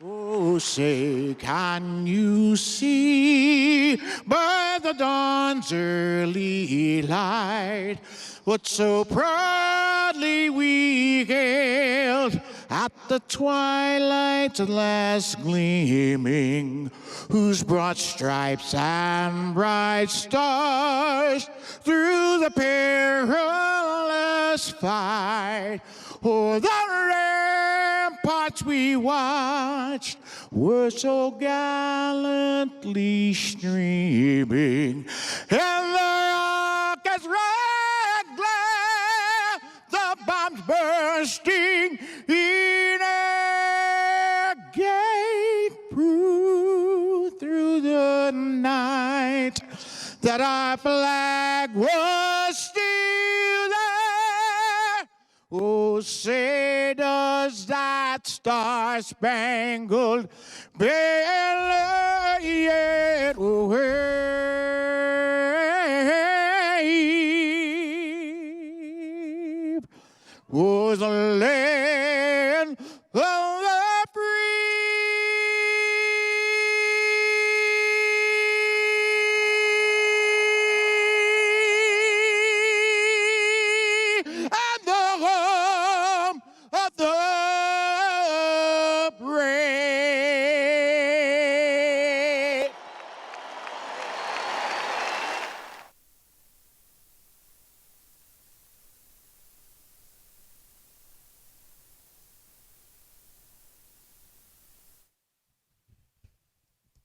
Oh, say, can you see by the dawn's early light what so proudly we hailed at the twilight's last gleaming, whose broad stripes and bright stars through the perilous fight o'er the ramparts we watched were so gallantly streaming, and the rockets' red glare, the bombs bursting in air, gave proof through the night that our flag was still there. Oh, say does that star-spangled banner yet wave? Was the land of the free and the home of the brave.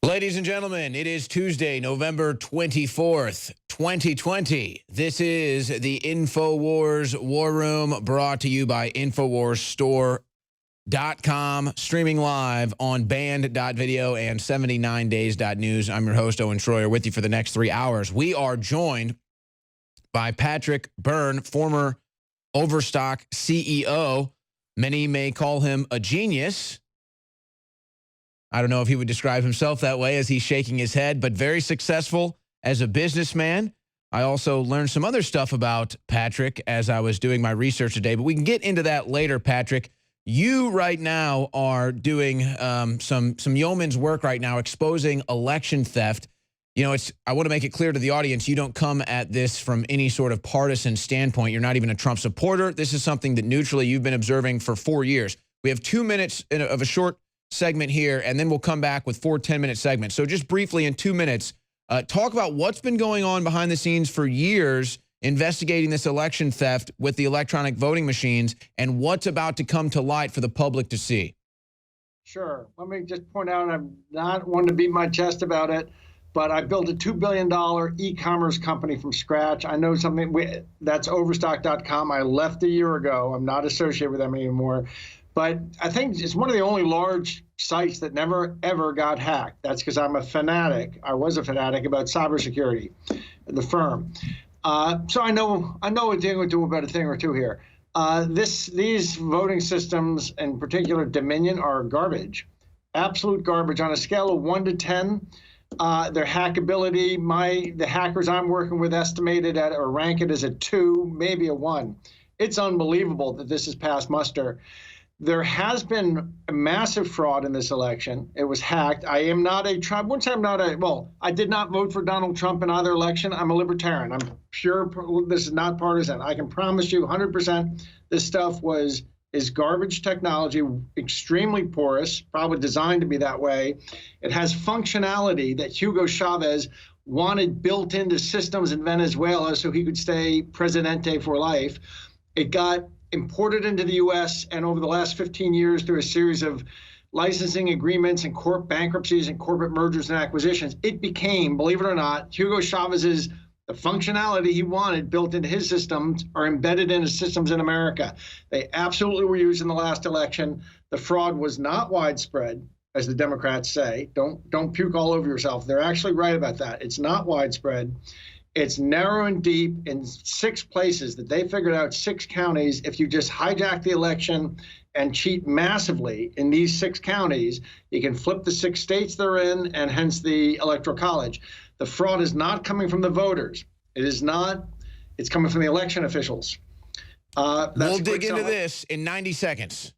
Ladies and gentlemen, it is Tuesday, November 24th, 2020. This is the InfoWars War Room, brought to you by InfoWarsStore.com, streaming live on band.video and 79days.news. I'm your host, Owen Shroyer, with you for the next 3 hours. We are joined by Patrick Byrne, former Overstock CEO. Many may call him a genius. I don't know if he would describe himself that way as he's shaking his head, but very successful as a businessman. I also learned some other stuff about Patrick as I was doing my research today, but we can get into that later, Patrick. You right now are doing some yeoman's work right now, exposing election theft. You know, I want to make it clear to the audience, you don't come at this from any sort of partisan standpoint. You're not even a Trump supporter. This is something that neutrally you've been observing for 4 years. We have 2 minutes of a short segment here, and then we'll come back with 4 10-minute segments. So just briefly in 2 minutes, talk about what's been going on behind the scenes for years investigating this election theft with the electronic voting machines and what's about to come to light for the public to see. Sure. Let me just point out, I'm not one to beat my chest about it, but I built a $2 billion e-commerce company from scratch. I know something, that's Overstock.com. I left a year ago. I'm not associated with them anymore. But I think it's one of the only large sites that never, ever got hacked. That's because I'm a fanatic. I was a fanatic about cybersecurity, the firm. So I know we're dealing with about a thing or two here. These voting systems, in particular Dominion, are garbage, absolute garbage. On a scale of 1 to 10, their hackability, the hackers I'm working with estimated at or rank it as a 2, maybe a 1. It's unbelievable that this has passed muster. There has been a massive fraud in this election. It was hacked. I am not a Trump. Once I'm not a, well, I did not vote for Donald Trump in either election. I'm a libertarian. I'm sure this is not partisan. I can promise you 100% this stuff is garbage technology, extremely porous, probably designed to be that way. It has functionality that Hugo Chavez wanted built into systems in Venezuela so he could stay presidente for life. It got imported into the U.S. and over the last 15 years through a series of licensing agreements and court bankruptcies and corporate mergers and acquisitions, it became, believe it or not, Hugo Chavez's, the functionality he wanted built into his systems are embedded into systems in America. They absolutely were used in the last election. The fraud was not widespread, as the Democrats say. Don't puke all over yourself. They're actually right about that. It's not widespread. It's narrow and deep in 6 places that they figured out, 6 counties. If you just hijack the election and cheat massively in these 6 counties, you can flip the 6 states they're in, and hence the Electoral College. The fraud is not coming from the voters. It is not. It's coming from the election officials. We'll dig into this in 90 seconds.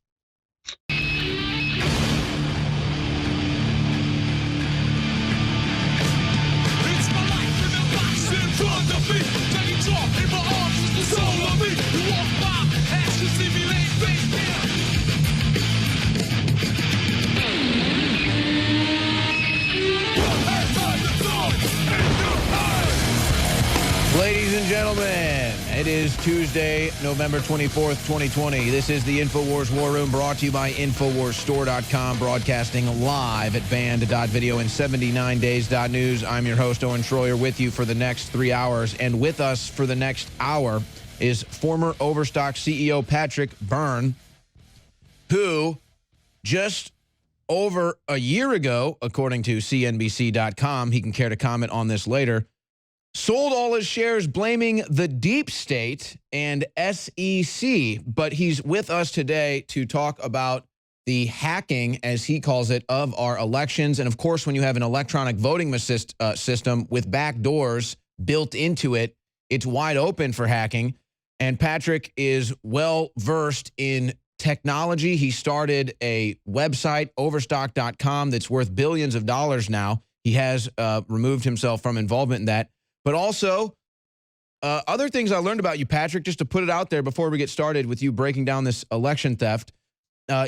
Ladies and gentlemen, it is Tuesday, November 24th, 2020. This is the InfoWars War Room, brought to you by InfoWarsStore.com, broadcasting live at band.video and 79days.news. I'm your host, Owen Shroyer, with you for the next 3 hours. And with us for the next hour is former Overstock CEO Patrick Byrne, who just over a year ago, according to CNBC.com, he can care to comment on this later, sold all his shares, blaming the deep state and SEC. But he's with us today to talk about the hacking, as he calls it, of our elections. And of course, when you have an electronic voting system with back doors built into it, it's wide open for hacking. And Patrick is well versed in technology. He started a website, overstock.com, that's worth billions of dollars now. He has removed himself from involvement in that. But also, other things I learned about you, Patrick, just to put it out there before we get started with you breaking down this election theft.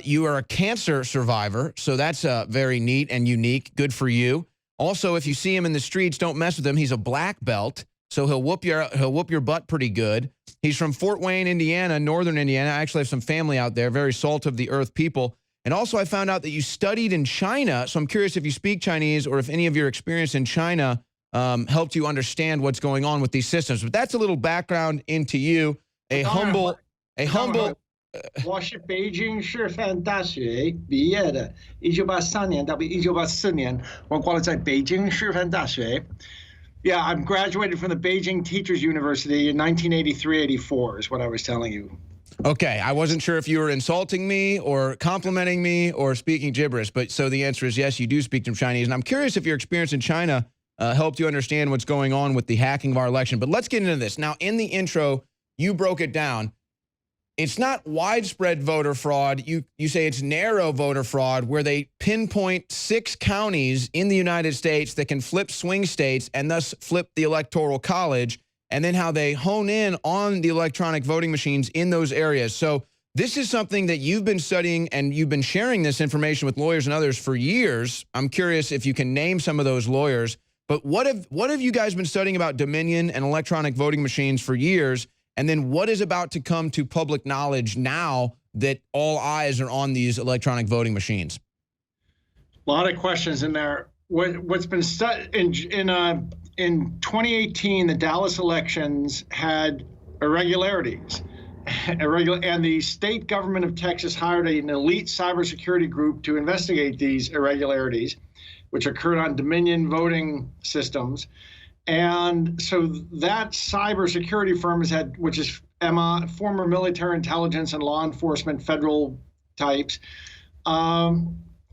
You are a cancer survivor, so that's very neat and unique. Good for you. Also, if you see him in the streets, don't mess with him. He's a black belt, so he'll whoop your butt pretty good. He's from Fort Wayne, Indiana, northern Indiana. I actually have some family out there, very salt of the earth people. And also, I found out that you studied in China, so I'm curious if you speak Chinese or if any of your experience in China helped you understand what's going on with these systems. But that's a little background into you. A humble. 我是北京师范大学毕业的，1983年到1984年，我挂了在北京师范大学。Yeah, I'm graduated from the Beijing Teachers University in 1983-84 is what I was telling you. Okay, I wasn't sure if you were insulting me or complimenting me or speaking gibberish, but so the answer is yes, you do speak some Chinese. And I'm curious if your experience in China helped you understand what's going on with the hacking of our election. But let's get into this. Now, in the intro, you broke it down. It's not widespread voter fraud. You say it's narrow voter fraud, where they pinpoint 6 counties in the United States that can flip swing states and thus flip the Electoral College, and then how they hone in on the electronic voting machines in those areas. So this is something that you've been studying, and you've been sharing this information with lawyers and others for years. I'm curious if you can name some of those lawyers. But what have you guys been studying about Dominion and electronic voting machines for years? And then what is about to come to public knowledge now that all eyes are on these electronic voting machines? A lot of questions in there. What's been studied in 2018, the Dallas elections had irregularities. And the state government of Texas hired an elite cybersecurity group to investigate these irregularities, which occurred on Dominion voting systems. And so that cybersecurity firm has had, which is Emma, former military intelligence and law enforcement federal types.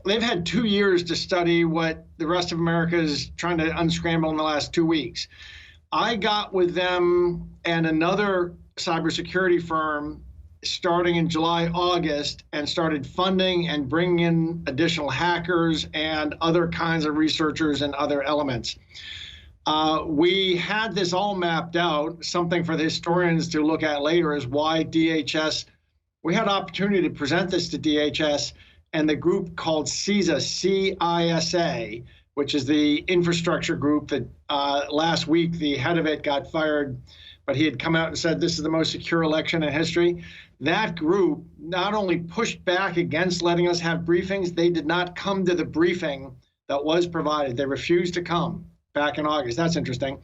They've had 2 years to study what the rest of America is trying to unscramble in the last 2 weeks. I got with them and another cybersecurity firm starting in July, August, and started funding and bringing in additional hackers and other kinds of researchers and other elements. We had this all mapped out. Something for the historians to look at later is why DHS, we had opportunity to present this to DHS and the group called CISA, C-I-S-A, which is the infrastructure group that last week the head of it got fired, but he had come out and said this is the most secure election in history. That group not only pushed back against letting us have briefings, they did not come to the briefing that was provided. They refused to come back in August. That's interesting.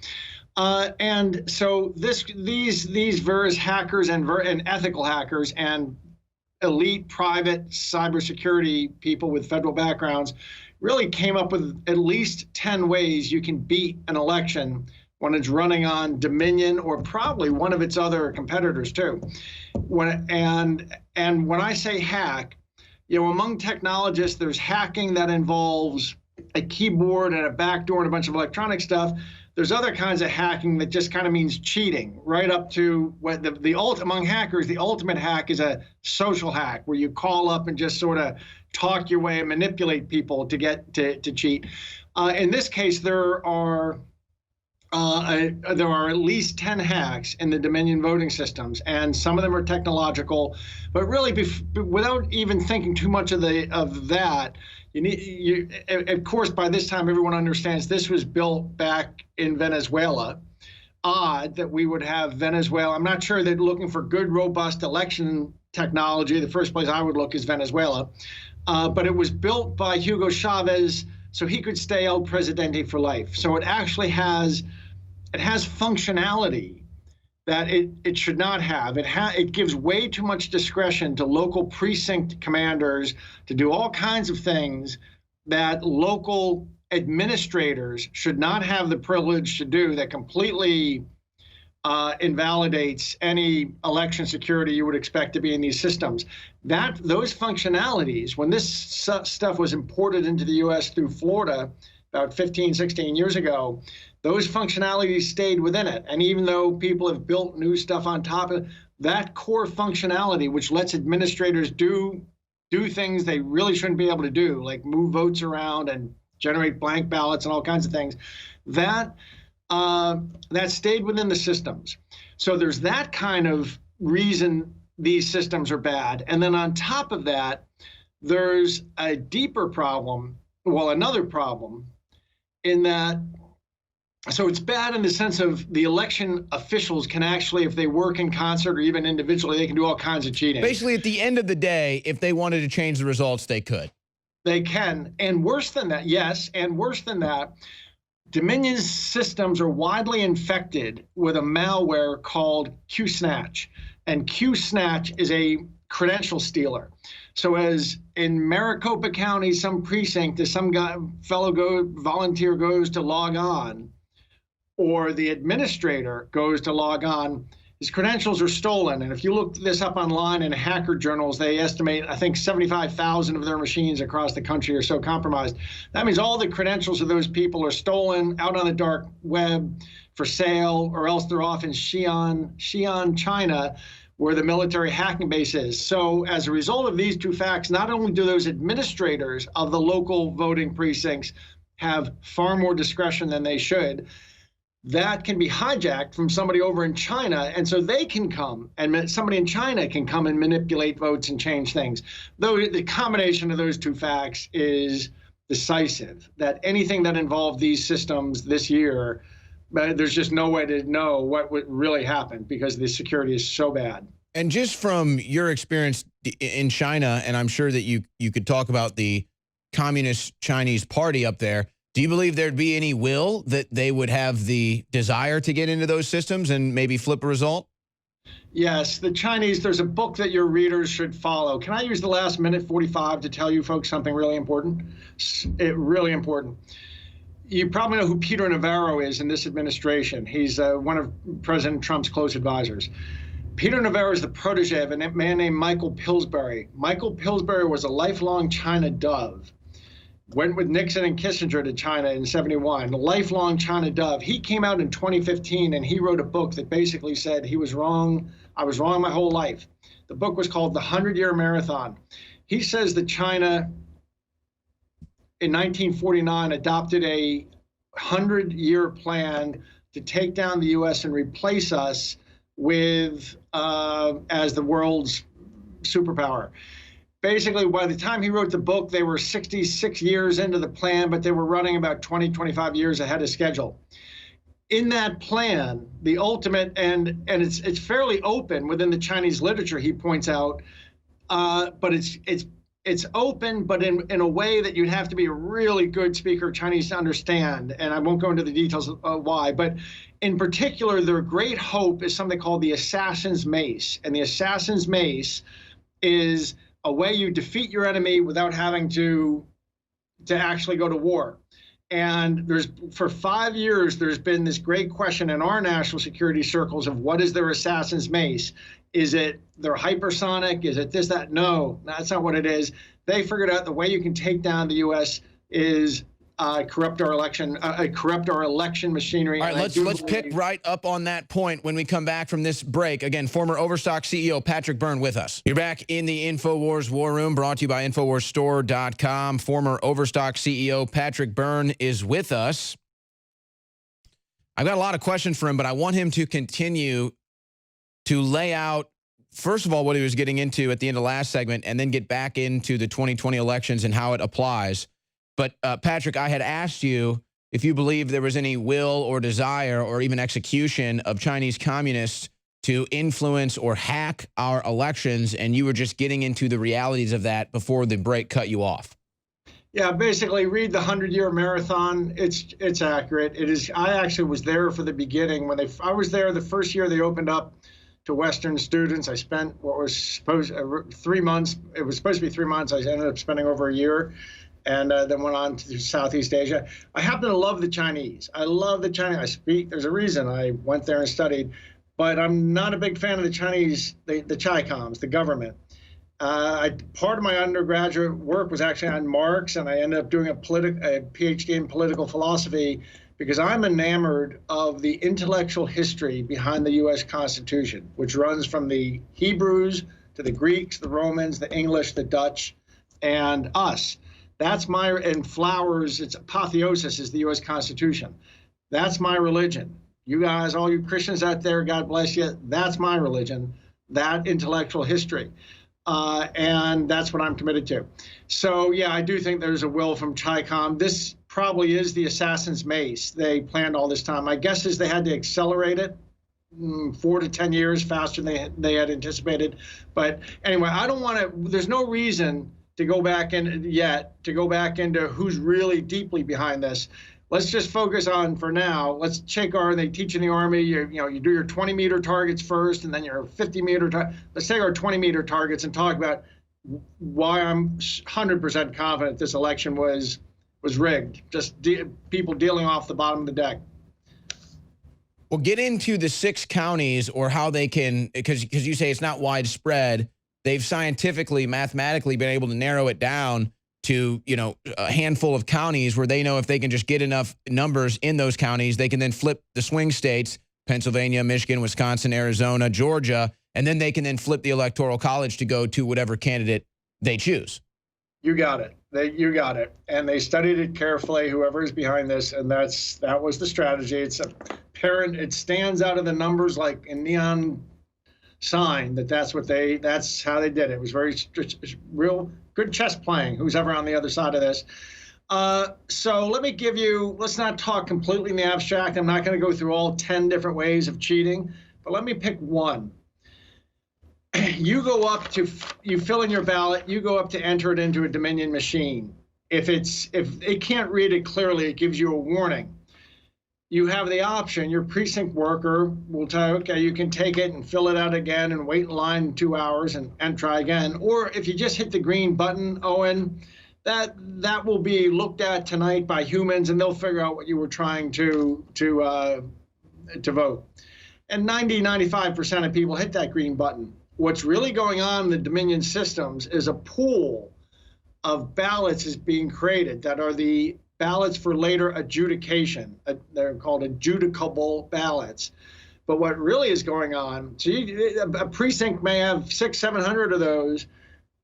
And so these various hackers and ethical hackers and elite private cybersecurity people with federal backgrounds really came up with at least 10 ways you can beat an election when it's running on Dominion or probably one of its other competitors too. And when I say hack, among technologists, there's hacking that involves a keyboard and a backdoor and a bunch of electronic stuff. There's other kinds of hacking that just kind of means cheating, right up to what among hackers, the ultimate hack is a social hack where you call up and just sort of talk your way and manipulate people to get to cheat. In this case, there are at least 10 hacks in the Dominion voting systems, and some of them are technological. But really, without even thinking too much of that, of course, by this time, everyone understands this was built back in Venezuela. Odd that we would have Venezuela. I'm not sure that looking for good, robust election technology, the first place I would look is Venezuela. But it was built by Hugo Chavez so he could stay El Presidente for life. So it actually has functionality that it should not have. It gives way too much discretion to local precinct commanders to do all kinds of things that local administrators should not have the privilege to do, that completely invalidates any election security you would expect to be in these systems. Those functionalities, when this stuff was imported into the U.S. through Florida about 15, 16 years ago, those functionalities stayed within it. And even though people have built new stuff on top of it, that core functionality, which lets administrators do things they really shouldn't be able to do, like move votes around and generate blank ballots and all kinds of things, that stayed within the systems. So there's that kind of reason these systems are bad. And then on top of that, there's a deeper problem, another problem, in that, so it's bad in the sense of the election officials can actually, if they work in concert or even individually, they can do all kinds of cheating. Basically, at the end of the day, if they wanted to change the results, they could. They can. And worse than that, yes, and worse than that, Dominion's systems are widely infected with a malware called Q-Snatch. And Q-Snatch is a credential stealer. So as in Maricopa County, some precinct, as some volunteer goes to log on, or the administrator goes to log on, his credentials are stolen. And if you look this up online in hacker journals, they estimate, I think, 75,000 of their machines across the country are so compromised. That means all the credentials of those people are stolen out on the dark web for sale, or else they're off in Xi'an, China, where the military hacking base is. So as a result of these two facts, not only do those administrators of the local voting precincts have far more discretion than they should, that can be hijacked from somebody over in China, and so they can come, and somebody in China can come and manipulate votes and change things. Though the combination of those two facts is decisive, that anything that involved these systems this year, there's just no way to know what would really happen because the security is so bad. And just from your experience in China, and I'm sure that you could talk about the Communist Chinese Party up there, do you believe there'd be any will that they would have the desire to get into those systems and maybe flip a result? Yes, the Chinese, there's a book that your readers should follow. Can I use the last minute 45 to tell you folks something really important? Really important. You probably know who Peter Navarro is in this administration. He's one of President Trump's close advisors. Peter Navarro is the protege of a man named Michael Pillsbury. Michael Pillsbury was a lifelong China dove. Went with Nixon and Kissinger to China in '71, a lifelong China dove. He came out in 2015 and he wrote a book that basically said he was wrong. I was wrong my whole life. The book was called The 100-Year Marathon. He says that China in 1949 adopted a 100-year plan to take down the U.S. and replace us with as the world's superpower. Basically, by the time he wrote the book, they were 66 years into the plan, but they were running about 20, 25 years ahead of schedule. In that plan, the ultimate, and it's fairly open within the Chinese literature, he points out, but it's open, but in a way that you'd have to be a really good speaker of Chinese to understand. And I won't go into the details of why, but in particular, their great hope is something called the Assassin's Mace. And the Assassin's Mace is a way you defeat your enemy without having to actually go to war. And for 5 years, there's been this great question in our national security circles of what is their assassin's mace? Is it their hypersonic? Is it this, that? No, that's not what it is. They figured out the way you can take down the U.S. is corrupt our election machinery. All right, let's pick right up on that point when we come back from this break. Again, former Overstock CEO Patrick Byrne with us. You're back in the InfoWars War Room, brought to you by InfoWarsStore.com. Former Overstock CEO Patrick Byrne is with us. I've got a lot of questions for him, but I want him to continue to lay out, first of all, what he was getting into at the end of last segment, and then get back into the 2020 elections and how it applies. But, Patrick, I had asked you if you believe there was any will or desire or even execution of Chinese communists to influence or hack our elections, and you were just getting into the realities of that before the break cut you off. Yeah, basically read the 100-year marathon. It's accurate. It is. I actually was there for the beginning when I was there the first year they opened up to Western students. I spent what was supposed 3 months. It was supposed to be 3 months. I ended up spending over a year. And then went on to Southeast Asia. I happen to love the Chinese. I love the Chinese. There's a reason I went there and studied, but I'm not a big fan of the Chinese, the Chi-Coms, the government. Part of my undergraduate work was actually on Marx, and I ended up doing a PhD in political philosophy because I'm enamored of the intellectual history behind the U.S. Constitution, which runs from the Hebrews to the Greeks, the Romans, the English, the Dutch, and us. And Flowers, its apotheosis is the U.S. Constitution. That's my religion. You guys, all you Christians out there, God bless you. That's my religion, that intellectual history. And that's what I'm committed to. So, yeah, I do think there's a will from Chi-Com. This probably is the assassin's mace. They planned all this time. My guess is they had to accelerate it 4 to 10 years faster than they had anticipated. But anyway, I don't want to, there's no reason to go back into who's really deeply behind this. Let's just focus on, for now, let's check they teach in the Army, you do your 20-meter targets first and then your 50-meter let's take our 20-meter targets and talk about why I'm 100% confident this election was rigged, just people dealing off the bottom of the deck. Well, get into the 6 counties or how they can, because you say it's not widespread. They've scientifically, mathematically been able to narrow it down to, a handful of counties where they know if they can just get enough numbers in those counties, they can then flip the swing states, Pennsylvania, Michigan, Wisconsin, Arizona, Georgia, and then they can then flip the Electoral College to go to whatever candidate they choose. You got it. You got it. And they studied it carefully, whoever is behind this, and that was the strategy. It's apparent. It stands out of the numbers like a neon sign that's how they did it. It was very real good chess playing, who's ever on the other side of this. So let's not talk completely in the abstract. I'm not going to go through all 10 different ways of cheating, but let me pick one. You fill in your ballot, you go up to enter it into a Dominion machine. If it can't read it clearly, it gives you a warning. You have the option, your precinct worker will tell you, okay, you can take it and fill it out again and wait in line 2 hours and try again. Or if you just hit the green button, Owen, that will be looked at tonight by humans and they'll figure out what you were trying to vote. And 95% of people hit that green button. What's really going on in the Dominion systems is a pool of ballots is being created that are the ballots for later adjudication. They're called adjudicable ballots. But what really is going on, so a precinct may have 600, 700 of those.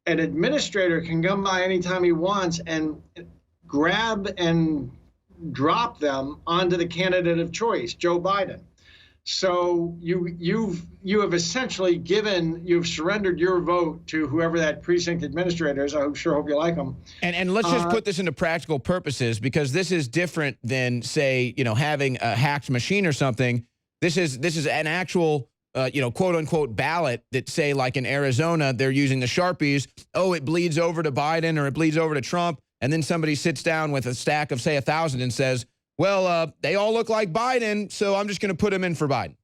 An administrator can come by anytime he wants and grab and drop them onto the candidate of choice, Joe Biden. So you've essentially you've surrendered your vote to whoever that precinct administrator is. I hope you like them. And let's just put this into practical purposes, because this is different than, say, having a hacked machine or something. This is an actual quote unquote ballot that, say, like in Arizona, they're using the Sharpies. Oh, it bleeds over to Biden or it bleeds over to Trump, and then somebody sits down with a stack of, say, 1,000 and says, well, they all look like Biden, so I'm just going to put them in for Biden.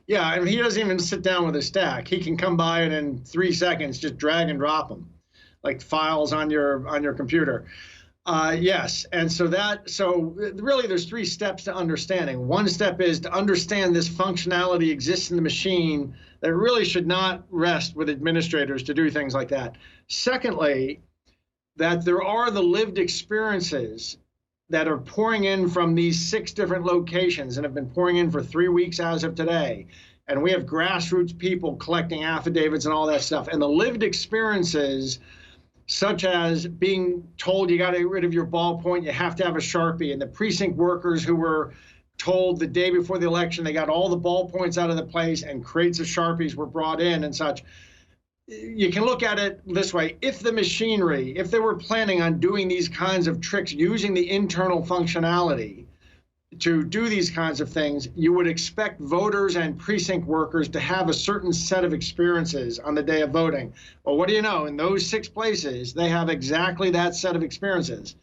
Yeah, and he doesn't even sit down with a stack. He can come by and in 3 seconds just drag and drop them, like files on your computer. Yes, and so really there's 3 steps to understanding. One step is to understand this functionality exists in the machine that really should not rest with administrators to do things like that. Secondly, that there are the lived experiences that are pouring in from these 6 different locations and have been pouring in for 3 weeks as of today. And we have grassroots people collecting affidavits and all that stuff. And the lived experiences, such as being told you got to get rid of your ballpoint, you have to have a Sharpie, and the precinct workers who were told the day before the election they got all the ballpoints out of the place and crates of Sharpies were brought in and such. You can look at it this way. If the machinery, if they were planning on doing these kinds of tricks using the internal functionality to do these kinds of things, you would expect voters and precinct workers to have a certain set of experiences on the day of voting. Well, what do you know? In those 6 places, they have exactly that set of experiences.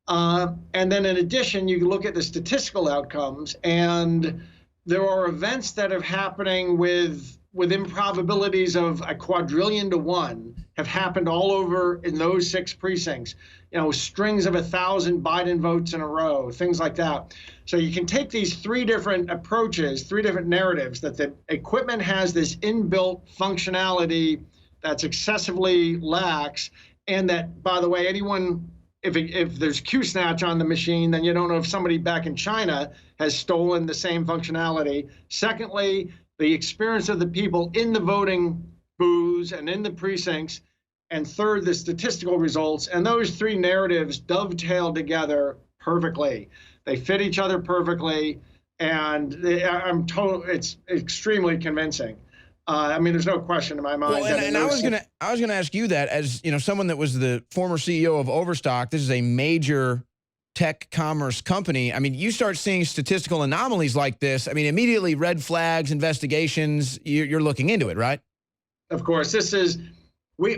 And then in addition, you can look at the statistical outcomes, and there are events that are happening with improbabilities of a quadrillion to 1 have happened all over in those 6 precincts. You know, strings of 1,000 Biden votes in a row, things like that. So you can take these 3 different approaches, 3 different narratives, that the equipment has this inbuilt functionality that's excessively lax, and that, by the way, anyone, if there's Q-snatch on the machine, then you don't know if somebody back in China has stolen the same functionality. Secondly, the experience of the people in the voting booths and in the precincts. And third, the statistical results. And those 3 narratives dovetail together perfectly. They fit each other perfectly. And it's extremely convincing. I mean, there's no question in my mind. Well, and I was gonna ask you that, as you know, someone that was the former CEO of Overstock. This is a major tech commerce company. I mean, you start seeing statistical anomalies like this. I mean, immediately red flags, investigations. You're looking into it, right? Of course,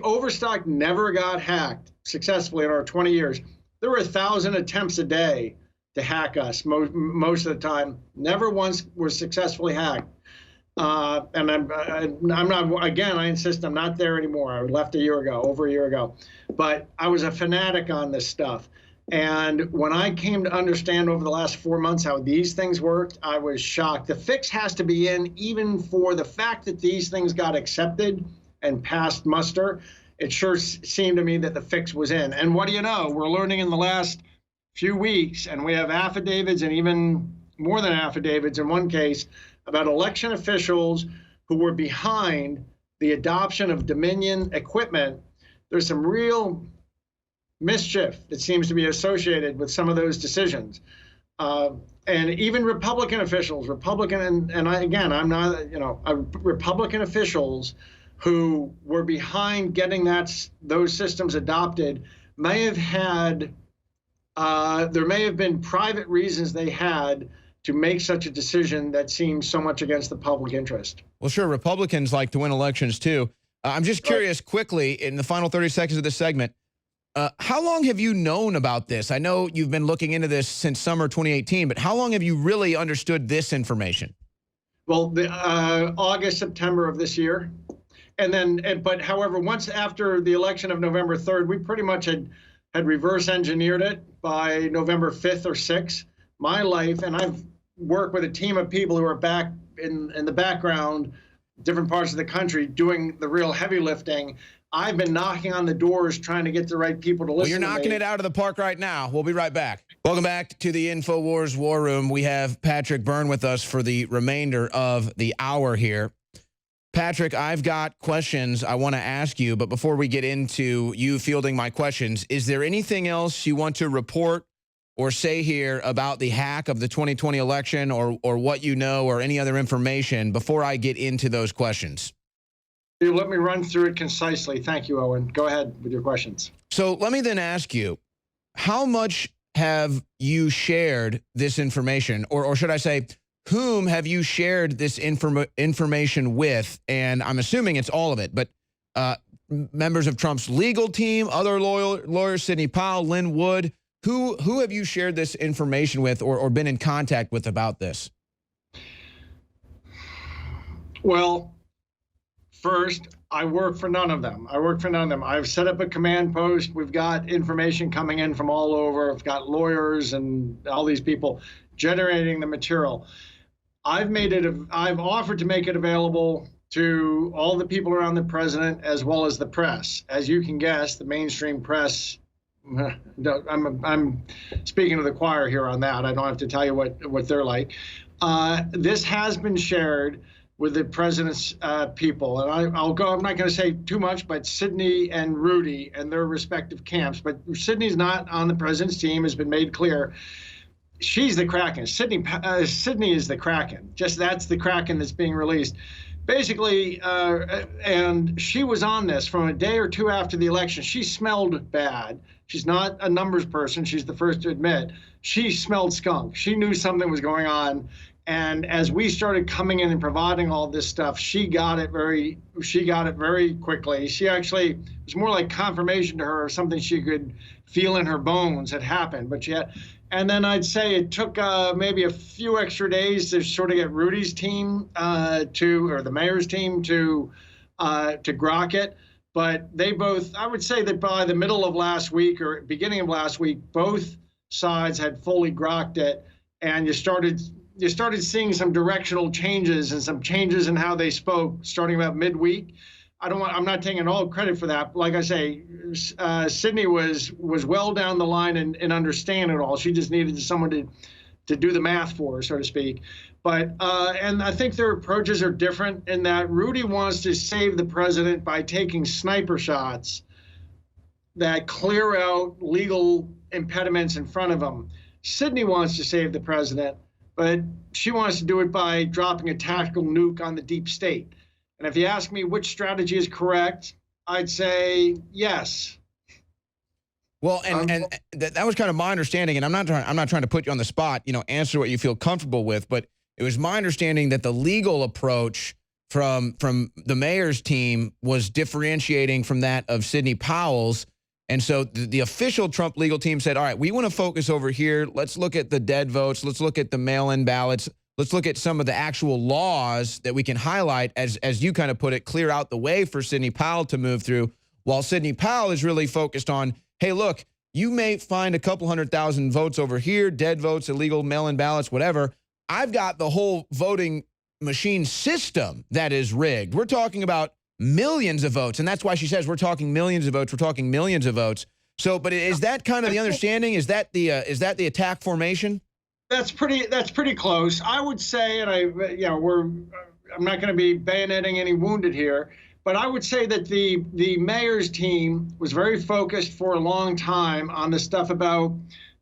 Overstock never got hacked successfully in our 20 years. There were 1,000 attempts a day to hack us most of the time. Never once was successfully hacked. And I'm not, again, I insist I'm not there anymore. I left over a year ago. But I was a fanatic on this stuff. And when I came to understand over the last 4 months how these things worked, I was shocked. The fix has to be in, even for the fact that these things got accepted and passed muster. It sure seemed to me that the fix was in. And what do you know? We're learning in the last few weeks, and we have affidavits, and even more than affidavits in one case, about election officials who were behind the adoption of Dominion equipment. There's some real mischief that seems to be associated with some of those decisions. And even Republican officials, I'm not, Republican officials who were behind getting those systems adopted may have had, there may have been private reasons they had to make such a decision that seems so much against the public interest. Well, sure, Republicans like to win elections too. I'm just curious quickly, in the final 30 seconds of this segment, how long have you known about this? I know you've been looking into this since summer 2018, but how long have you really understood this information? Well, August, September of this year. But however, once after the election of November 3rd, we pretty much had reverse engineered it by November 5th or 6th. My life, and I've worked with a team of people who are back in the background, different parts of the country, doing the real heavy lifting. I've been knocking on the doors trying to get the right people to listen. Well, you're knocking it out of the park right now. We'll be right back. Welcome back to the InfoWars War Room. We have Patrick Byrne with us for the remainder of the hour here. Patrick, I've got questions I want to ask you, but before we get into you fielding my questions, is there anything else you want to report or say here about the hack of the 2020 election, or what you know, or any other information before I get into those questions? You let me run through it concisely. Thank you, Owen. Go ahead with your questions. So let me then ask you, how much have you shared this information, or should I say, whom have you shared this information with? And I'm assuming it's all of it, but members of Trump's legal team, other lawyers, Sidney Powell, Lynn Wood, who have you shared this information with, or been in contact with about this? Well, First, I work for none of them. I've set up a command post. We've got information coming in from all over. I've got lawyers and all these people generating the material. I've offered to make it available to all the people around the president as well as the press. As you can guess, the mainstream press, I'm speaking to the choir here on that. I don't have to tell you what they're like. This has been shared with the president's people. And I'm not going to say too much, but Sydney and Rudy and their respective camps. But Sydney's not on the president's team, has been made clear. She's the Kraken. Sydney is the Kraken. That's the Kraken that's being released. Basically, and she was on this from a day or two after the election. She smelled bad. She's not a numbers person. She's the first to admit. She smelled skunk. She knew something was going on. And as we started coming in and providing all this stuff, she got it very quickly. She actually, it was more like confirmation to her of something she could feel in her bones had happened. And then I'd say it took maybe a few extra days to sort of get Rudy's team or the mayor's team to grok it. But they both, I would say that by the middle of last week or beginning of last week, both sides had fully grokked it, and you started seeing some directional changes and some changes in how they spoke starting about midweek. I'm not taking all credit for that. Like I say, Sydney was well down the line in understanding it all. She just needed someone to do the math for her, so to speak. But and I think their approaches are different in that Rudy wants to save the president by taking sniper shots that clear out legal impediments in front of him. Sydney wants to save the president, but she wants to do it by dropping a tactical nuke on the deep state. And if you ask me which strategy is correct, I'd say yes. Well, and that was kind of my understanding, and I'm not trying to put you on the spot, answer what you feel comfortable with, but it was my understanding that the legal approach from the mayor's team was differentiating from that of Sidney Powell's. And so the official Trump legal team said, all right, we want to focus over here. Let's look at the dead votes. Let's look at the mail-in ballots. Let's look at some of the actual laws that we can highlight, as you kind of put it, clear out the way for Sidney Powell to move through, while Sidney Powell is really focused on, hey, look, you may find a couple 100,000 votes over here, dead votes, illegal mail-in ballots, whatever. I've got the whole voting machine system that is rigged. We're talking about millions of votes, and that's why she says we're talking millions of votes. We're talking millions of votes. So, but is that kind of the understanding? Is that the attack formation? That's pretty close. I would say, and I'm not going to be bayoneting any wounded here, but I would say that the mayor's team was very focused for a long time on the stuff about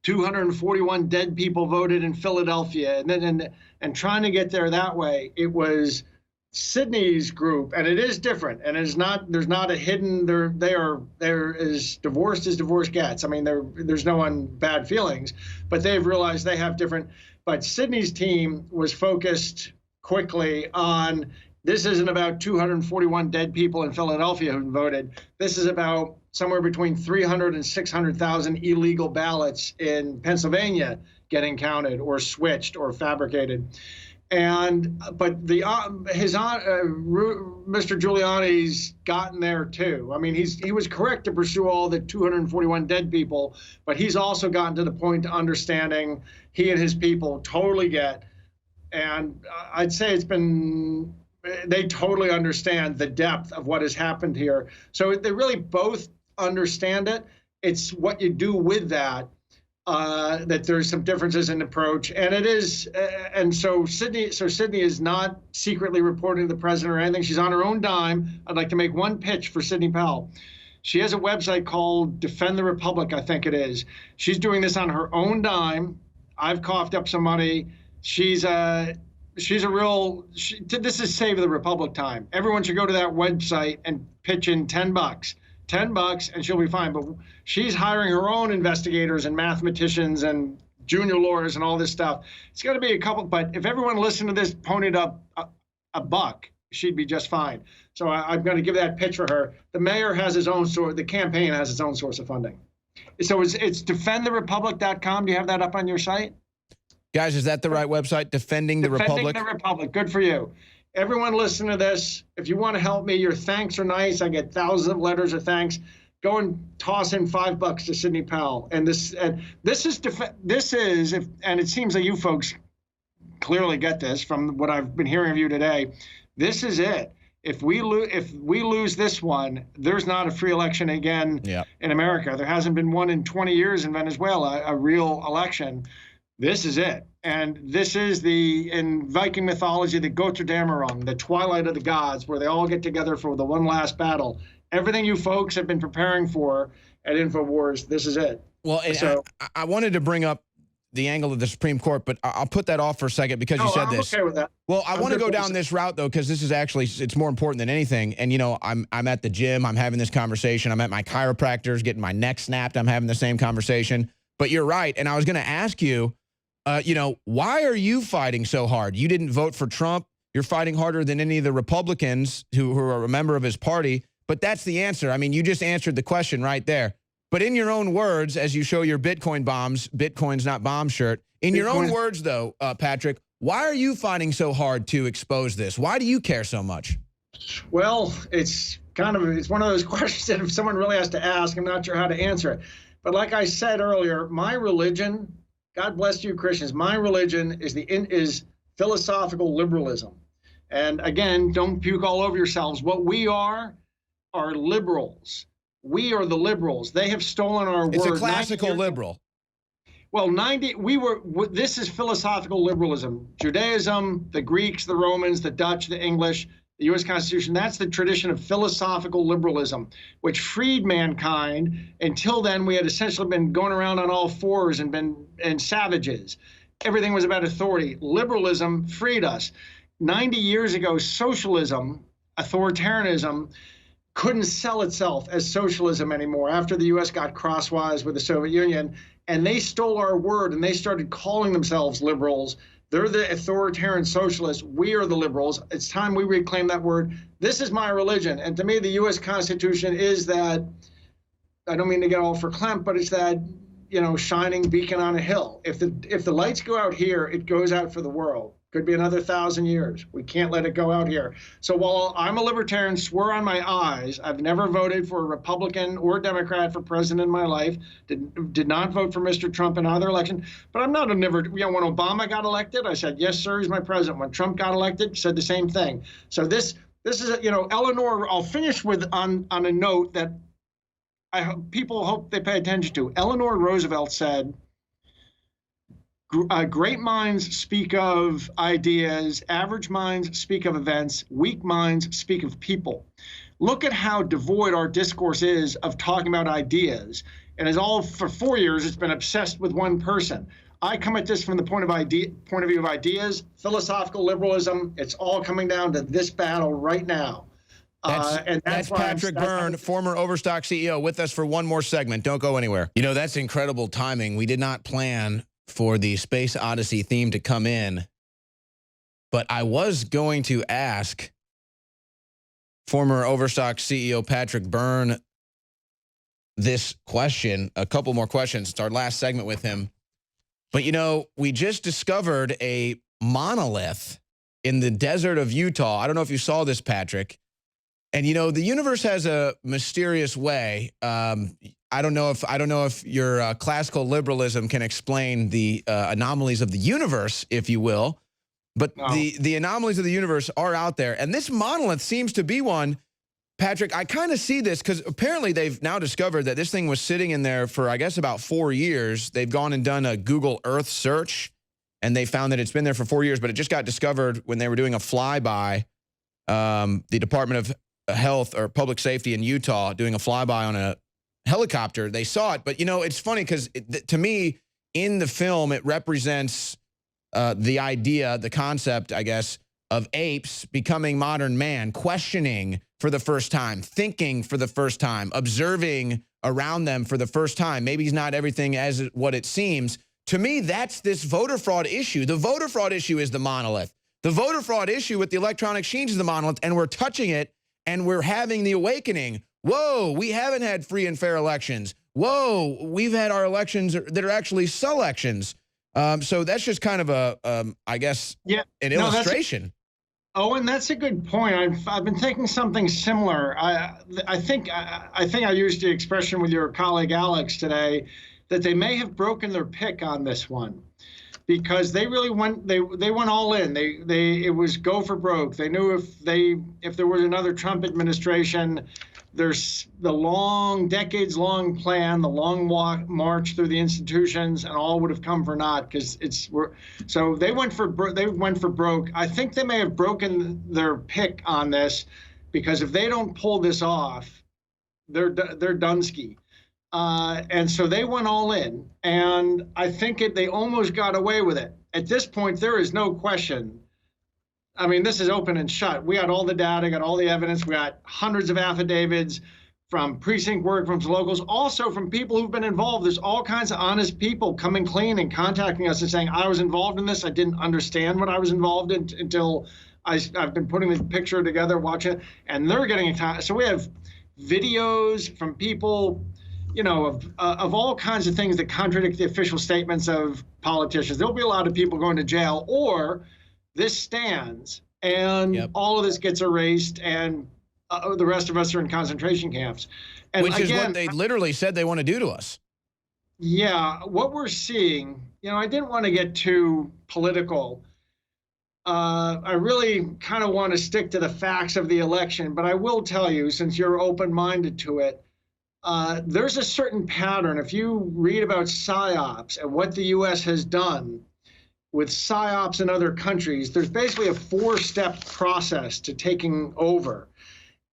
241 dead people voted in Philadelphia, and trying to get there that way. It was Sydney's group, and it is different, and there's not a hidden. They're as divorce gets. I mean, there's no bad feelings, but they've realized they have different. But Sydney's team was focused quickly on, this isn't about 241 dead people in Philadelphia who voted. This is about somewhere between 300 and 600,000 illegal ballots in Pennsylvania getting counted or switched or fabricated. But Mr. Giuliani's gotten there too. I mean, he was correct to pursue all the 241 dead people, but he's also gotten to the point to understanding he and his people totally get. And I'd say they totally understand the depth of what has happened here. So they really both understand it. It's what you do with that. That there's some differences in approach, and it is, and so Sydney is not secretly reporting to the president or anything. She's on her own dime. I'd like to make one pitch for Sidney Powell. She has a website called Defend the Republic, I think it is. She's doing this on her own dime. I've coughed up some money. This is Save the Republic time. Everyone should go to that website and pitch in $10. $10 and she'll be fine. But she's hiring her own investigators and mathematicians and junior lawyers and all this stuff. It's going to be a couple, but if everyone listened to this ponied up a buck, she'd be just fine. So I'm going to give that pitch for her. The mayor has his own source. The campaign has its own source of funding. So it's defendtherepublic.com. Do you have that up on your site? Guys, is that the right website? Defending the Republic? Defending the Republic. Good for you. everyone listen to this. If you want to help me, your thanks are nice. I get thousands of letters of thanks. Go and toss in $5 to Sidney Powell. And this is, and it seems like you folks clearly get this from what I've been hearing of you today. This is it. If we lose this one, there's not a free election again in America. There hasn't been one in 20 years in Venezuela, a real election. This is it. And this is in Viking mythology, the Götterdämmerung, the twilight of the gods, where they all get together for the one last battle. Everything you folks have been preparing for at InfoWars, this is it. Well, so, I wanted to bring up the angle of the Supreme Court, but I'll put that off for a second because you said I'm this. Okay with that. Well, I want to go down this route though, because this is actually, it's more important than anything. And you know, I'm at the gym, I'm having this conversation. I'm at my chiropractor's getting my neck snapped. I'm having the same conversation. But you're right. And I was going to ask you, you know, why are you fighting so hard? You didn't vote for Trump. You're fighting harder than any of the Republicans who are a member of his party. But that's the answer. I mean, you just answered the question right there. But in your own words, as you show your Bitcoin bombs, Bitcoin's not bomb shirt, in your own words, though, Patrick, why are you fighting so hard to expose this? Why do you care so much? Well, it's one of those questions that if someone really has to ask, I'm not sure how to answer it. But like I said earlier, my religion, God bless you Christians, my religion is philosophical liberalism. And again, don't puke all over yourselves. What we are liberals. We are the liberals. They have stolen our word. It's a classical liberal. Well, this is philosophical liberalism. Judaism, the Greeks, the Romans, the Dutch, the English, the U.S. Constitution, that's the tradition of philosophical liberalism, which freed mankind. Until then, we had essentially been going around on all fours and been savages. Everything was about authority. Liberalism freed us. 90 years ago, socialism, authoritarianism, couldn't sell itself as socialism anymore after the U.S. got crosswise with the Soviet Union, and they stole our word and they started calling themselves liberals. They're the authoritarian socialists. We are the liberals. It's time we reclaim that word. This is my religion. And to me, the U.S. Constitution is that, I don't mean to get all verklempt, but it's that, you know, shining beacon on a hill. If the lights go out here, it goes out for the world. Could be another 1,000 years. We can't let it go out here. So while I'm a libertarian, swear on my eyes, I've never voted for a Republican or Democrat for president in my life. Did not vote for Mr. Trump in either election. But I'm not a never. You know, when Obama got elected, I said yes, sir, he's my president. When Trump got elected, said the same thing. So this is you know, Eleanor. I'll finish with on a note that people hope they pay attention to. Eleanor Roosevelt said, great minds speak of ideas, average minds speak of events, weak minds speak of people. Look at how devoid our discourse is of talking about ideas. And for 4 years, it's been obsessed with one person. I come at this from the point of view of ideas, philosophical liberalism. It's all coming down to this battle right now. That's Patrick Byrne, former Overstock CEO, with us for one more segment. Don't go anywhere. You know, that's incredible timing. We did not plan for the Space Odyssey theme to come in, but I was going to ask former Overstock CEO Patrick Byrne this question, a couple more questions. It's our last segment with him. But, you know, we just discovered a monolith in the desert of Utah. I don't know if you saw this, Patrick. And, you know, the universe has a mysterious way. I don't know if your classical liberalism can explain the anomalies of the universe, if you will, but no. the anomalies of the universe are out there. And this monolith seems to be one. Patrick, I kind of see this because apparently they've now discovered that this thing was sitting in there for, I guess, about 4 years. They've gone and done a Google Earth search, and they found that it's been there for 4 years, but it just got discovered when they were doing a flyby. The Department of Health or Public Safety in Utah doing a flyby on a helicopter. They saw it, but you know, it's funny because to me in the film it represents the idea, the concept, I guess, of apes becoming modern man, questioning for the first time, thinking for the first time, observing around them for the first time. Maybe he's not everything as what it seems. To me, that's this voter fraud issue. The voter fraud issue is the monolith. The voter fraud issue with the electronic exchange is the monolith, and we're touching it and we're having the awakening. Whoa, we haven't had free and fair elections. Whoa, we've had our elections that are actually selections. So that's just kind of a, I guess, an illustration. Owen, that's a good point. I've been thinking something similar. I think I used the expression with your colleague Alex today that they may have broken their pick on this one because they really went they went all in. They it was go for broke. They knew if there was another Trump administration, there's the long decades long plan, the long march through the institutions, and all would have come for naught because so they went for broke. I think they may have broken their pick on this because if they don't pull this off, they're Dunsky. And so they went all in, and I think they almost got away with it. At this point, there is no question. I mean, this is open and shut. We got all the data, got all the evidence. We got hundreds of affidavits from precinct work, from locals, also from people who've been involved. There's all kinds of honest people coming clean and contacting us and saying, I was involved in this. I didn't understand what I was involved in until I've been putting the picture together, watching it, and they're getting it. So we have videos from people, of all kinds of things that contradict the official statements of politicians. There'll be a lot of people going to jail, or this stands and all of this gets erased and the rest of us are in concentration camps. And which is what they literally said they want to do to us. Yeah, what we're seeing, I didn't want to get too political. I really kind of want to stick to the facts of the election, but I will tell you, since you're open-minded to it, there's a certain pattern. If you read about PSYOPs and what the U.S. has done with PSYOPs in other countries, there's basically a 4-step process to taking over.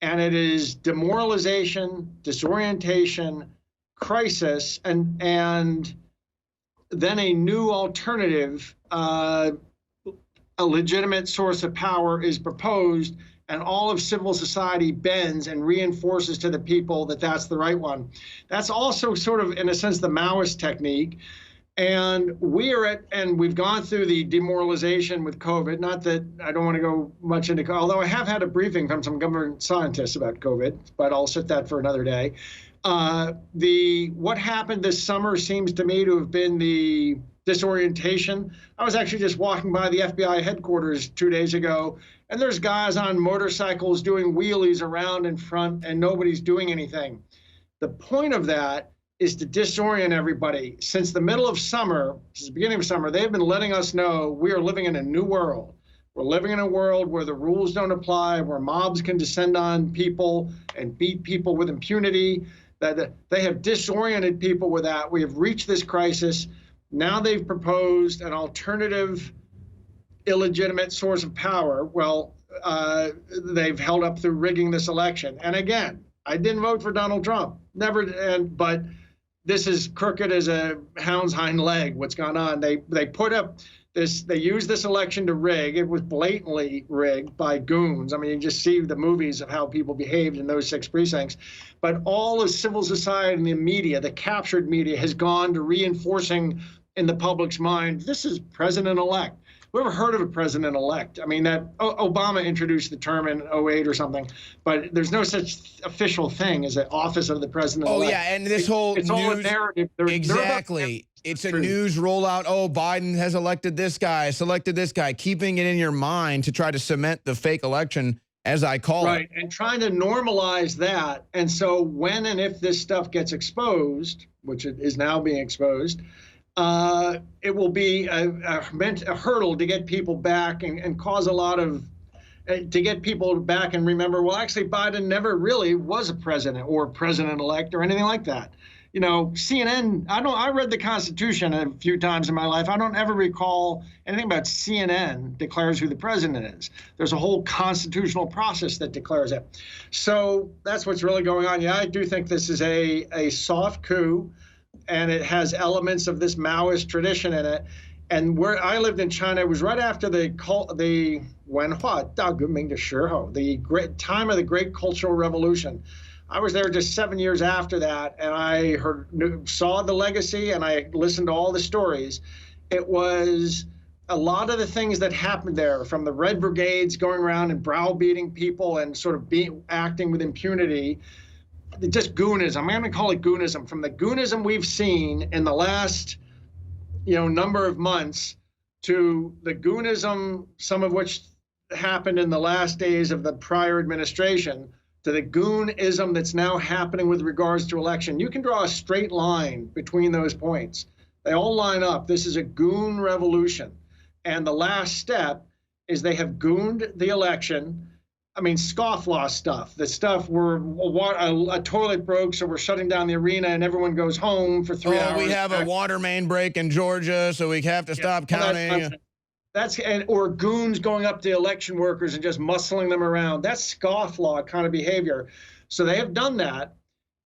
And it is demoralization, disorientation, crisis, and then a new alternative, a legitimate source of power is proposed, and all of civil society bends and reinforces to the people that that's the right one. That's also sort of, in a sense, the Maoist technique. And we've gone through the demoralization with COVID. Not that I don't want to go much into, although I have had a briefing from some government scientists about COVID, but I'll set that for another day. What happened this summer seems to me to have been the disorientation. I was actually just walking by the FBI headquarters 2 days ago, and there's guys on motorcycles doing wheelies around in front, and nobody's doing anything. The point of that is to disorient everybody. Since the middle of summer, since the beginning of summer, they've been letting us know we are living in a new world. We're living in a world where the rules don't apply, where mobs can descend on people and beat people with impunity. That they have disoriented people with that. We have reached this crisis. Now they've proposed an alternative, illegitimate source of power. Well, they've held up through rigging this election. And again, I didn't vote for Donald Trump, never. But this is crooked as a hound's hind leg. What's gone on? They put up this. They used this election to rig. It was blatantly rigged by goons. I mean, you just see the movies of how people behaved in those 6 precincts. But all of civil society and the media, the captured media, has gone to reinforcing in the public's mind, this is president-elect. Who ever heard of a president-elect? I mean, that Obama introduced the term in 2008 or something, but there's no such official thing as an office of the president-elect. Oh, yeah, and it's all a narrative. Exactly. It's a news rollout. Oh, Biden has elected this guy, selected this guy, keeping it in your mind to try to cement the fake election, as I call it. Right, and trying to normalize that. And so when and if this stuff gets exposed, which it is now being exposed, it will be a hurdle to get people back and cause a lot of, to get people back and remember, well, actually, Biden never really was a president or president-elect or anything like that. CNN, I read the Constitution a few times in my life. I don't ever recall anything about CNN declares who the president is. There's a whole constitutional process that declares it. So that's what's really going on. Yeah, I do think this is a soft coup, and it has elements of this Maoist tradition in it. And where I lived in China, it was right after the great time of the Great Cultural Revolution. I was there just 7 years after that, and I saw the legacy, and I listened to all the stories. It was a lot of the things that happened there, from the Red Brigades going around and browbeating people and sort of acting with impunity, just goonism. I'm going to call it goonism. From the goonism we've seen in the last, number of months, to the goonism, some of which happened in the last days of the prior administration to the goonism that's now happening with regards to election, you can draw a straight line between those points. They all line up. This is a goon revolution. And the last step is they have gooned the election. I mean, scofflaw stuff. The stuff where a toilet broke, so we're shutting down the arena and everyone goes home for 3 hours. We have a water main break in Georgia, so we have to stop counting. Or goons going up to election workers and just muscling them around. That's scofflaw kind of behavior. So they have done that.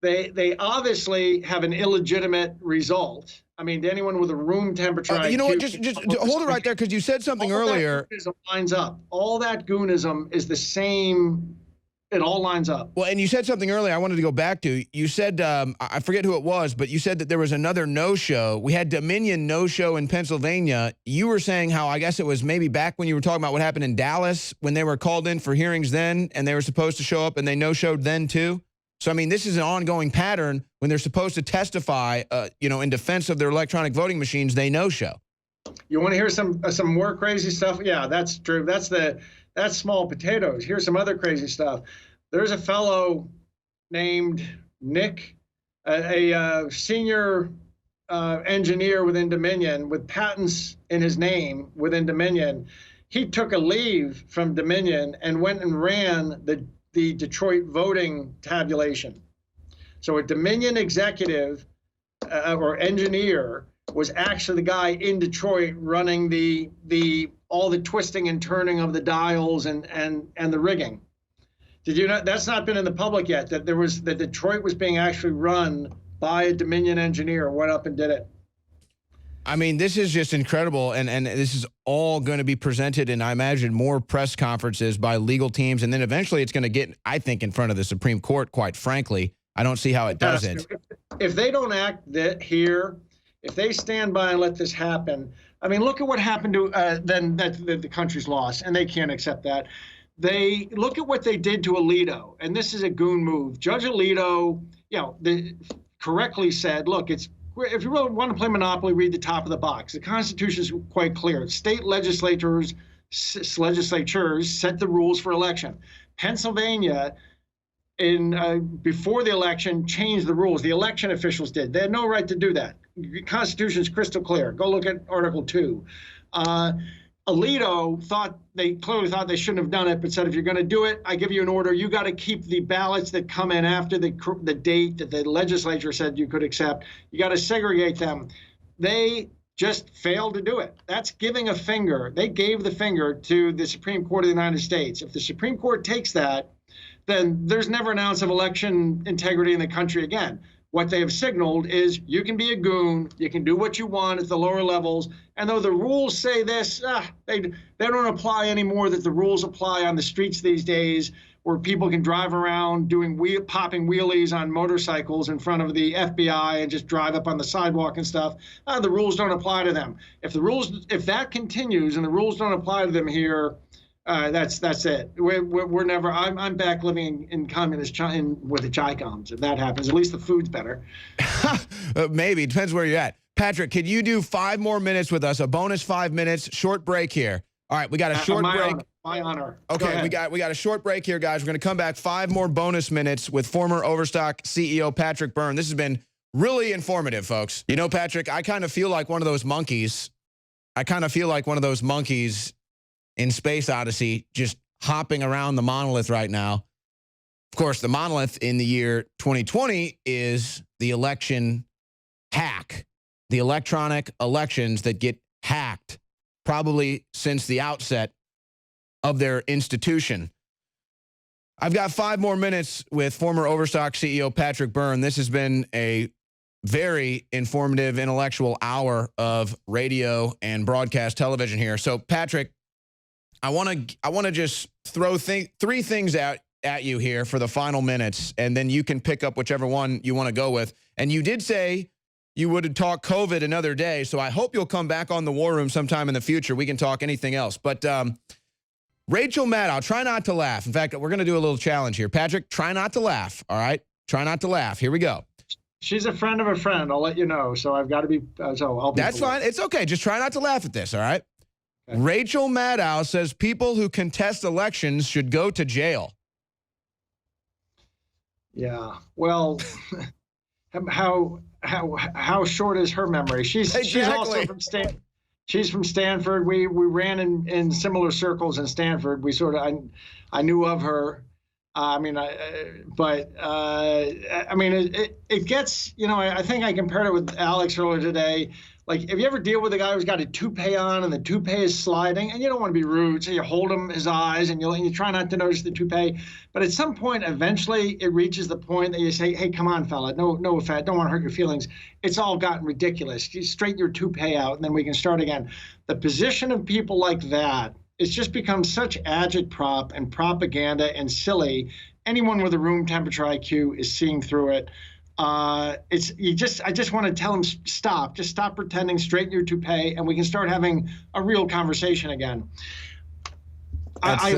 They obviously have an illegitimate result. I mean, to anyone with a room temperature IQ, you know what? Just hold it right there, because you said something earlier. That goonism lines up. All that goonism is the same. It all lines up. Well, and you said something earlier I wanted to go back to. You said, I forget who it was, but you said that there was another no-show. We had Dominion no-show in Pennsylvania. You were saying how, I guess it was maybe back when you were talking about what happened in Dallas when they were called in for hearings then, and they were supposed to show up, and they no-showed then too. So, I mean, this is an ongoing pattern. When they're supposed to testify, in defense of their electronic voting machines, they no-show. You want to hear some more crazy stuff? Yeah, that's true. That's small potatoes. Here's some other crazy stuff. There's a fellow named Nick, a senior engineer within Dominion with patents in his name within Dominion. He took a leave from Dominion and went and ran the Detroit voting tabulation. So a Dominion executive or engineer was actually the guy in Detroit running all the twisting and turning of the dials and the rigging. Did you know that's not been in the public yet? That Detroit was being actually run by a Dominion engineer, went up and did it. I mean, this is just incredible, and this is all going to be presented in, I imagine, more press conferences by legal teams, and then eventually it's going to get, I think, in front of the Supreme Court, quite frankly. I don't see how it doesn't. If they don't act here, if they stand by and let this happen, I mean, look at what happened to then the country's lost, and they can't accept that. They look at what they did to Alito, and this is a goon move. Judge Alito, correctly said, look, if you really want to play Monopoly, read the top of the box. The Constitution is quite clear. State legislatures set the rules for election. Pennsylvania, before the election, changed the rules. The election officials did. They had no right to do that. The Constitution is crystal clear. Go look at Article 2. Alito clearly thought they shouldn't have done it, but said, if you're going to do it, I give you an order. You got to keep the ballots that come in after the date that the legislature said you could accept. You got to segregate them. They just failed to do it. That's giving a finger. They gave the finger to the Supreme Court of the United States. If the Supreme Court takes that, then there's never an ounce of election integrity in the country again. What they have signaled is you can be a goon, you can do what you want at the lower levels, and though the rules say this, they don't apply anymore, that the rules apply on the streets these days, where people can drive around doing popping wheelies on motorcycles in front of the FBI and just drive up on the sidewalk and stuff. The rules don't apply to them. If that continues and the rules don't apply to them here, that's it. We're never. I'm back living in communist China with the Chi-Coms. If that happens, at least the food's better. Maybe. Depends where you're at. Patrick, could you do 5 more minutes with us? A bonus 5 minutes. Short break here. All right, we got a short break. My honor. Okay, we got a short break here, guys. We're going to come back 5 more bonus minutes with former Overstock CEO Patrick Byrne. This has been really informative, folks. You know, Patrick, I kind of feel like one of those monkeys. In Space Odyssey, just hopping around the monolith right now. Of course, the monolith in the year 2020 is the election hack, the electronic elections that get hacked, probably since the outset of their institution. I've got 5 more minutes with former Overstock CEO Patrick Byrne. This has been a very informative, intellectual hour of radio and broadcast television here. So, Patrick, I want to just throw 3 things out at you here for the final minutes, and then you can pick up whichever one you want to go with. And you did say you would talk COVID another day, so I hope you'll come back on the War Room sometime in the future. We can talk anything else. But Rachel Maddow, try not to laugh. In fact, we're going to do a little challenge here. Patrick, try not to laugh, all right? Try not to laugh. Here we go. She's a friend of a friend. I'll let you know. So I've got to be. So I'll be. That's fine. It's okay. Just try not to laugh at this, all right? Okay. Rachel Maddow says people who contest elections should go to jail. Yeah. Well, how short is her memory? She's also from Stanford. She's from Stanford. We ran in similar circles in Stanford. We sort of I knew of her. I mean, it gets, I think I compared it with Alex earlier today. Like, if you ever deal with a guy who's got a toupee on and the toupee is sliding, and you don't want to be rude, so you hold his eyes and you try not to notice the toupee. But at some point, eventually, it reaches the point that you say, "Hey, come on, fella, no offense, don't want to hurt your feelings. It's all gotten ridiculous. You straighten your toupee out, and then we can start again." The position of people like that, it's just become such agitprop and propaganda and silly. Anyone with a room temperature IQ is seeing through it. I just want to tell them, stop. Just stop pretending, straighten your toupee, and we can start having a real conversation again. I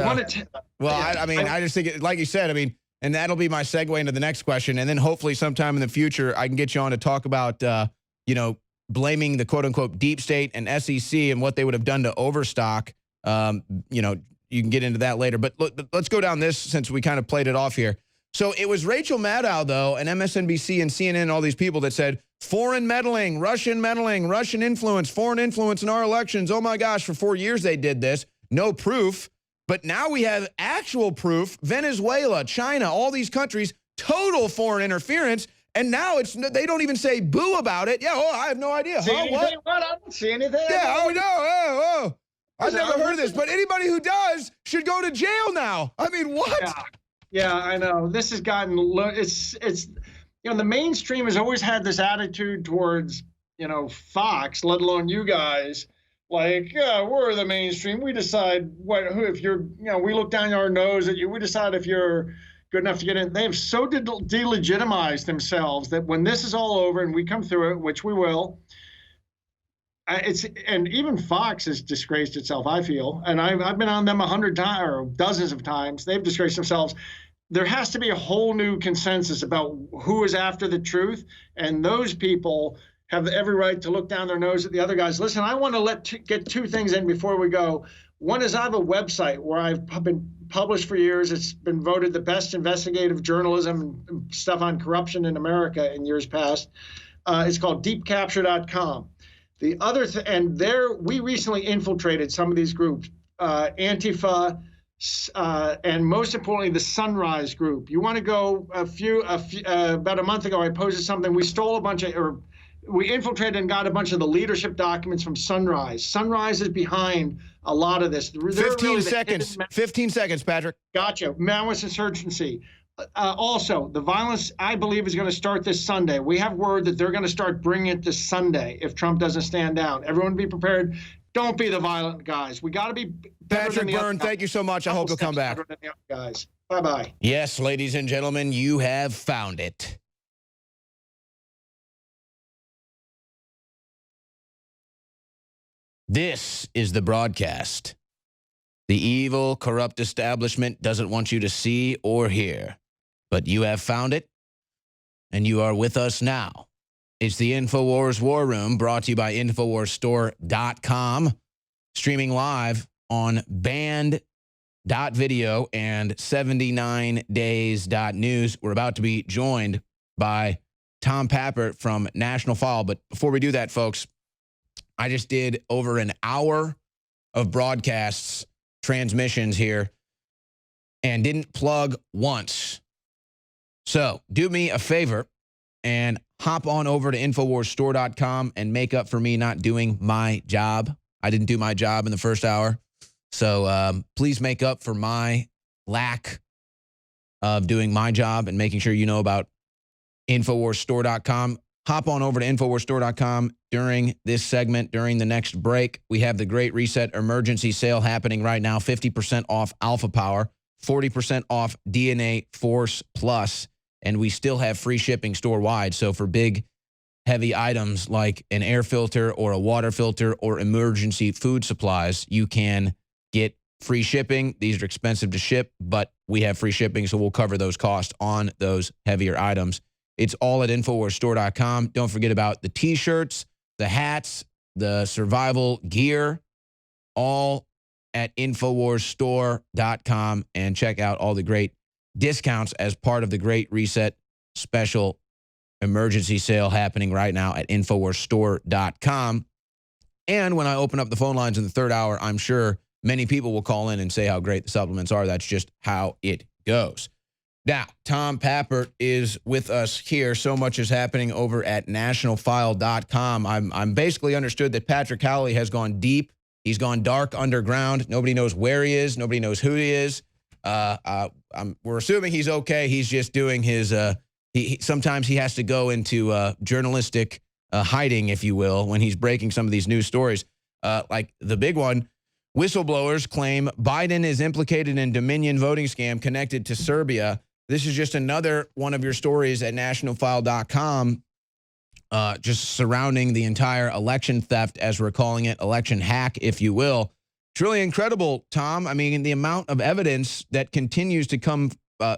just think, like you said, and that'll be my segue into the next question. And then hopefully sometime in the future, I can get you on to talk about, blaming the quote unquote deep state and SEC and what they would have done to Overstock. You can get into that later, but let's go down this since we kind of played it off here. So it was Rachel Maddow, though, and MSNBC and CNN and all these people that said foreign meddling, Russian influence, foreign influence in our elections. Oh, my gosh, for 4 years they did this. No proof. But now we have actual proof. Venezuela, China, all these countries, total foreign interference. And now they don't even say boo about it. Yeah, I have no idea. See anything? What? I don't see anything. Yeah, no. I've never heard of this. But anybody who does should go to jail now. I mean, what? Yeah, I know. This has gotten, it's the mainstream has always had this attitude towards, Fox, let alone you guys. Like, yeah, we're the mainstream. We decide if you're, we look down our nose at you. We decide if you're good enough to get in. They have so delegitimized themselves that when this is all over and we come through it, which we will, and even Fox has disgraced itself, I feel, and I've been on them 100 times or dozens of times. They've disgraced themselves. There has to be a whole new consensus about who is after the truth, and those people have every right to look down their nose at the other guys. Listen, I want to get two things in before we go. One is I have a website where I've been published for years. It's been voted the best investigative journalism and stuff on corruption in America in years past. It's called deepcapture.com. The other and there we recently infiltrated some of these groups, Antifa, and most importantly, the Sunrise Group. You want to go about a month ago, I posted something. We stole we infiltrated and got a bunch of the leadership documents from Sunrise. Sunrise is behind a lot of this. 15 seconds. 15 seconds, Patrick. Gotcha. Maoist insurgency. Also, the violence, I believe, is going to start this Sunday. We have word that they're going to start bringing it this Sunday if Trump doesn't stand down. Everyone be prepared. Don't be the violent guys. We got to be better Patrick Byrne, thank you so much. I hope you'll come back. Guys, bye-bye. Yes, ladies and gentlemen, you have found it. This is the broadcast the evil, corrupt establishment doesn't want you to see or hear. But you have found it, and you are with us now. It's the InfoWars War Room, brought to you by InfoWarsStore.com, streaming live on band.video and 79days.news. We're about to be joined by Tom Pappert from National File. But before we do that, folks, I just did over an hour of broadcasts, transmissions here, and didn't plug once. So do me a favor and hop on over to InfoWarsStore.com and make up for me not doing my job. I didn't do my job in the first hour. So please make up for my lack of doing my job and making sure you know about InfoWarsStore.com. Hop on over to InfoWarsStore.com during this segment, during the next break. We have the Great Reset emergency sale happening right now, 50% off Alpha Power, 40% off DNA Force Plus, and we still have free shipping store-wide. So for big, heavy items like an air filter or a water filter or emergency food supplies, you can get free shipping. These are expensive to ship, but we have free shipping, so we'll cover those costs on those heavier items. It's all at InfoWarsStore.com. Don't forget about the T-shirts, the hats, the survival gear. all at InfoWarsStore.com, and check out all the great discounts as part of the Great Reset special emergency sale happening right now at InfoWarsStore.com. And when I open up the phone lines in the third hour, I'm sure many people will call in and say how great the supplements are. That's just how it goes. Now, Tom Pappert is with us here. So much is happening over at nationalfile.com. I'm basically understood that Patrick Howley has gone deep. He's gone dark underground. Nobody knows where he is. Nobody knows who he is. We're assuming he's okay. He's just doing his, sometimes he has to go into journalistic hiding, if you will, when he's breaking some of these news stories. Like the big one, whistleblowers claim Biden is implicated in Dominion voting scam connected to Serbia. This is just another one of your stories at nationalfile.com, just surrounding the entire election theft, as we're calling it, election hack, if you will. It's really incredible, Tom. I mean, the amount of evidence that continues to come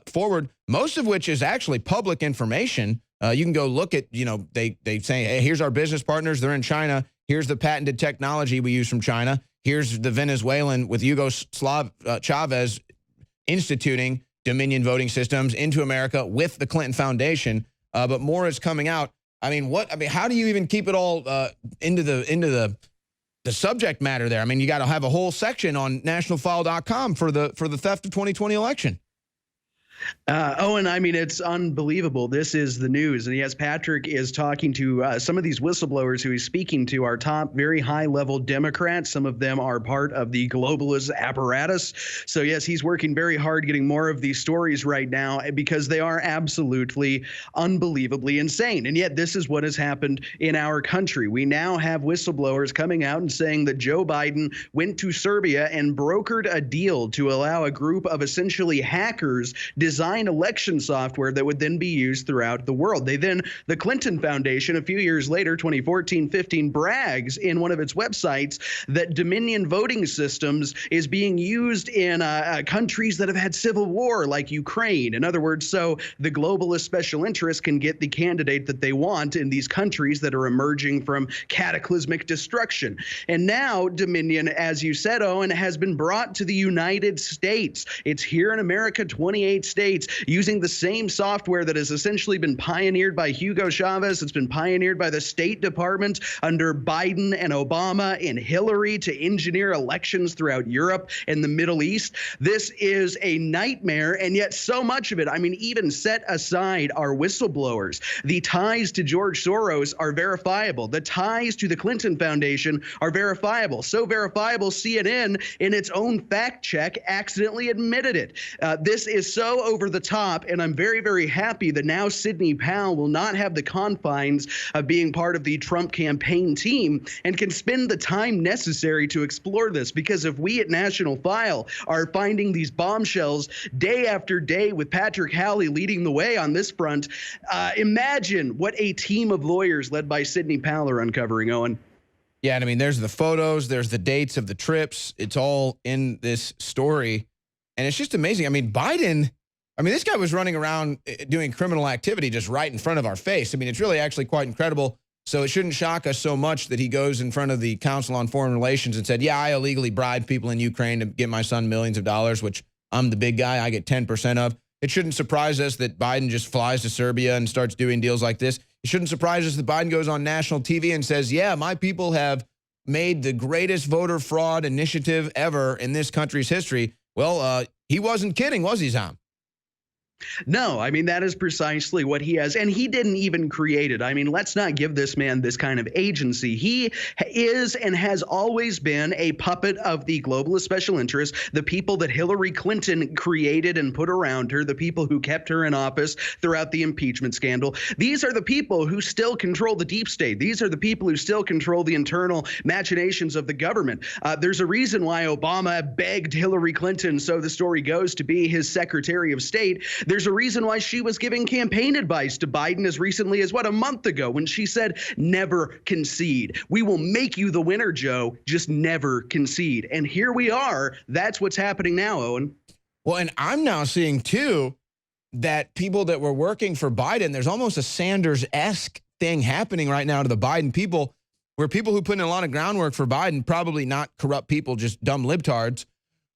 forward, most of which is actually public information. You can go look at, they say, hey, here's our business partners. They're in China. Here's the patented technology we use from China. Here's the Venezuelan with Hugo Chavez instituting Dominion voting systems into America with the Clinton Foundation. But more is coming out. I mean, how do you even keep it all into the subject matter there? I mean, you got to have a whole section on nationalfile.com for the theft of 2020 election. Owen, I mean, it's unbelievable. This is the news. And yes, Patrick is talking to some of these whistleblowers who he's speaking to are top, very high-level Democrats. Some of them are part of the globalist apparatus. So yes, he's working very hard getting more of these stories right now because they are absolutely unbelievably insane. And yet this is what has happened in our country. We now have whistleblowers coming out and saying that Joe Biden went to Serbia and brokered a deal to allow a group of essentially hackers design election software that would then be used throughout the world. The Clinton Foundation, a few years later, 2014-15, brags in one of its websites that Dominion voting systems is being used in countries that have had civil war, like Ukraine. In other words, so the globalist special interests can get the candidate that they want in these countries that are emerging from cataclysmic destruction. And now Dominion, as you said, Owen, has been brought to the United States. It's here in America, 28 states, using the same software that has essentially been pioneered by Hugo Chavez. It's been pioneered by the State Department under Biden and Obama and Hillary to engineer elections throughout Europe and the Middle East. This is a nightmare, and yet so much of it, I mean, even set aside our whistleblowers. The ties to George Soros are verifiable. The ties to the Clinton Foundation are verifiable. So verifiable, CNN, in its own fact check, accidentally admitted it. This is so over the top, and I'm very, very happy that now Sidney Powell will not have the confines of being part of the Trump campaign team and can spend the time necessary to explore this, because if we at National File are finding these bombshells day after day with Patrick Howley leading the way on this front, imagine what a team of lawyers led by Sidney Powell are uncovering, Owen. Yeah, and I mean, there's the photos, there's the dates of the trips. It's all in this story, and it's just amazing. I mean, Biden, this guy was running around doing criminal activity just right in front of our face. I mean, it's really actually quite incredible. So it shouldn't shock us so much that he goes in front of the Council on Foreign Relations and said, yeah, I illegally bribed people in Ukraine to get my son millions of dollars, which I'm the big guy. I get 10% of. It shouldn't surprise us that Biden just flies to Serbia and starts doing deals like this. It shouldn't surprise us that Biden goes on national TV and says, yeah, my people have made the greatest voter fraud initiative ever in this country's history. Well, he wasn't kidding, was he, Tom? No, I mean, that is precisely what he has. And he didn't even create it. I mean, let's not give this man this kind of agency. He is and has always been a puppet of the globalist special interests, the people that Hillary Clinton created and put around her, the people who kept her in office throughout the impeachment scandal. These are the people who still control the deep state. These are the people who still control the internal machinations of the government. There's a reason why Obama begged Hillary Clinton, so the story goes, to be his Secretary of State. There's a reason why she was giving campaign advice to Biden as recently as, a month ago, when she said, never concede. We will make you the winner, Joe, just never concede. And here we are. That's what's happening now, Owen. Well, and I'm now seeing, too, that people that were working for Biden, there's almost a Sanders-esque thing happening right now to the Biden people. where people who put in a lot of groundwork for Biden, probably not corrupt people, just dumb libtards,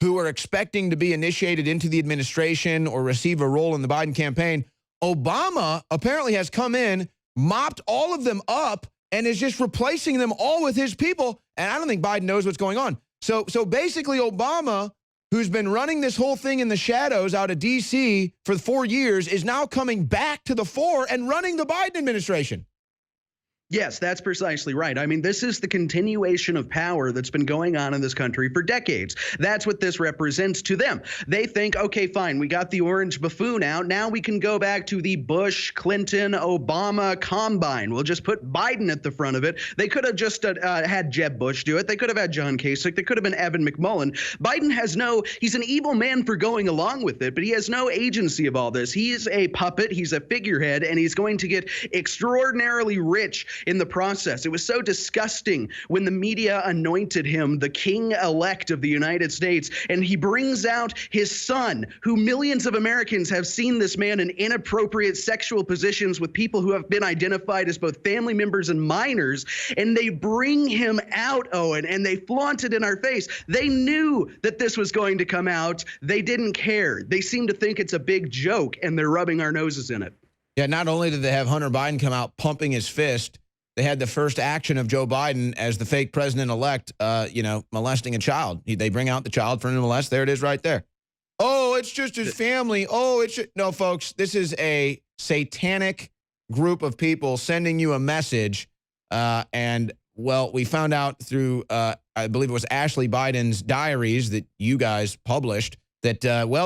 who are expecting to be initiated into the administration or receive a role in the Biden campaign, Obama apparently has come in, mopped all of them up, and is just replacing them all with his people. And I don't think Biden knows what's going on. So basically Obama, who's been running this whole thing in the shadows out of D.C. for 4 years, is now coming back to the fore and running the Biden administration. Yes, that's precisely right. I mean, this is the continuation of power that's been going on in this country for decades. That's what this represents to them. They think, okay, fine, we got the orange buffoon out. Now we can go back to the Bush, Clinton, Obama combine. We'll just put Biden at the front of it. They could have just had Jeb Bush do it. They could have had John Kasich. They could have been Evan McMullen. Biden has he's an evil man for going along with it, but he has no agency of all this. He's a puppet. He's a figurehead, and he's going to get extraordinarily rich in the process. It was so disgusting when the media anointed him the king-elect of the United States, and he brings out his son, who millions of Americans have seen this man in inappropriate sexual positions with people who have been identified as both family members and minors, and they bring him out, Owen, and they flaunt it in our face. They knew that this was going to come out. They didn't care. They seem to think it's a big joke, and they're rubbing our noses in it. Yeah, not only did they have Hunter Biden come out pumping his fist, they had the first action of Joe Biden as the fake president-elect, molesting a child. They bring out the child for him to molest. There it is right there. Oh, it's just his family. Oh, no, folks, this is a satanic group of people sending you a message. And, well, we found out through, I believe it was Ashley Biden's diaries that you guys published that,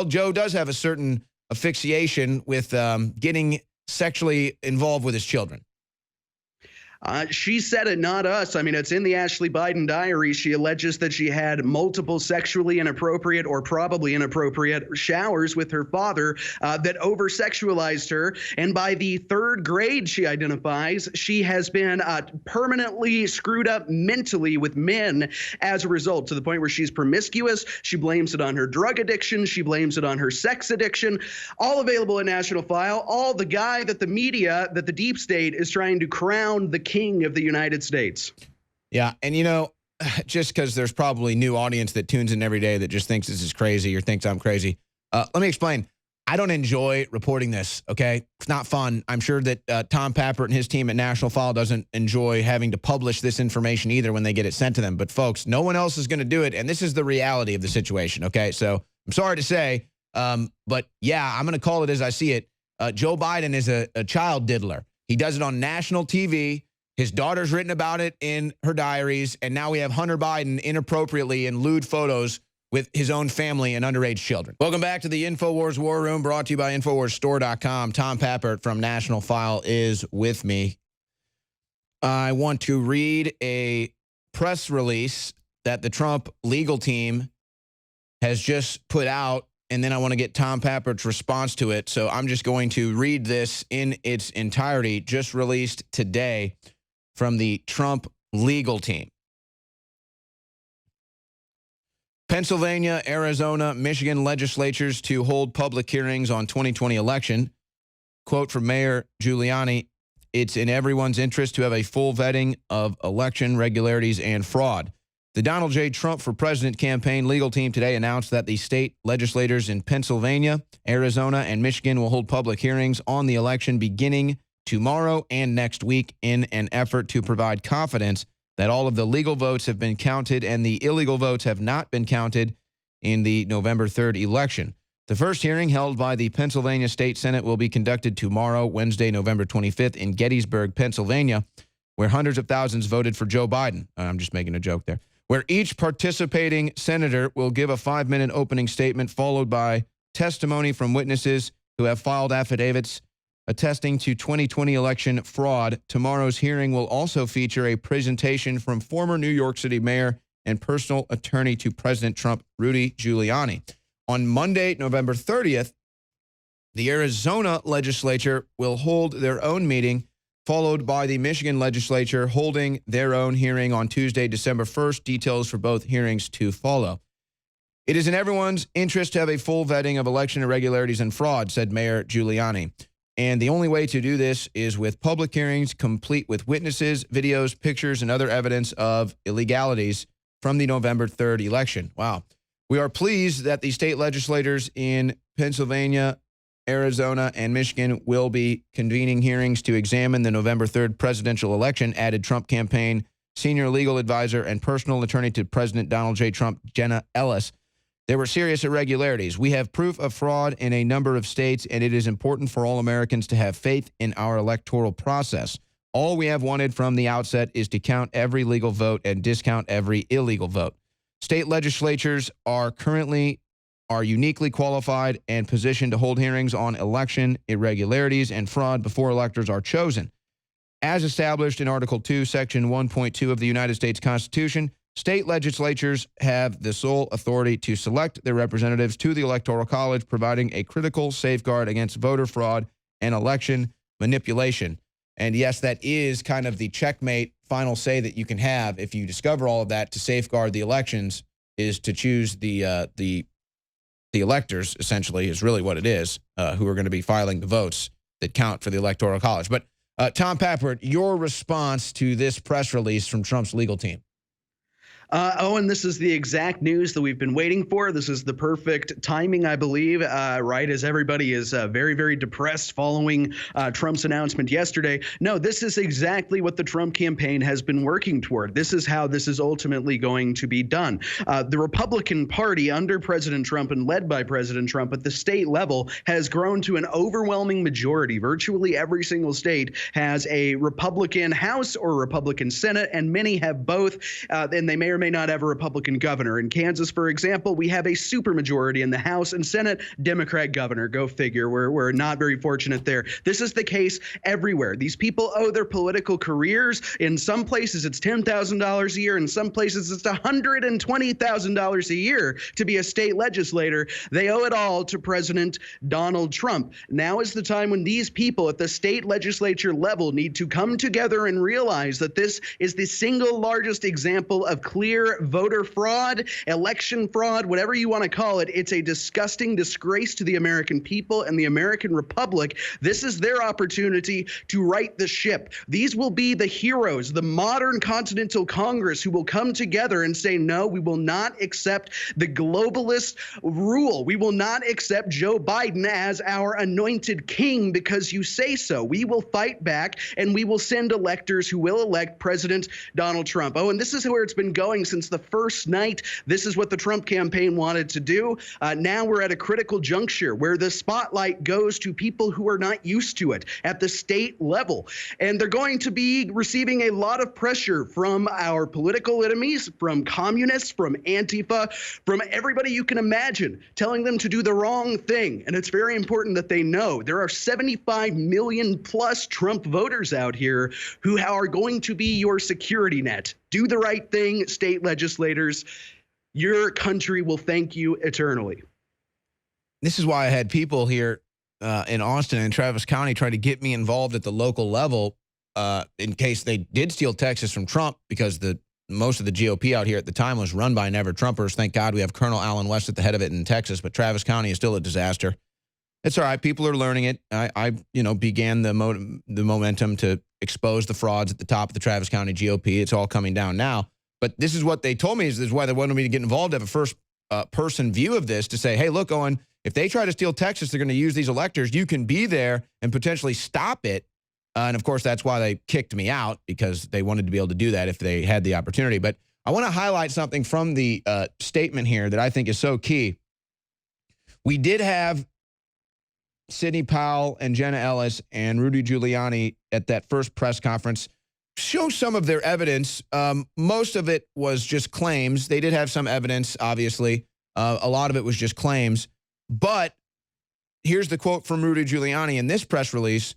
Joe does have a certain asphyxiation with getting sexually involved with his children. She said it, not us. I mean, it's in the Ashley Biden diary. She alleges that she had multiple sexually inappropriate or probably inappropriate showers with her father that over-sexualized her. And by the third grade, she identifies, she has been permanently screwed up mentally with men as a result, to the point where she's promiscuous. She blames it on her drug addiction. She blames it on her sex addiction. All available in National File. All the guy that the media, that the deep state is trying to crown the king of the United States. Yeah, and just because there's probably new audience that tunes in every day that just thinks this is crazy or thinks I'm crazy, let me explain. I don't enjoy reporting this, okay? It's not fun. I'm sure that Tom Pappert and his team at National File doesn't enjoy having to publish this information either when they get it sent to them. But folks, no one else is going to do it, and this is the reality of the situation, okay? So I'm sorry to say, but yeah, I'm going to call it as I see it. Joe Biden is a child diddler. He does it on national TV. His daughter's written about it in her diaries, and now we have Hunter Biden inappropriately in lewd photos with his own family and underage children. Welcome back to the InfoWars War Room, brought to you by InfoWarsStore.com. Tom Pappert from National File is with me. I want to read a press release that the Trump legal team has just put out, and then I want to get Tom Pappert's response to it. So I'm just going to read this in its entirety, just released today from the Trump legal team. Pennsylvania, Arizona, Michigan legislatures to hold public hearings on 2020 election. Quote from Mayor Giuliani, "It's in everyone's interest to have a full vetting of election regularities and fraud." The Donald J. Trump for President campaign legal team today announced that the state legislators in Pennsylvania, Arizona, and Michigan will hold public hearings on the election beginning tomorrow and next week in an effort to provide confidence that all of the legal votes have been counted and the illegal votes have not been counted in the November 3rd election. The first hearing held by the Pennsylvania State Senate will be conducted tomorrow, Wednesday, November 25th in Gettysburg, Pennsylvania, where hundreds of thousands voted for Joe Biden. I'm just making a joke there. Where each participating senator will give a 5-minute opening statement followed by testimony from witnesses who have filed affidavits attesting to 2020 election fraud. Tomorrow's hearing will also feature a presentation from former New York City mayor and personal attorney to President Trump, Rudy Giuliani. On Monday, November 30th, the Arizona legislature will hold their own meeting, followed by the Michigan legislature holding their own hearing on Tuesday, December 1st. Details for both hearings to follow. "It is in everyone's interest to have a full vetting of election irregularities and fraud," said Mayor Giuliani. And the only way to do this is with public hearings complete with witnesses, videos, pictures, and other evidence of illegalities from the November 3rd election. Wow. We are pleased that the state legislators in Pennsylvania, Arizona, and Michigan will be convening hearings to examine the November 3rd presidential election, added Trump campaign senior legal advisor and personal attorney to President Donald J. Trump, Jenna Ellis. There were serious irregularities. We have proof of fraud in a number of states, and it is important for all Americans to have faith in our electoral process. All we have wanted from the outset is to count every legal vote and discount every illegal vote. State legislatures are uniquely qualified and positioned to hold hearings on election irregularities and fraud before electors are chosen. As established in Article 2, Section 1.2 of the United States Constitution, state legislatures have the sole authority to select their representatives to the Electoral College, providing a critical safeguard against voter fraud and election manipulation. And yes, that is kind of the checkmate final say that you can have if you discover all of that to safeguard the elections, is to choose the electors, essentially, is really what it is, who are going to be filing the votes that count for the Electoral College. But Tom Pappert, your response to this press release from Trump's legal team. Owen, this is the exact news that we've been waiting for. This is the perfect timing, I believe, right as everybody is very, very depressed following Trump's announcement yesterday. No, this is exactly what the Trump campaign has been working toward. This is how this is ultimately going to be done. The Republican Party under President Trump and led by President Trump at the state level has grown to an overwhelming majority. Virtually every single state has a Republican House or Republican Senate, and many have both, and they may or may not have a Republican governor. In Kansas, for example, we have a supermajority in the House and Senate, Democrat governor. Go figure. We're not very fortunate there. This is the case everywhere. These people owe their political careers. In some places, it's $10,000 a year. In some places, it's $120,000 a year to be a state legislator. They owe it all to President Donald Trump. Now is the time when these people at the state legislature level need to come together and realize that this is the single largest example of clear voter fraud, election fraud, whatever you want to call it. It's a disgusting disgrace to the American people and the American Republic. This is their opportunity to right the ship. These will be the heroes, the modern Continental Congress, who will come together and say, no, we will not accept the globalist rule. We will not accept Joe Biden as our anointed king because you say so. We will fight back, and we will send electors who will elect President Donald Trump. Oh, and this is where it's been going since the first night. This is what the Trump campaign wanted to do. Now we're at a critical juncture where the spotlight goes to people who are not used to it at the state level. And they're going to be receiving a lot of pressure from our political enemies, from communists, from Antifa, from everybody you can imagine, telling them to do the wrong thing. And it's very important that they know there are 75 million plus Trump voters out here who are going to be your security net. Do the right thing, state legislators. Your country will thank you eternally. This is why I had people here in Austin and Travis County try to get me involved at the local level in case they did steal Texas from Trump, because most of the GOP out here at the time was run by never-Trumpers. Thank God we have Colonel Allen West at the head of it in Texas, but Travis County is still a disaster. It's all right. People are learning it. I began the momentum to expose the frauds at the top of the Travis County GOP. It's all coming down now. But this is what they told me, is why they wanted me to get involved, to have a first-person view of this, to say, hey, look, Owen, if they try to steal Texas, they're going to use these electors. You can be there and potentially stop it. And, of course, that's why they kicked me out, because they wanted to be able to do that if they had the opportunity. But I want to highlight something from the statement here that I think is so key. We did have Sidney Powell and Jenna Ellis and Rudy Giuliani at that first press conference show some of their evidence. Most of it was just claims. They did have some evidence, obviously. A lot of it was just claims. But here's the quote from Rudy Giuliani in this press release.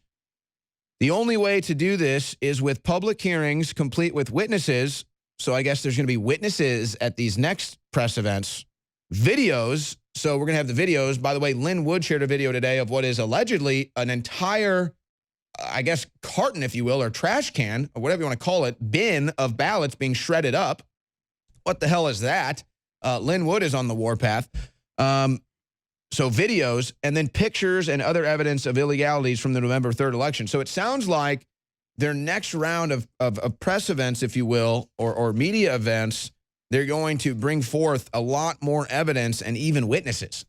The only way to do this is with public hearings complete with witnesses. So I guess there's going to be witnesses at these next press events. Videos. So we're going to have the videos. By the way, Lynn Wood shared a video today of what is allegedly an entire, I guess, carton, if you will, or trash can, or whatever you want to call it, bin of ballots being shredded up. What the hell is that? Lynn Wood is on the warpath. So videos and then pictures and other evidence of illegalities from the November 3rd election. So it sounds like their next round of press events, if you will, or media events, they're going to bring forth a lot more evidence and even witnesses.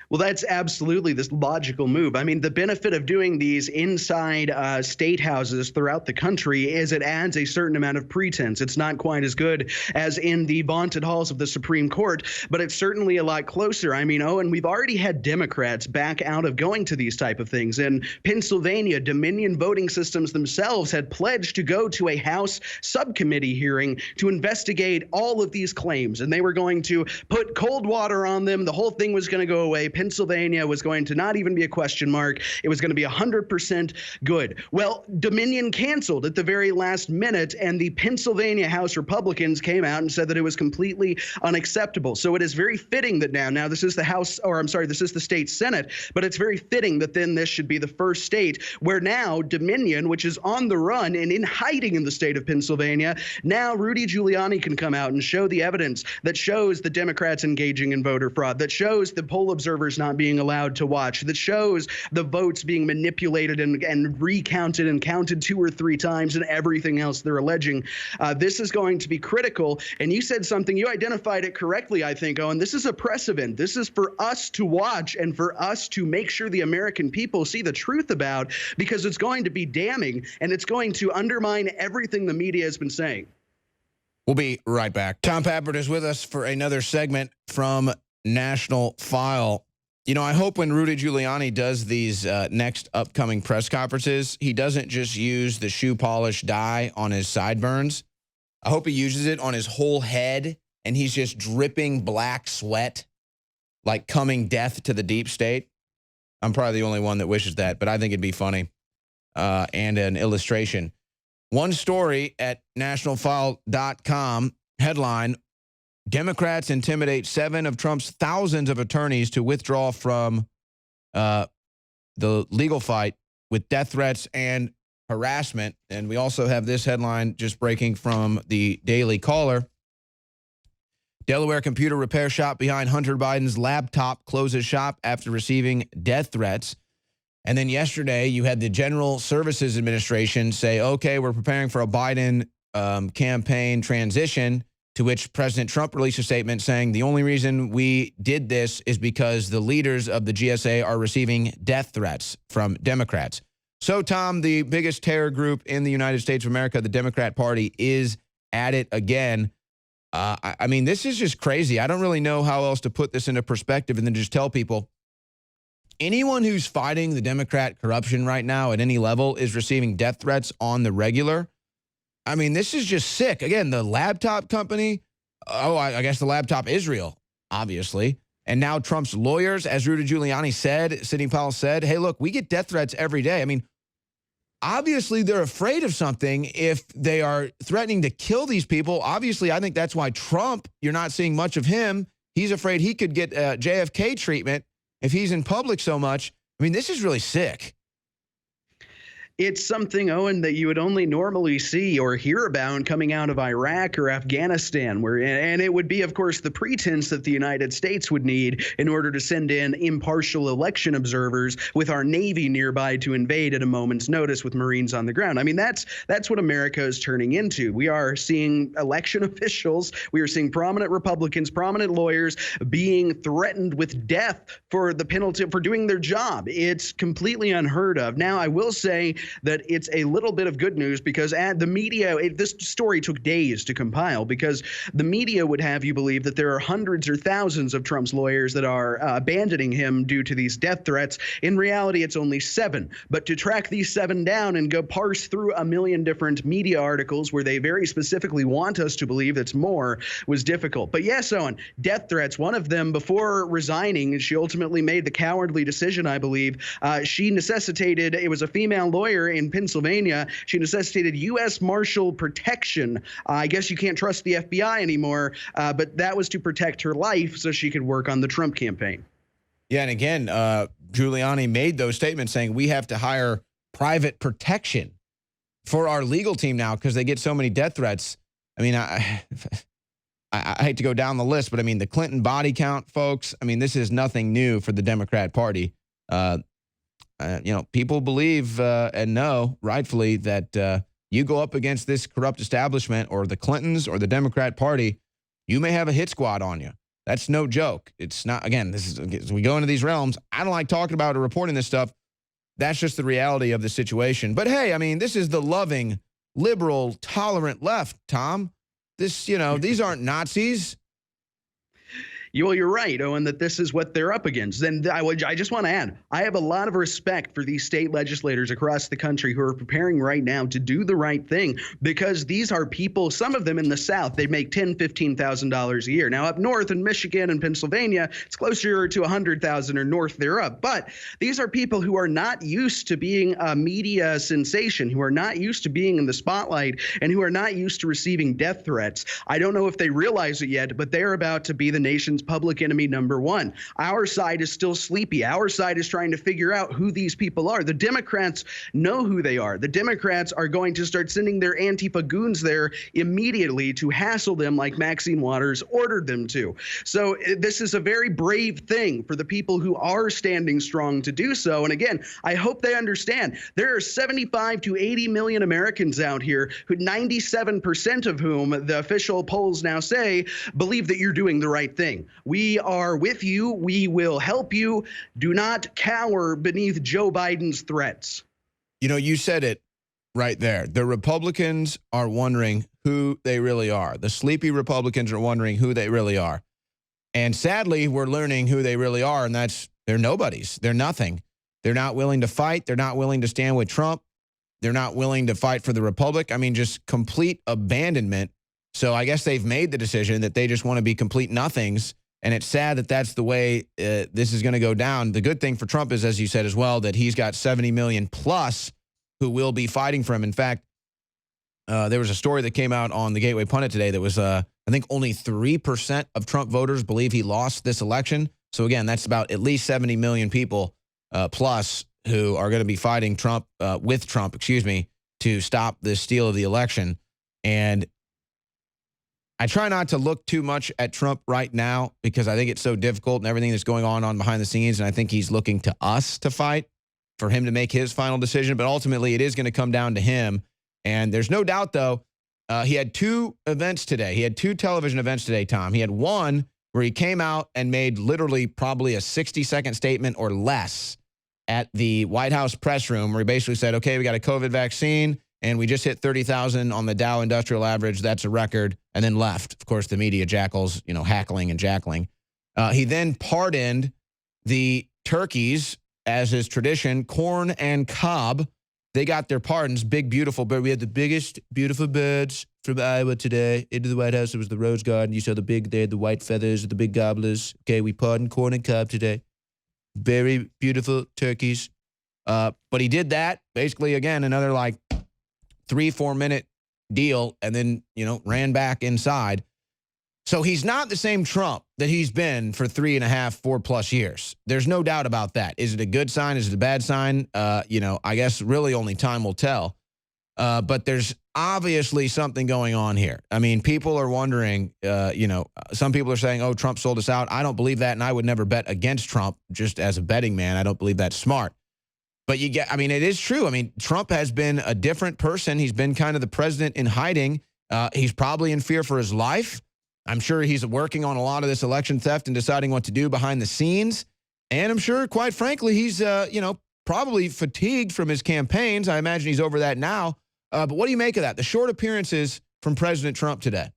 Well, that's absolutely this logical move. I mean, the benefit of doing these inside state houses throughout the country is it adds a certain amount of pretense. It's not quite as good as in the vaunted halls of the Supreme Court, but it's certainly a lot closer. I mean, Owen, we've already had Democrats back out of going to these type of things. In Pennsylvania, Dominion Voting Systems themselves had pledged to go to a House subcommittee hearing to investigate all of these claims, and they were going to put cold water on them. The whole thing was going to go away. Pennsylvania was going to not even be a question mark. It was going to be 100% good. Well, Dominion canceled at the very last minute, and the Pennsylvania House Republicans came out and said that it was completely unacceptable. So it is very fitting that now this is the House, or I'm sorry, this is the state Senate, but it's very fitting that then this should be the first state where now Dominion, which is on the run and in hiding in the state of Pennsylvania, now Rudy Giuliani can come out and show the evidence that shows the Democrats engaging in voter fraud, that shows the poll observers not being allowed to watch, that shows the votes being manipulated and recounted and counted 2 or 3 times and everything else they're alleging. This is going to be critical. And you said something, you identified it correctly, I think, Owen. This is a precedent. This is for us to watch and for us to make sure the American people see the truth about, because it's going to be damning and it's going to undermine everything the media has been saying. We'll be right back. Tom Pappert is with us for another segment from National File. You know, I hope when Rudy Giuliani does these next upcoming press conferences, he doesn't just use the shoe polish dye on his sideburns. I hope he uses it on his whole head and he's just dripping black sweat, like coming death to the deep state. I'm probably the only one that wishes that, but I think it'd be funny and an illustration. One story at nationalfile.com, headline, Democrats intimidate 7 of Trump's thousands of attorneys to withdraw from the legal fight with death threats and harassment. And we also have this headline just breaking from the Daily Caller. Delaware computer repair shop behind Hunter Biden's laptop closes shop after receiving death threats. And then yesterday, you had the General Services Administration say, okay, we're preparing for a Biden campaign transition, to which President Trump released a statement saying the only reason we did this is because the leaders of the GSA are receiving death threats from Democrats. So, Tom, the biggest terror group in the United States of America, the Democrat Party, is at it again. I mean, this is just crazy. I don't really know how else to put this into perspective and then just tell people anyone who's fighting the Democrat corruption right now at any level is receiving death threats on the regular. I mean, this is just sick. Again, the laptop company, I guess the laptop Israel, obviously. And now Trump's lawyers, as Rudy Giuliani said, Sidney Powell said, hey, look, we get death threats every day. I mean, obviously they're afraid of something if they are threatening to kill these people. Obviously, I think that's why Trump, you're not seeing much of him. He's afraid he could get JFK treatment if he's in public so much. I mean, this is really sick. It's something, Owen, that you would only normally see or hear about coming out of Iraq or Afghanistan, and it would be, of course, the pretense that the United States would need in order to send in impartial election observers with our Navy nearby to invade at a moment's notice with Marines on the ground. I mean, that's what America is turning into. We are seeing election officials, we are seeing prominent Republicans, prominent lawyers being threatened with death for the penalty for doing their job. It's completely unheard of. Now, I will say that it's a little bit of good news because the media, this story took days to compile because the media would have you believe that there are hundreds or thousands of Trump's lawyers that are abandoning him due to these death threats. In reality, it's only 7. But to track these 7 down and go parse through a million different media articles where they very specifically want us to believe it's more was difficult. But yes, Owen, death threats, one of them before resigning, she ultimately made the cowardly decision, I believe. She necessitated, it was a female lawyer in Pennsylvania, she necessitated U.S. Marshal protection. I guess you can't trust the FBI anymore, but that was to protect her life so she could work on the Trump campaign. Yeah, and again, Giuliani made those statements saying we have to hire private protection for our legal team now because they get so many death threats. I mean, I I hate to go down the list, but I mean, the Clinton body count, folks, I mean, this is nothing new for the Democrat Party. People believe and know, rightfully, that you go up against this corrupt establishment or the Clintons or the Democrat Party, you may have a hit squad on you. That's no joke. It's not, again, as we go into these realms, I don't like talking about or reporting this stuff. That's just the reality of the situation. But hey, I mean, this is the loving, liberal, tolerant left, Tom. These aren't Nazis. Well, you're right, Owen, that this is what they're up against. And I just want to add, I have a lot of respect for these state legislators across the country who are preparing right now to do the right thing, because these are people, some of them in the South, they make $10,000, $15,000 a year. Now, up north in Michigan and Pennsylvania, it's closer to $100,000 or north thereof. But these are people who are not used to being a media sensation, who are not used to being in the spotlight, and who are not used to receiving death threats. I don't know if they realize it yet, but they're about to be the nation's public enemy number one. Our side is still sleepy. Our side is trying to figure out who these people are. The Democrats know who they are. The Democrats are going to start sending their Antifa goons there immediately to hassle them like Maxine Waters ordered them to. So this is a very brave thing for the people who are standing strong to do so. And again, I hope they understand there are 75 to 80 million Americans out here who 97% of whom the official polls now say believe that you're doing the right thing. We are with you. We will help you. Do not cower beneath Joe Biden's threats. You said it right there. The Republicans are wondering who they really are. The sleepy Republicans are wondering who they really are. And sadly, we're learning who they really are, and they're nobodies. They're nothing. They're not willing to fight. They're not willing to stand with Trump. They're not willing to fight for the Republic. I mean, just complete abandonment. So I guess they've made the decision that they just want to be complete nothings. And it's sad that that's the way this is going to go down. The good thing for Trump is, as you said as well, that he's got 70 million plus who will be fighting for him. In fact, there was a story that came out on the Gateway Pundit today that was, I think, only 3% of Trump voters believe he lost this election. So again, that's about at least 70 million people plus who are going to be fighting Trump with Trump, to stop this steal of the election. And I try not to look too much at Trump right now because I think it's so difficult and everything that's going on behind the scenes. And I think he's looking to us to fight for him to make his final decision. But ultimately, it is going to come down to him. And there's no doubt, though, he had two events today. He had two television events today, Tom. He had one where he came out and made literally probably a 60-second statement or less at the White House press room where he basically said, okay, we got a COVID vaccine. And we just hit 30,000 on the Dow Industrial Average. That's a record. And then left. Of course, the media jackals, hackling and jackling. He then pardoned the turkeys, as is tradition, corn and cob. They got their pardons. Big, beautiful bird. We had the biggest, beautiful birds from Iowa today into the White House. It was the Rose Garden. You saw they had the white feathers, the big gobblers. Okay, we pardoned corn and cob today. Very beautiful turkeys. But he did that. Basically, again, another 3-4 minute deal, and then, ran back inside. So he's not the same Trump that he's been for 3.5, 4+ years. There's no doubt about that. Is it a good sign? Is it a bad sign? I guess really only time will tell. But there's obviously something going on here. I mean, people are wondering, some people are saying, oh, Trump sold us out. I don't believe that, and I would never bet against Trump just as a betting man. I don't believe that's smart. But it is true. I mean, Trump has been a different person. He's been kind of the president in hiding. He's probably in fear for his life. I'm sure he's working on a lot of this election theft and deciding what to do behind the scenes. And I'm sure, quite frankly, he's, probably fatigued from his campaigns. I imagine he's over that now. But what do you make of that? The short appearances from President Trump today.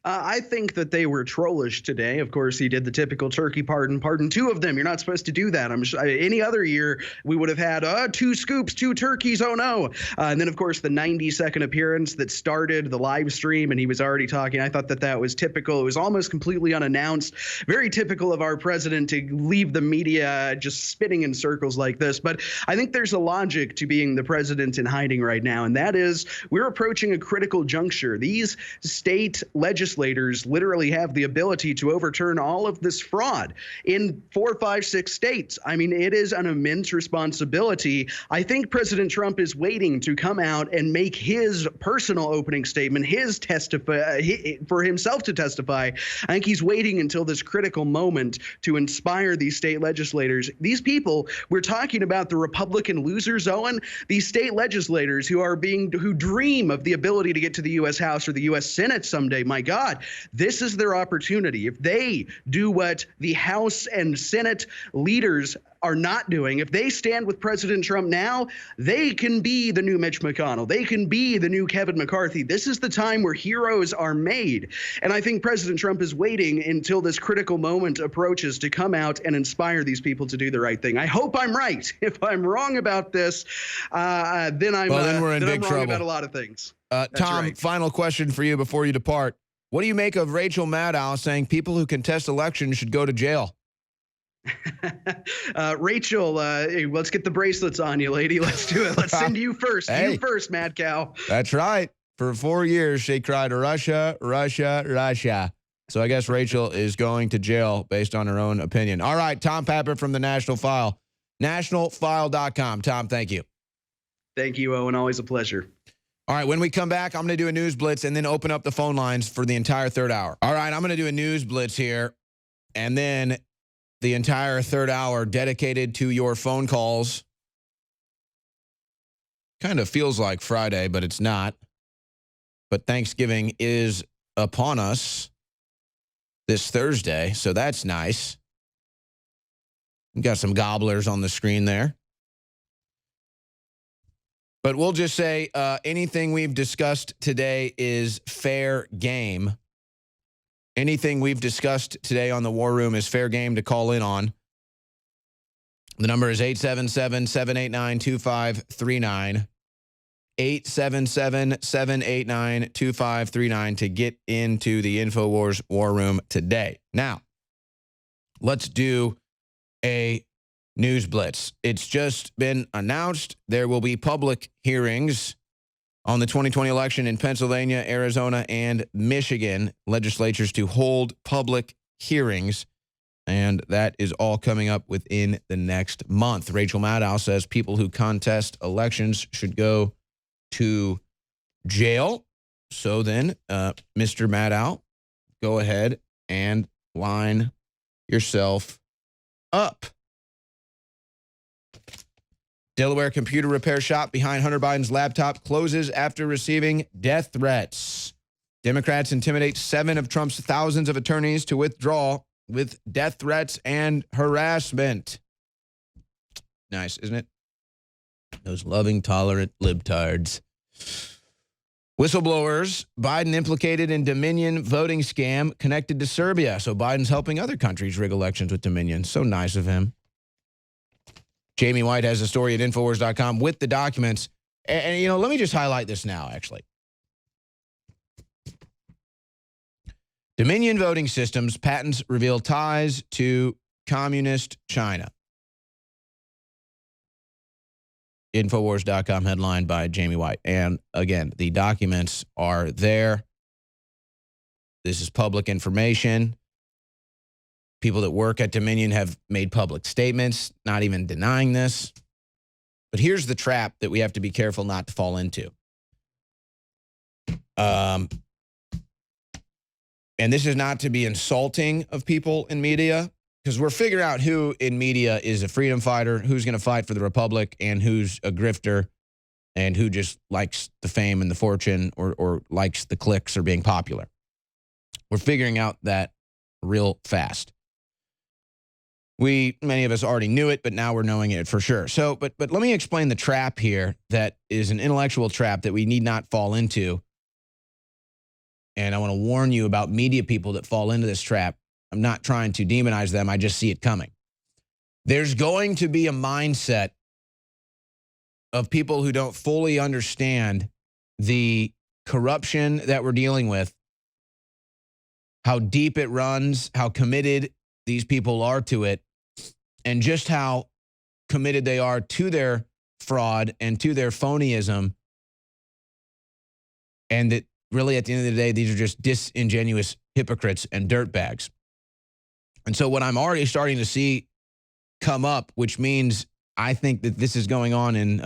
I think that they were trollish today. Of course, he did the typical turkey pardon 2 of them. You're not supposed to do that. I'm sure any other year we would have had 2 scoops, 2 turkeys. Oh, no. And then, of course, the 90-second appearance that started the live stream, and he was already talking. I thought that was typical. It was almost completely unannounced. Very typical of our president to leave the media just spinning in circles like this. But I think there's a logic to being the president in hiding right now, and that is we're approaching a critical juncture. These state legislators legislators literally have the ability to overturn all of this fraud in 4, 5, 6 states. I mean, it is an immense responsibility. I think President Trump is waiting to come out and make his personal opening statement, for himself to testify. I think he's waiting until this critical moment to inspire these state legislators. These people, we're talking about the Republican losers, Owen, these state legislators who dream of the ability to get to the U.S. House or the U.S. Senate someday. My God, this is their opportunity. If they do what the House and Senate leaders are not doing, if they stand with President Trump now, they can be the new Mitch McConnell. They can be the new Kevin McCarthy. This is the time where heroes are made. And I think President Trump is waiting until this critical moment approaches to come out and inspire these people to do the right thing. I hope I'm right. If I'm wrong about this, then we're in big wrong trouble about a lot of things. Tom, right. Final question for you before you depart. What do you make of Rachel Maddow saying people who contest elections should go to jail? Rachel, let's get the bracelets on you, lady. Let's do it. Let's send you first. Hey. You first, Mad Cow. That's right. For 4 years, she cried, Russia, Russia, Russia. So I guess Rachel is going to jail based on her own opinion. All right, Tom Papert from the National File. NationalFile.com. Tom, thank you. Thank you, Owen. Always a pleasure. All right, when we come back, I'm going to do a news blitz and then open up the phone lines for the entire third hour. All right, I'm going to do a news blitz here, and then the entire third hour dedicated to your phone calls. Kind of feels like Friday, but it's not. But Thanksgiving is upon us this Thursday, so that's nice. We've got some gobblers on the screen there. But we'll just say anything we've discussed today is fair game. Anything we've discussed today on the War Room is fair game to call in on. The number is 877-789-2539. 877-789-2539 to get into the InfoWars War Room today. Now, let's do a news blitz. It's just been announced there will be public hearings on the 2020 election in Pennsylvania, Arizona, and Michigan legislatures to hold public hearings, and that is all coming up within the next month. Rachel Maddow says people who contest elections should go to jail. So then, Mr. Maddow, go ahead and line yourself up. Delaware computer repair shop behind Hunter Biden's laptop closes after receiving death threats. Democrats intimidate 7 of Trump's thousands of attorneys to withdraw with death threats and harassment. Nice, isn't it? Those loving, tolerant libtards. Whistleblowers, Biden implicated in Dominion voting scam connected to Serbia. So Biden's helping other countries rig elections with Dominion. So nice of him. Jamie White has a story at Infowars.com with the documents. And, you know, let me just highlight this now, actually. Dominion voting systems patents reveal ties to communist China. Infowars.com headline by Jamie White. And again, the documents are there. This is public information. People that work at Dominion have made public statements, not even denying this. But here's the trap that we have to be careful not to fall into. And this is not to be insulting of people in media, because we're figuring out who in media is a freedom fighter, who's going to fight for the republic, and who's a grifter, and who just likes the fame and the fortune or likes the clicks or being popular. We're figuring out that real fast. Many of us already knew it, but now we're knowing it for sure. So, but let me explain the trap here that is an intellectual trap that we need not fall into. And I want to warn you about media people that fall into this trap. I'm not trying to demonize them. I just see it coming. There's going to be a mindset of people who don't fully understand the corruption that we're dealing with, how deep it runs, how committed these people are to it, and just how committed they are to their fraud and to their phonyism, and that really, at the end of the day, these are just disingenuous hypocrites and dirtbags. And so what I'm already starting to see come up, which means I think that this is going on in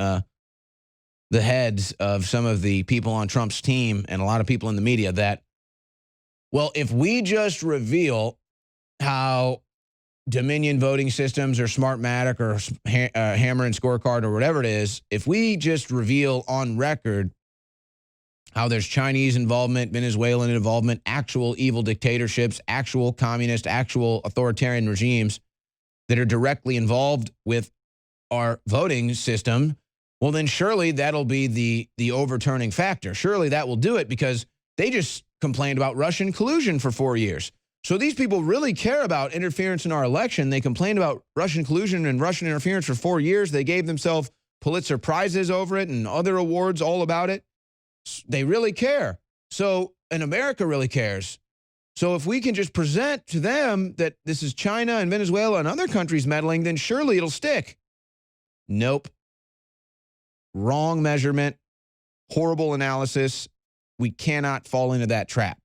the heads of some of the people on Trump's team and a lot of people in the media, that, well, if we just reveal how Dominion voting systems or Smartmatic or Hammer and Scorecard or whatever it is, if we just reveal on record how there's Chinese involvement, Venezuelan involvement, actual evil dictatorships, actual communist, actual authoritarian regimes that are directly involved with our voting system, well, then surely that'll be the overturning factor. Surely that will do it, because they just complained about Russian collusion for 4 years. So these people really care about interference in our election. They complained about Russian collusion and Russian interference for 4 years. They gave themselves Pulitzer Prizes over it and other awards all about it. They really care. So, and America really cares. So if we can just present to them that this is China and Venezuela and other countries meddling, then surely it'll stick. Nope. Wrong measurement, horrible analysis. We cannot fall into that trap.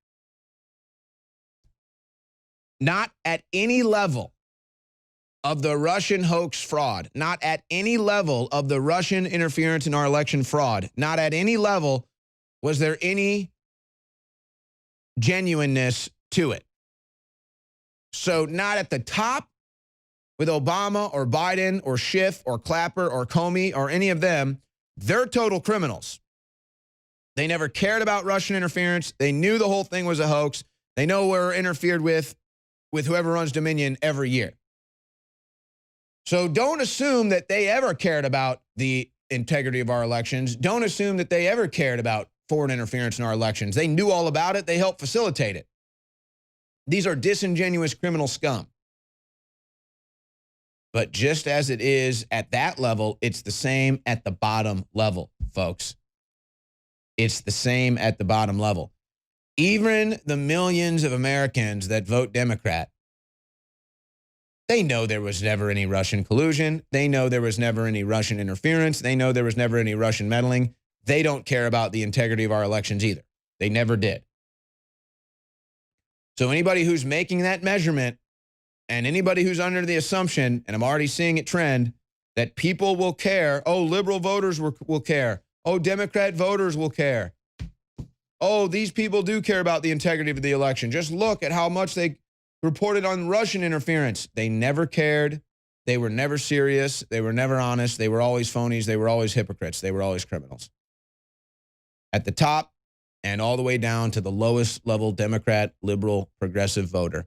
Not at any level of the Russian hoax fraud, not at any level of the Russian interference in our election fraud, not at any level was there any genuineness to it. So not at the top with Obama or Biden or Schiff or Clapper or Comey or any of them. They're total criminals. They never cared about Russian interference. They knew the whole thing was a hoax. They know we're interfered with whoever runs Dominion every year. So don't assume that they ever cared about the integrity of our elections. Don't assume that they ever cared about foreign interference in our elections. They knew all about it. They helped facilitate it. These are disingenuous criminal scum. But just as it is at that level, it's the same at the bottom level, folks. It's the same at the bottom level. Even the millions of Americans that vote Democrat, they know there was never any Russian collusion. They know there was never any Russian interference. They know there was never any Russian meddling. They don't care about the integrity of our elections either. They never did. So anybody who's making that measurement and anybody who's under the assumption, and I'm already seeing it trend, that people will care, oh, liberal voters will care, oh, Democrat voters will care, oh, these people do care about the integrity of the election. Just look at how much they reported on Russian interference. They never cared. They were never serious. They were never honest. They were always phonies. They were always hypocrites. They were always criminals. At the top and all the way down to the lowest level Democrat, liberal, progressive voter,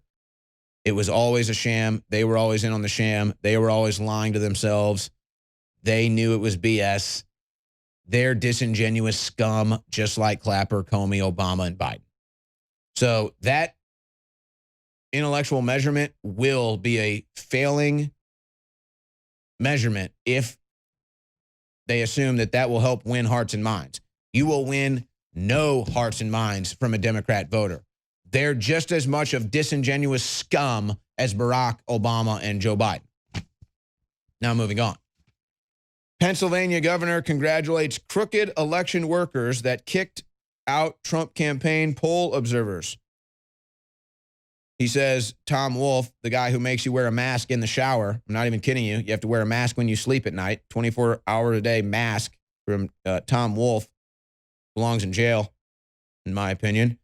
it was always a sham. They were always in on the sham. They were always lying to themselves. They knew it was BS. They're disingenuous scum, just like Clapper, Comey, Obama, and Biden. So that intellectual measurement will be a failing measurement if they assume that that will help win hearts and minds. You will win no hearts and minds from a Democrat voter. They're just as much of disingenuous scum as Barack Obama and Joe Biden. Now moving on. Pennsylvania governor congratulates crooked election workers that kicked out Trump campaign poll observers. He says Tom Wolf, the guy who makes you wear a mask in the shower, I'm not even kidding you, you have to wear a mask when you sleep at night, 24 hours a day mask from Tom Wolf, belongs in jail, in my opinion.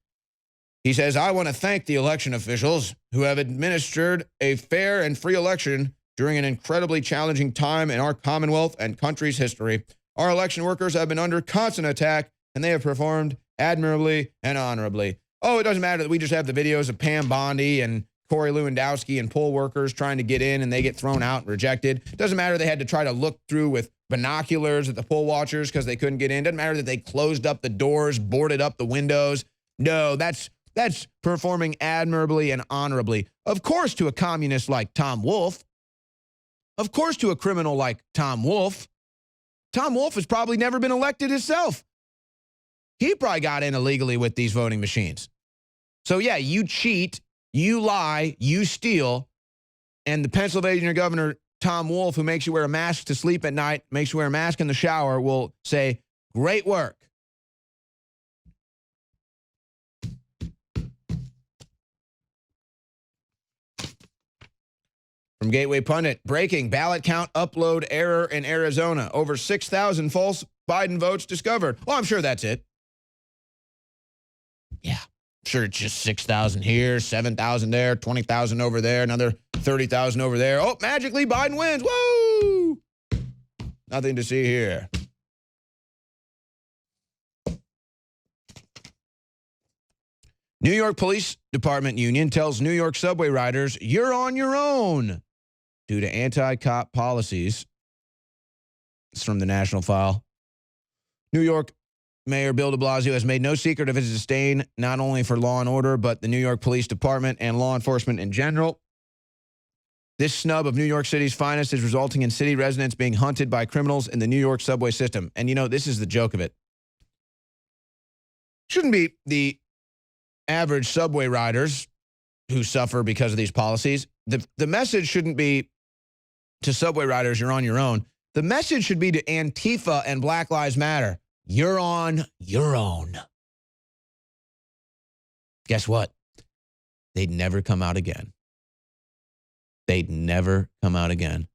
He says, I want to thank the election officials who have administered a fair and free election during an incredibly challenging time in our Commonwealth and country's history. Our election workers have been under constant attack, and they have performed admirably and honorably. Oh, it doesn't matter that we just have the videos of Pam Bondi and Corey Lewandowski and poll workers trying to get in, and they get thrown out and rejected. It doesn't matter they had to try to look through with binoculars at the poll watchers because they couldn't get in. It doesn't matter that they closed up the doors, boarded up the windows. No, that's performing admirably and honorably. Of course, to a communist like Tom Wolf. Of course, to a criminal like Tom Wolf. Tom Wolf has probably never been elected himself. He probably got in illegally with these voting machines. So yeah, you cheat, you lie, you steal, and the Pennsylvania governor, Tom Wolf, who makes you wear a mask to sleep at night, makes you wear a mask in the shower, will say, great work. From Gateway Pundit, breaking ballot count upload error in Arizona. Over 6,000 false Biden votes discovered. Well, I'm sure that's it. Yeah, sure it's just 6,000 here, 7,000 there, 20,000 over there, another 30,000 over there. Oh, magically Biden wins. Woo! Nothing to see here. New York Police Department union tells New York subway riders, you're on your own due to anti-cop policies. It's from the National File. New York Mayor Bill de Blasio has made no secret of his disdain not only for law and order, but the New York Police Department and law enforcement in general. This snub of New York City's finest is resulting in city residents being hunted by criminals in the New York subway system. And, you know, this is the joke of it. Shouldn't be the average subway riders who suffer because of these policies. The message shouldn't be to subway riders, you're on your own. The message should be to Antifa and Black Lives Matter, you're on your own. Guess what? They'd never come out again. They'd never come out again.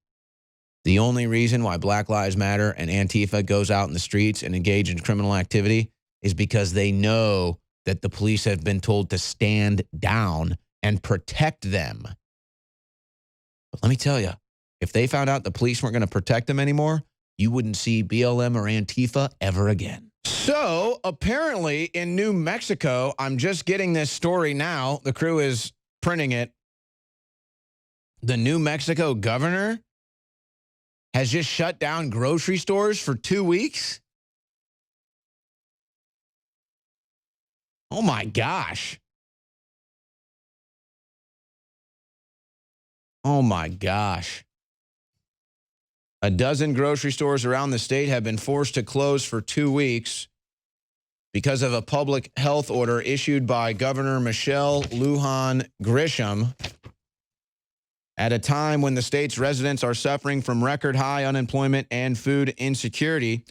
The only reason why Black Lives Matter and Antifa goes out in the streets and engage in criminal activity is because they know that the police have been told to stand down and protect them. But let me tell you, if they found out the police weren't going to protect them anymore, you wouldn't see BLM or Antifa ever again. So apparently in New Mexico, I'm just getting this story now. The crew is printing it. The New Mexico governor has just shut down grocery stores for 2 weeks. Oh my gosh. Oh my gosh. A dozen grocery stores around the state have been forced to close for 2 weeks because of a public health order issued by Governor Michelle Lujan Grisham at a time when the state's residents are suffering from record high unemployment and food insecurity.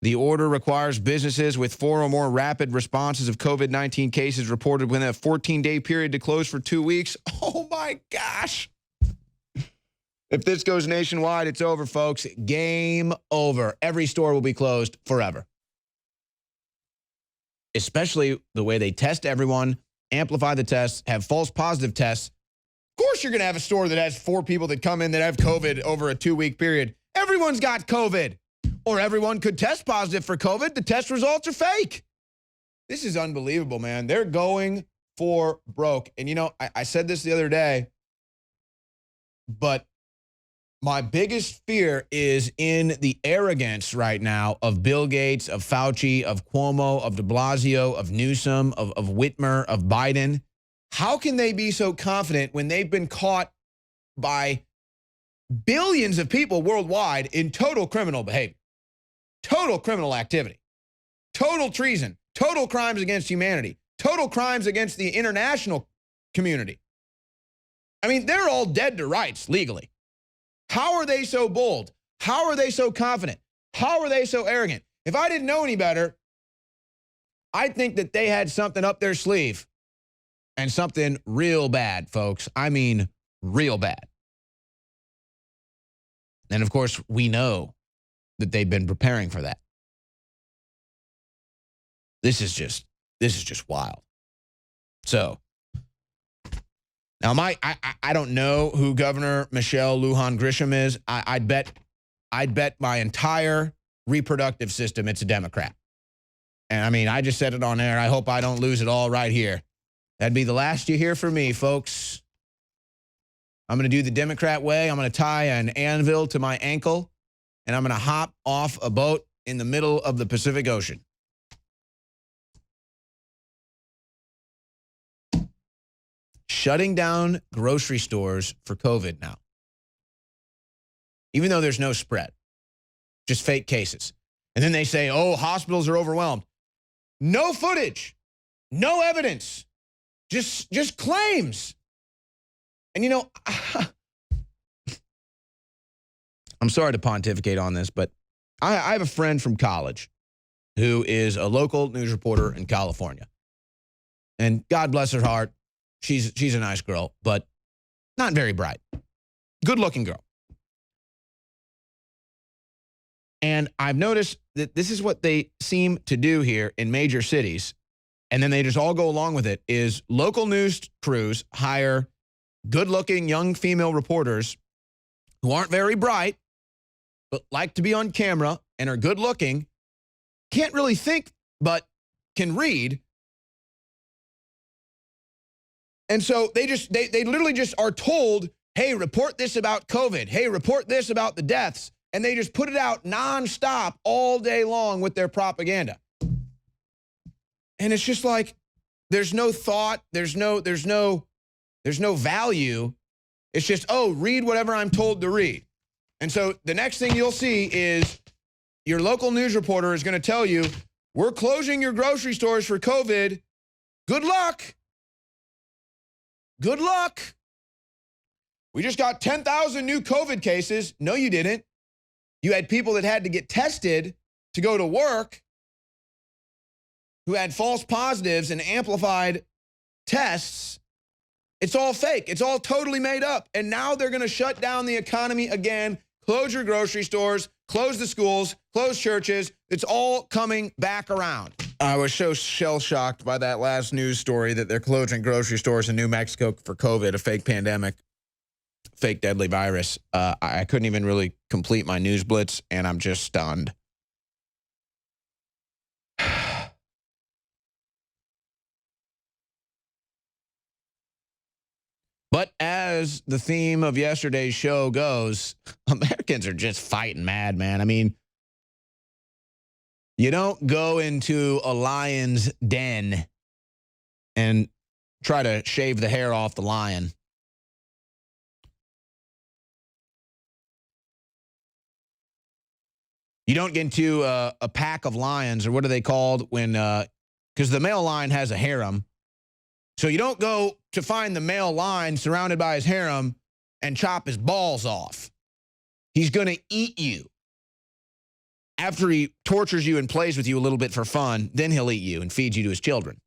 The order requires businesses with 4 or more rapid responses of COVID-19 cases reported within a 14-day period to close for 2 weeks. Oh, my gosh. If this goes nationwide, it's over, folks. Game over. Every store will be closed forever. Especially the way they test everyone, amplify the tests, have false positive tests. Of course, you're going to have a store that has 4 people that come in that have COVID over a 2-week period. Everyone's got COVID. Or everyone could test positive for COVID. The test results are fake. This is unbelievable, man. They're going for broke. And, you know, I said this the other day, but my biggest fear is in the arrogance right now of Bill Gates, of Fauci, of Cuomo, of de Blasio, of Newsom, of Whitmer, of Biden. How can they be so confident when they've been caught by billions of people worldwide in total criminal behavior? Total criminal activity, total treason, total crimes against humanity, total crimes against the international community. I mean, they're all dead to rights legally. How are they so bold? How are they so confident? How are they so arrogant? If I didn't know any better, I'd think that they had something up their sleeve, and something real bad, folks. I mean, real bad. And of course, we know that they've been preparing for that. This is just wild. So now I don't know who Governor Michelle Lujan Grisham is. I'd bet my entire reproductive system it's a Democrat. And I mean, I just said it on air. I hope I don't lose it all right here. That'd be the last you hear from me, folks. I'm going to do the Democrat way. I'm going to tie an anvil to my ankle, and I'm going to hop off a boat in the middle of the Pacific Ocean. Shutting down grocery stores for COVID now. Even though there's no spread. Just fake cases. And then they say, oh, hospitals are overwhelmed. No footage. No evidence. Just claims. And you know, I'm sorry to pontificate on this, but I have a friend from college who is a local news reporter in California. And God bless her heart, she's a nice girl, but not very bright. Good-looking girl. And I've noticed that this is what they seem to do here in major cities, and then they just all go along with it, is local news crews hire good-looking young female reporters who aren't very bright, but like to be on camera and are good-looking, can't really think, but can read. And so they literally just are told, hey, report this about COVID. Hey, report this about the deaths. And they just put it out nonstop all day long with their propaganda. And it's just like, there's no thought, there's no value. It's just, oh, read whatever I'm told to read. And so the next thing you'll see is your local news reporter is going to tell you, we're closing your grocery stores for COVID. Good luck. Good luck. We just got 10,000 new COVID cases. No, you didn't. You had people that had to get tested to go to work who had false positives and amplified tests. It's all fake. It's all totally made up. And now they're going to shut down the economy again, close your grocery stores, close the schools, close churches. It's all coming back around. I was so shell-shocked by that last news story that they're closing grocery stores in New Mexico for COVID, a fake pandemic, fake deadly virus. I couldn't even really complete my news blitz, and I'm just stunned. But as the theme of yesterday's show goes, Americans are just fighting mad, man. I mean, you don't go into a lion's den and try to shave the hair off the lion. You don't get into a pack of lions, or what are they called when, because the male lion has a harem. So you don't go to find the male lion surrounded by his harem and chop his balls off. He's going to eat you. After he tortures you and plays with you a little bit for fun, then he'll eat you and feed you to his children.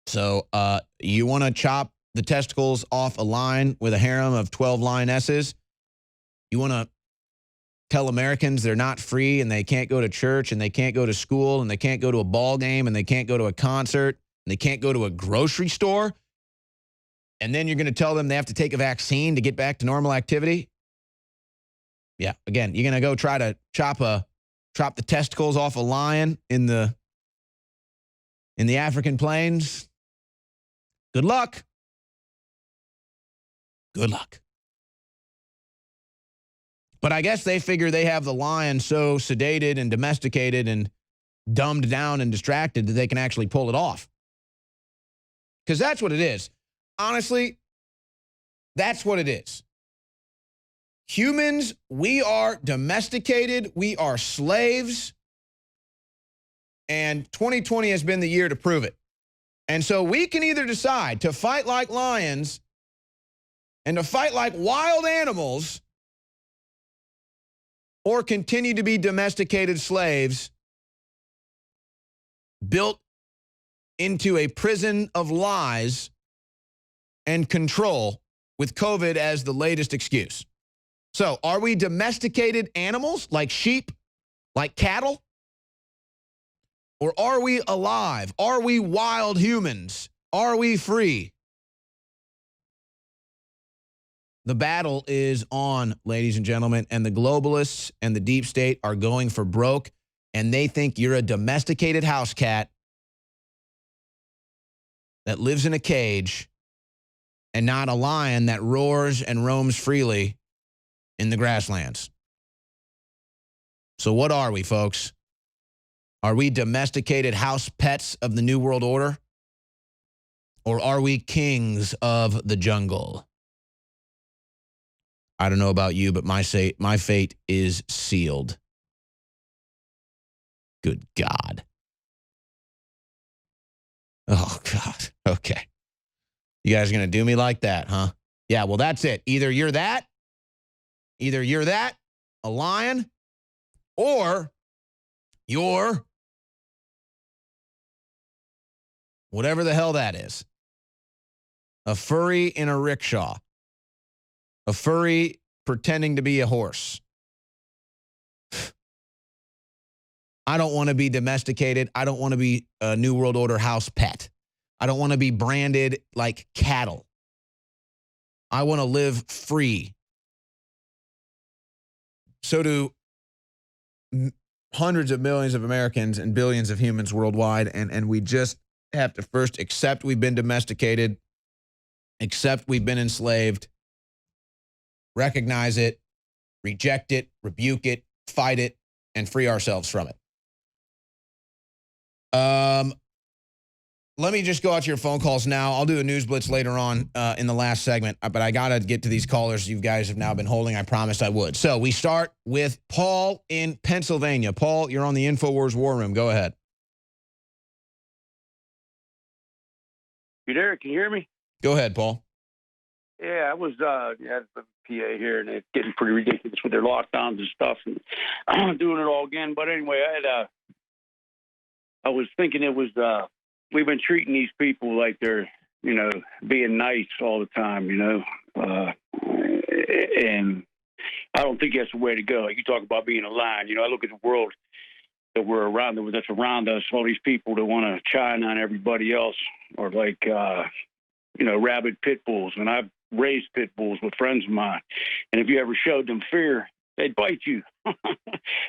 So you want to chop the testicles off a lion with a harem of 12 lionesses? You want to tell Americans they're not free and they can't go to church and they can't go to school and they can't go to a ball game and they can't go to a concert and they can't go to a grocery store? And then you're going to tell them they have to take a vaccine to get back to normal activity? Yeah, again, you're going to go try to chop the testicles off a lion in the African plains? Good luck. Good luck. But I guess they figure they have the lion so sedated and domesticated and dumbed down and distracted that they can actually pull it off. Because that's what it is. Honestly, that's what it is. Humans, we are domesticated. We are slaves. And 2020 has been the year to prove it. And so we can either decide to fight like lions and to fight like wild animals, or continue to be domesticated slaves built into a prison of lies and control with COVID as the latest excuse. So are we domesticated animals like sheep, like cattle? Or are we alive? Are we wild humans? Are we free? The battle is on, ladies and gentlemen, and the globalists and the deep state are going for broke, and they think you're a domesticated house cat that lives in a cage and not a lion that roars and roams freely in the grasslands. So what are we, folks? Are we domesticated house pets of the New World Order? Or are we kings of the jungle? I don't know about you, but my fate is sealed. Good God. Oh, God. Okay. You guys are going to do me like that, huh? Yeah, well, that's it. Either you're that, a lion, or you're whatever the hell that is. A furry in a rickshaw. A furry pretending to be a horse. I don't want to be domesticated. I don't want to be a New World Order house pet. I don't want to be branded like cattle. I want to live free. So do hundreds of millions of Americans and billions of humans worldwide, and we just have to first accept we've been domesticated, accept we've been enslaved, recognize it, reject it, rebuke it, fight it, and free ourselves from it. Let me just go out to your phone calls now. I'll do a news blitz later on in the last segment, but I got to get to these callers you guys have now been holding. I promised I would. So we start with Paul in Pennsylvania. Paul, you're on the InfoWars War Room. Go ahead. You there? Can you hear me? Go ahead, Paul. Yeah, I was at the PA here, and it's getting pretty ridiculous with their lockdowns and stuff, and I'm doing it all again. But anyway, I was thinking it was we've been treating these people like they're, being nice all the time, and I don't think that's the way to go. Like you talk about being a lion, I look at the world that we're around, that's around us, all these people that want to chime on everybody else, or like, rabid pit bulls. And I've raised pit bulls with friends of mine, and if you ever showed them fear, they'd bite you.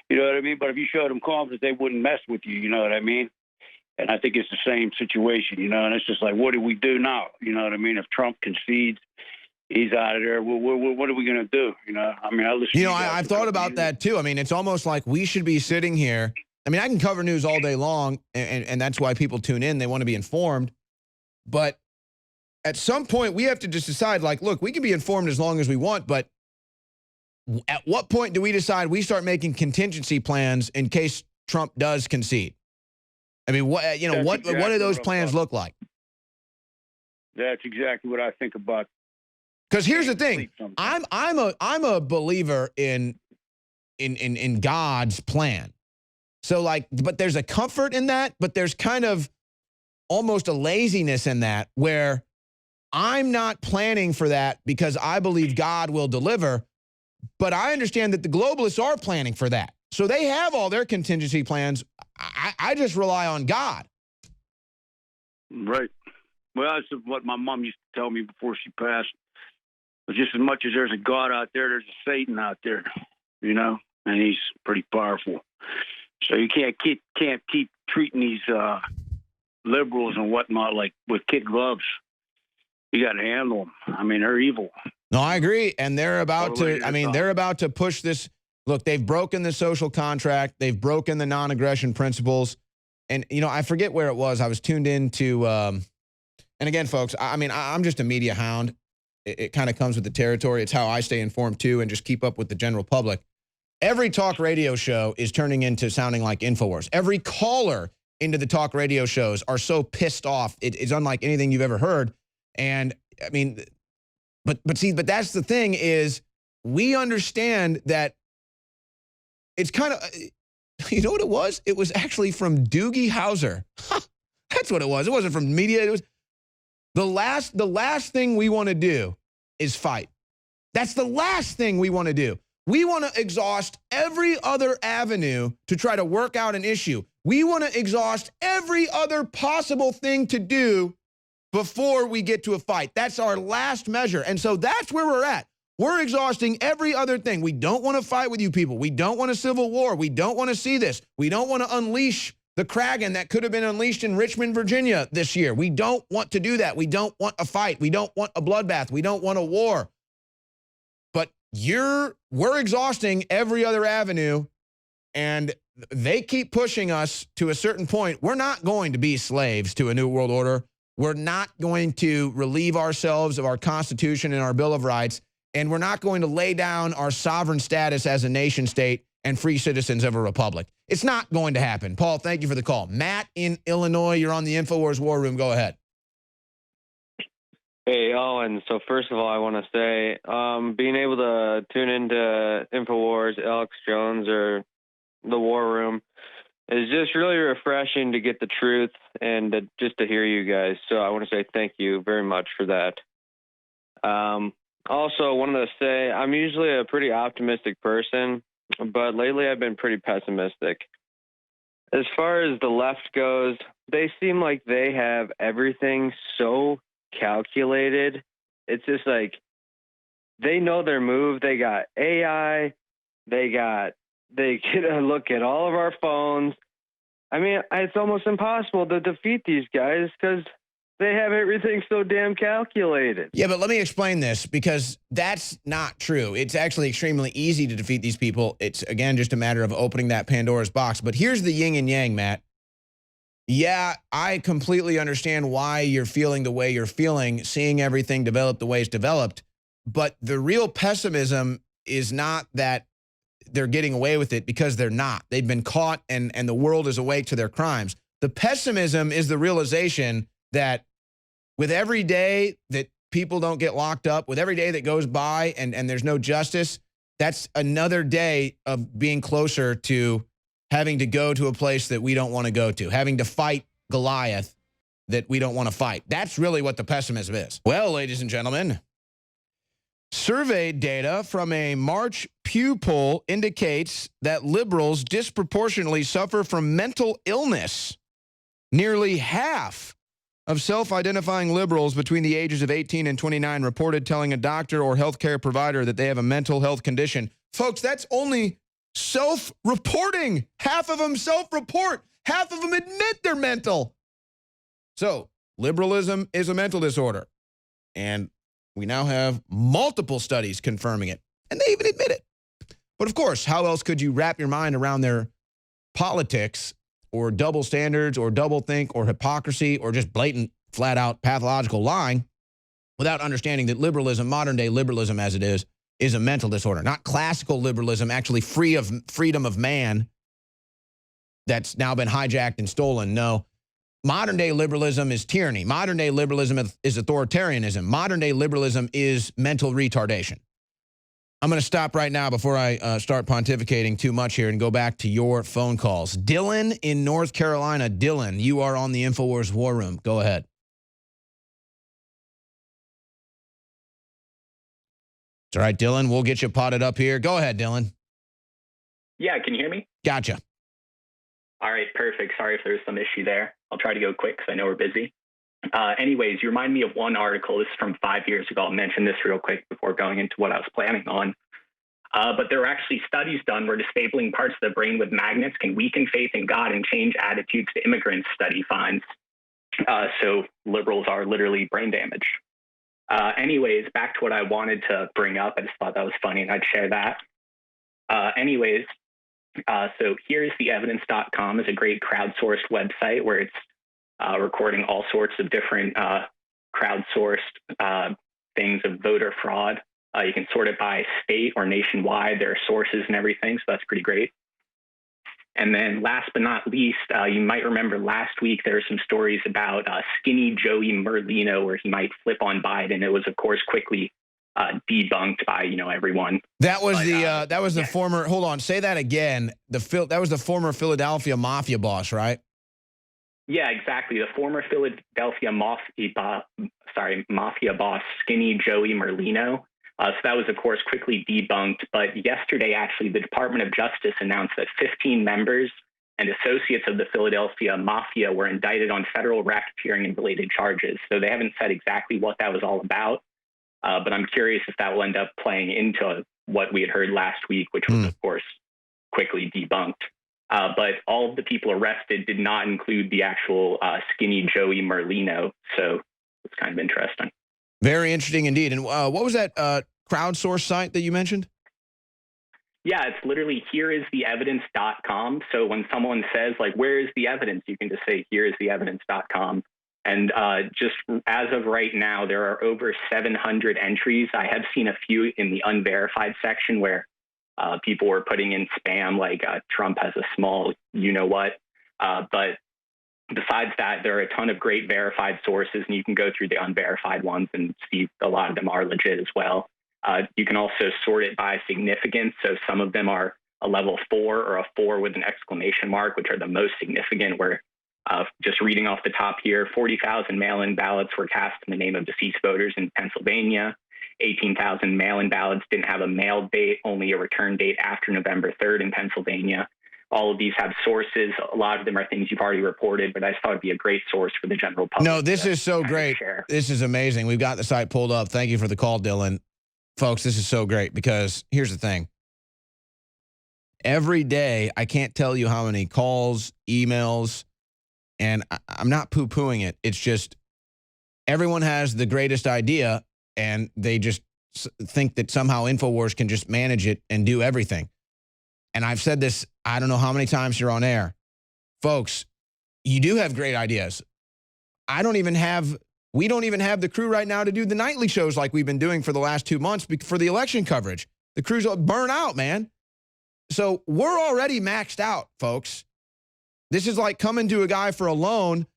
You know what I mean? But if you showed them confidence, they wouldn't mess with you. You know what I mean? And I think it's the same situation, and it's just like, what do we do now? You know what I mean? If Trump concedes, he's out of there. What are we going to do? I listen. I've thought about that too. I mean, it's almost like we should be sitting here. I mean, I can cover news all day long, and that's why people tune in. They want to be informed. But at some point, we have to just decide, like, look, we can be informed as long as we want, but at what point do we decide we start making contingency plans in case Trump does concede? I mean, what do those plans look like? That's exactly what I think about. Because here's the thing, I'm a believer in God's plan. So but there's a comfort in that, but there's kind of almost a laziness in that where I'm not planning for that because I believe God will deliver, but I understand that the globalists are planning for that. So they have all their contingency plans. I just rely on God. Right. Well, that's what my mom used to tell me before she passed. But just as much as there's a God out there, there's a Satan out there, and he's pretty powerful. So you can't keep treating these liberals and whatnot like with kid gloves. You got to handle them. I mean, they're evil. No, I agree, and they're about to. I mean, they're about to push this. Look, they've broken the social contract. They've broken the non-aggression principles. And, I forget where it was. I was tuned into, and again, folks, I'm just a media hound. It kind of comes with the territory. It's how I stay informed, too, and just keep up with the general public. Every talk radio show is turning into sounding like InfoWars. Every caller into the talk radio shows are so pissed off. It's unlike anything you've ever heard. And, I mean, but that's the thing is we understand that it's kind of, you know what it was? It was actually from Doogie Howser. That's what it was. It wasn't from media. It was the last thing we want to do is fight. That's the last thing we want to do. We want to exhaust every other avenue to try to work out an issue. We want to exhaust every other possible thing to do before we get to a fight. That's our last measure. And so that's where we're at. We're exhausting every other thing. We don't want to fight with you people. We don't want a civil war. We don't want to see this. We don't want to unleash the Kraken that could have been unleashed in Richmond, Virginia this year. We don't want to do that. We don't want a fight. We don't want a bloodbath. We don't want a war. But we're exhausting every other avenue, and they keep pushing us to a certain point. We're not going to be slaves to a new world order. We're not going to relieve ourselves of our Constitution and our Bill of Rights. And we're not going to lay down our sovereign status as a nation state and free citizens of a republic. It's not going to happen. Paul, thank you for the call. Matt in Illinois, you're on the InfoWars War Room. Go ahead. Hey, Owen. So first of all, I want to say being able to tune into InfoWars, Alex Jones, or the War Room It's just really refreshing to get the truth and just to hear you guys. So I want to say thank you very much for that. Also, wanted to say I'm usually a pretty optimistic person, but lately I've been pretty pessimistic. As far as the left goes, they seem like they have everything so calculated. It's just like they know their move. They got AI. They get a look at all of our phones. I mean, it's almost impossible to defeat these guys because they have everything so damn calculated. Yeah, but let me explain this because that's not true. It's actually extremely easy to defeat these people. It's, again, just a matter of opening that Pandora's box. But here's the yin and yang, Matt. Yeah, I completely understand why you're feeling the way you're feeling, seeing everything develop the way it's developed. But the real pessimism is not that they're getting away with it, because they're not. They've been caught, and the world is awake to their crimes. The pessimism is the realization that with every day that people don't get locked up, with every day that goes by and there's no justice, that's another day of being closer to having to go to a place that we don't want to go to, having to fight Goliath that we don't want to fight. That's really what the pessimism is. Well, ladies and gentlemen, survey data from a March Pew poll indicates that liberals disproportionately suffer from mental illness. Nearly half of self-identifying liberals between the ages of 18 and 29 reported telling a doctor or healthcare provider that they have a mental health condition. Folks, that's only self-reporting. Half of them self-report. Half of them admit they're mental. So, liberalism is a mental disorder. And we now have multiple studies confirming it. And they even admit it. But of course, how else could you wrap your mind around their politics or double standards or double think or hypocrisy or just blatant, flat out pathological lying without understanding that liberalism, modern day liberalism as it is a mental disorder. Not classical liberalism, actually free of freedom of man that's now been hijacked and stolen. No. Modern day liberalism is tyranny. Modern day liberalism is authoritarianism. Modern day liberalism is mental retardation. I'm going to stop right now before I start pontificating too much here and go back to your phone calls. Dylan in North Carolina. Dylan, you are on the InfoWars War Room. Go ahead. It's all right, Dylan. We'll get you potted up here. Go ahead, Dylan. Yeah, can you hear me? Gotcha. All right, perfect. Sorry if there's some issue there. I'll try to go quick because I know we're busy. Anyways, you remind me of one article. This is from 5 years ago. I'll mention this real quick before going into what I was planning on. But there were actually studies done where disabling parts of the brain with magnets can weaken faith in God and change attitudes to immigrants, study finds. So liberals are literally brain damaged. Anyways, back to what I wanted to bring up. I just thought that was funny and I'd share that. So here's the evidence.com is a great crowdsourced website where it's recording all sorts of different crowdsourced things of voter fraud. You can sort it by state or nationwide. There are sources and everything, so that's pretty great. And then last but not least, you might remember last week there were some stories about skinny Joey Merlino where he might flip on Biden. It was, of course, quickly debunked by everyone. That was the former. Hold on, say that again. That was the former Philadelphia mafia boss, right? Yeah, exactly. The former Philadelphia mafia boss, skinny Joey Merlino. So that was, of course, quickly debunked. But yesterday, actually, the Department of Justice announced that 15 members and associates of the Philadelphia mafia were indicted on federal racketeering and related charges. So they haven't said exactly what that was all about. But I'm curious if that will end up playing into what we had heard last week, which was, of course, quickly debunked. But all of the people arrested did not include the actual skinny Joey Merlino. So it's kind of interesting. Very interesting indeed. And what was that crowdsource site that you mentioned? Yeah, it's literally hereistheevidence.com. So when someone says, like, where is the evidence? You can just say hereistheevidence.com. And just as of right now, there are over 700 entries. I have seen a few in the unverified section where people were putting in spam, like Trump has a small you-know-what. But besides that, there are a ton of great verified sources, and you can go through the unverified ones and see a lot of them are legit as well. You can also sort it by significance. So some of them are a level 4 or a 4 with an exclamation mark, which are the most significant, where just reading off the top here, 40,000 mail-in ballots were cast in the name of deceased voters in Pennsylvania. 18,000 mail-in ballots didn't have a mail date, only a return date after November 3rd in Pennsylvania. All of these have sources. A lot of them are things you've already reported, but I just thought it'd be a great source for the general public. No, this is so great. This is amazing. We've got the site pulled up. Thank you for the call, Dylan. Folks, this is so great because here's the thing. Every day, I can't tell you how many calls, emails, and I'm not poo-pooing it. It's just everyone has the greatest idea, and they just think that somehow InfoWars can just manage it and do everything. And I've said this, I don't know how many times you're on air. Folks, you do have great ideas. We don't even have the crew right now to do the nightly shows like we've been doing for the last 2 months for the election coverage. The crew's burn out, man. So we're already maxed out, folks. This is like coming to a guy for a loan,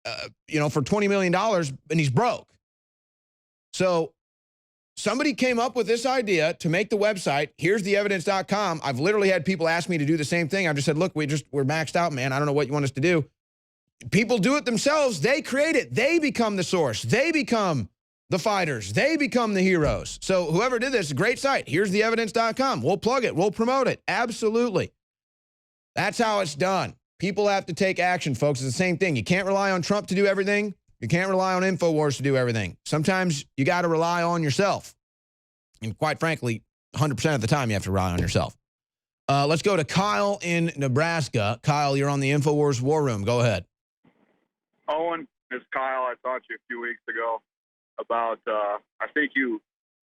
for $20 million, and he's broke. So somebody came up with this idea to make the website, here's the evidence.com. I've literally had people ask me to do the same thing. I've just said, look, we're maxed out, man. I don't know what you want us to do. People do it themselves. They create it. They become the source. They become the fighters. They become the heroes. So whoever did this, great site. Here's the evidence.com. We'll plug it. We'll promote it. Absolutely. That's how it's done. People have to take action, folks. It's the same thing. You can't rely on Trump to do everything. You can't rely on InfoWars to do everything. Sometimes you got to rely on yourself. And quite frankly, 100% of the time you have to rely on yourself. Let's go to Kyle in Nebraska. Kyle, you're on the InfoWars War Room. Go ahead. Owen, it's Kyle. I talked to you a few weeks ago about, I think you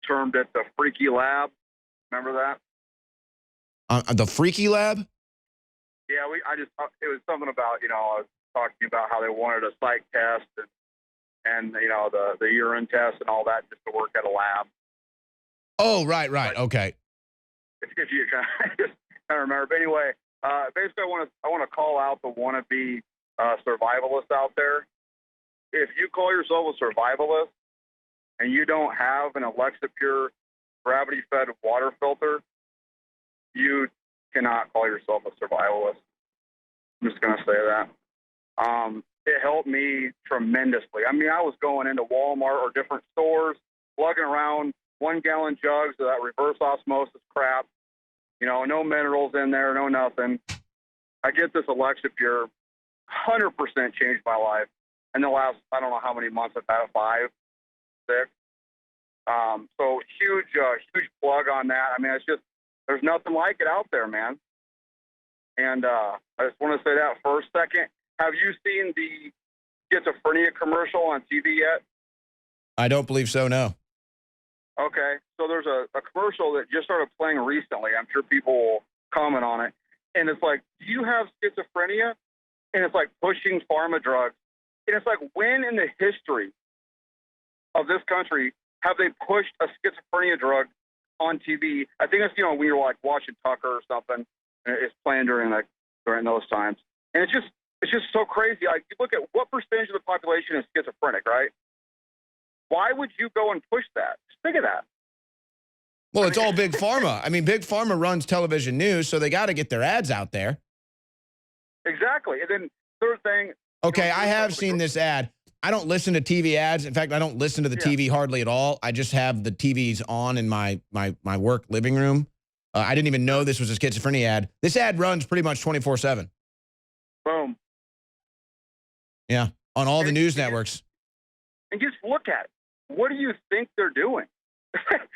termed it the Freaky Lab. Remember that? The Freaky Lab? Yeah, it was something about, I was talking about how they wanted a psych test and the urine test and all that just to work at a lab. Oh, right. Okay. If you kind of remember. But anyway, basically I want to call out the wannabe survivalists out there. If you call yourself a survivalist and you don't have an Alexa Pure gravity-fed water filter, you cannot call yourself a survivalist. I'm just going to say that. It helped me tremendously. I mean, I was going into Walmart or different stores, plugging around 1-gallon jugs of that reverse osmosis crap. No minerals in there, no nothing. I get this Alexa Pure, 100% changed my life. In the last, I don't know how many months I've had it, 5, 6. So huge plug on that. I mean, it's just, there's nothing like it out there, man. And I just want to say that first. Second, have you seen the schizophrenia commercial on TV yet? I don't believe so, no. Okay, so there's a commercial that just started playing recently. I'm sure people will comment on it. And it's like, do you have schizophrenia? And it's like pushing pharma drugs. And it's like, when in the history of this country have they pushed a schizophrenia drug on TV? I think it's, when you're like watching Tucker or something, and it's playing during those times. And it's just so crazy. Like, you look at what percentage of the population is schizophrenic, right? Why would you go and push that? Just think of that. Well, it's all Big Pharma. I mean, Big Pharma runs television news, so they got to get their ads out there. Exactly. And then third thing. Okay, I have seen this ad. I don't listen to TV ads. In fact, I don't listen to the TV hardly at all. I just have the TVs on in my work living room. I didn't even know this was a schizophrenia ad. This ad runs pretty much 24/7. Boom. Yeah, on all the news networks. And just look at it. What do you think they're doing?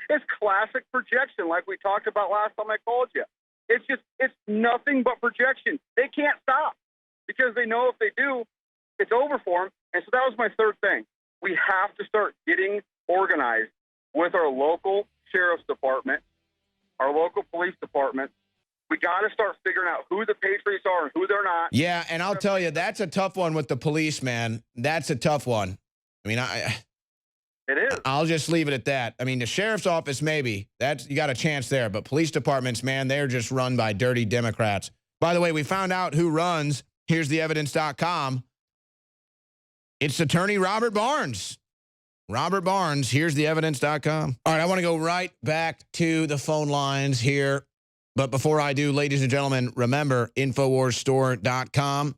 It's classic projection, like we talked about last time I called you. It's nothing but projection. They can't stop because they know if they do, it's over for them. And so that was my third thing. We have to start getting organized with our local sheriff's department, our local police department. We got to start figuring out who the patriots are and who they're not. Yeah, and I'll tell you, that's a tough one with the police, man. That's a tough one. I mean, it is. I'll just leave it at that. I mean, the sheriff's office, maybe. You got a chance there. But police departments, man, they're just run by dirty Democrats. By the way, we found out who runs Here's the Evidence.com. It's attorney Robert Barnes. Robert Barnes, Here's the Evidence.com. All right, I want to go right back to the phone lines here. But before I do, ladies and gentlemen, remember, InfoWarsStore.com.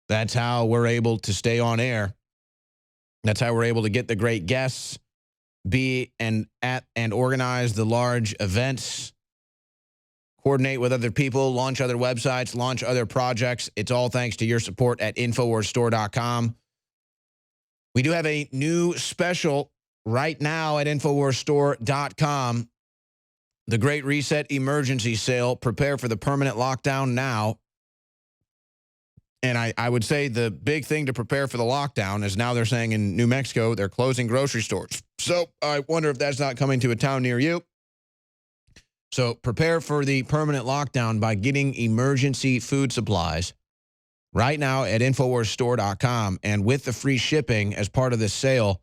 That's how we're able to stay on air. That's how we're able to get the great guests, be and organize the large events, coordinate with other people, launch other websites, launch other projects. It's all thanks to your support at InfoWarsStore.com. We do have a new special right now at InfoWarsStore.com. The Great Reset Emergency Sale. Prepare for the permanent lockdown now. And I would say the big thing to prepare for the lockdown is now they're saying in New Mexico they're closing grocery stores. So I wonder if that's not coming to a town near you. So prepare for the permanent lockdown by getting emergency food supplies right now at InfoWarsStore.com. And with the free shipping as part of this sale,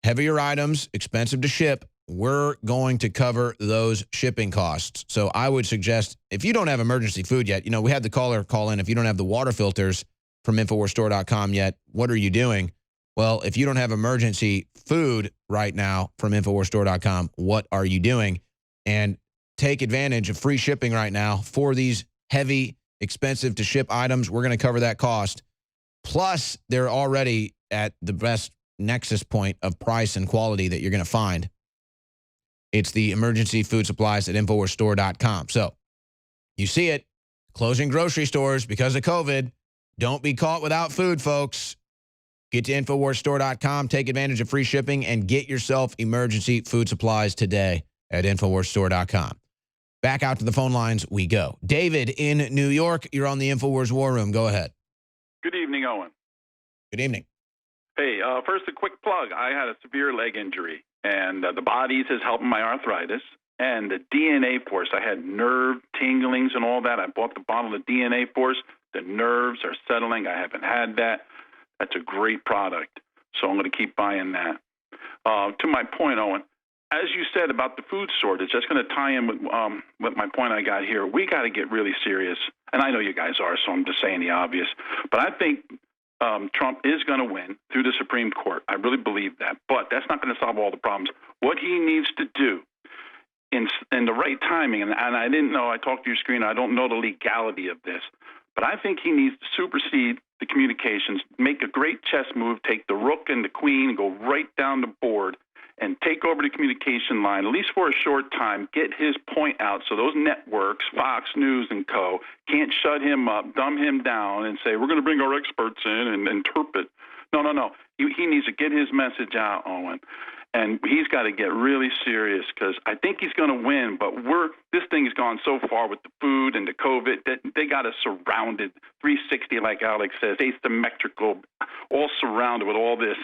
heavier items, expensive to ship, we're going to cover those shipping costs. So I would suggest, if you don't have emergency food yet, you know, we had the caller call in, if you don't have the water filters from InfoWarsStore.com yet, what are you doing? Well, if you don't have emergency food right now from InfoWarsStore.com, what are you doing? And take advantage of free shipping right now for these heavy, expensive to ship items. We're going to cover that cost. Plus, they're already at the best nexus point of price and quality that you're going to find. It's the emergency food supplies at InfoWarsStore.com. So you see it, closing grocery stores because of COVID. Don't be caught without food, folks. Get to InfoWarsStore.com, take advantage of free shipping, and get yourself emergency food supplies today at InfoWarsStore.com. Back out to the phone lines we go. David in New York, you're on the InfoWars War Room. Go ahead. Good evening, Owen. Good evening. Hey, first a quick plug. I had a severe leg injury, and the Bodies is helping my arthritis. And the DNA Force, I had nerve tinglings and all that. I bought the bottle of DNA Force. The nerves are settling. I haven't had that. That's a great product, so I'm going to keep buying that. To my point, Owen, as you said about the food shortage, that's going to tie in with my point I got here. We got to get really serious, and I know you guys are, so I'm just saying the obvious. But I think Trump is going to win through the Supreme Court. I really believe that. But that's not going to solve all the problems. What he needs to do in the right timing, and I didn't know, I talked to your screen, I don't know the legality of this, but I think he needs to supersede the communications, make a great chess move, take the rook and the queen, and go right down the board, and take over the communication line, at least for a short time, get his point out so those networks, Fox News and co., can't shut him up, dumb him down, and say, we're going to bring our experts in and interpret. No. He needs to get his message out, Owen. And he's got to get really serious because I think he's going to win, but this thing has gone so far with the food and the COVID that they got us surrounded, 360, like Alex says, asymmetrical, all surrounded with all this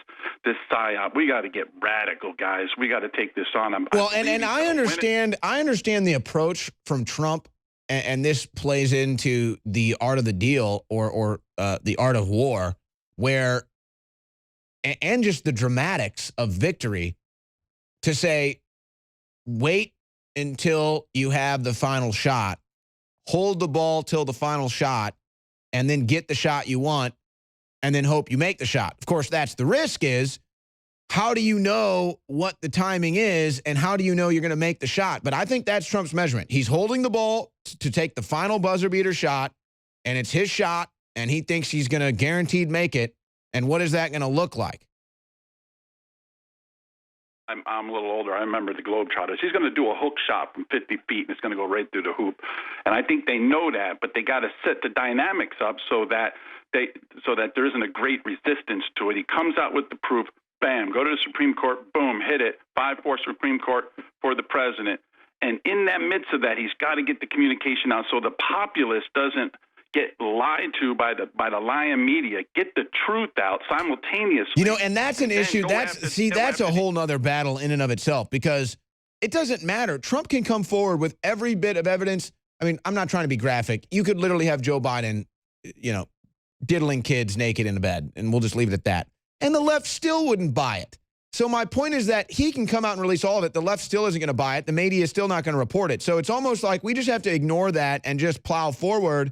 psyop. We got to get radical, guys. We got to take this on. Well, and I understand the approach from Trump, and this plays into the art of the deal or the art of war, where and just the dramatics of victory to say, wait until you have the final shot, hold the ball till the final shot, and then get the shot you want, and then hope you make the shot. Of course, that's the risk is, how do you know what the timing is, and how do you know you're going to make the shot? But I think that's Trump's measurement. He's holding the ball to take the final buzzer beater shot, and it's his shot, and he thinks he's going to guaranteed make it. And what is that going to look like? I'm a little older. I remember the Globetrotters. He's going to do a hook shot from 50 feet, and it's going to go right through the hoop. And I think they know that, but they got to set the dynamics up so that there isn't a great resistance to it. He comes out with the proof. Bam, go to the Supreme Court. Boom, hit it. 5-4 Supreme Court for the president. And in that midst of that, he's got to get the communication out so the populace doesn't get lied to by the lying media. Get the truth out simultaneously. You know, and that's an issue. That's a whole nother battle in and of itself, because it doesn't matter. Trump can come forward with every bit of evidence. I mean, I'm not trying to be graphic. You could literally have Joe Biden, you know, diddling kids naked in a bed, and we'll just leave it at that. And the left still wouldn't buy it. So my point is that he can come out and release all of it. The left still isn't going to buy it. The media is still not going to report it. So it's almost like we just have to ignore that and just plow forward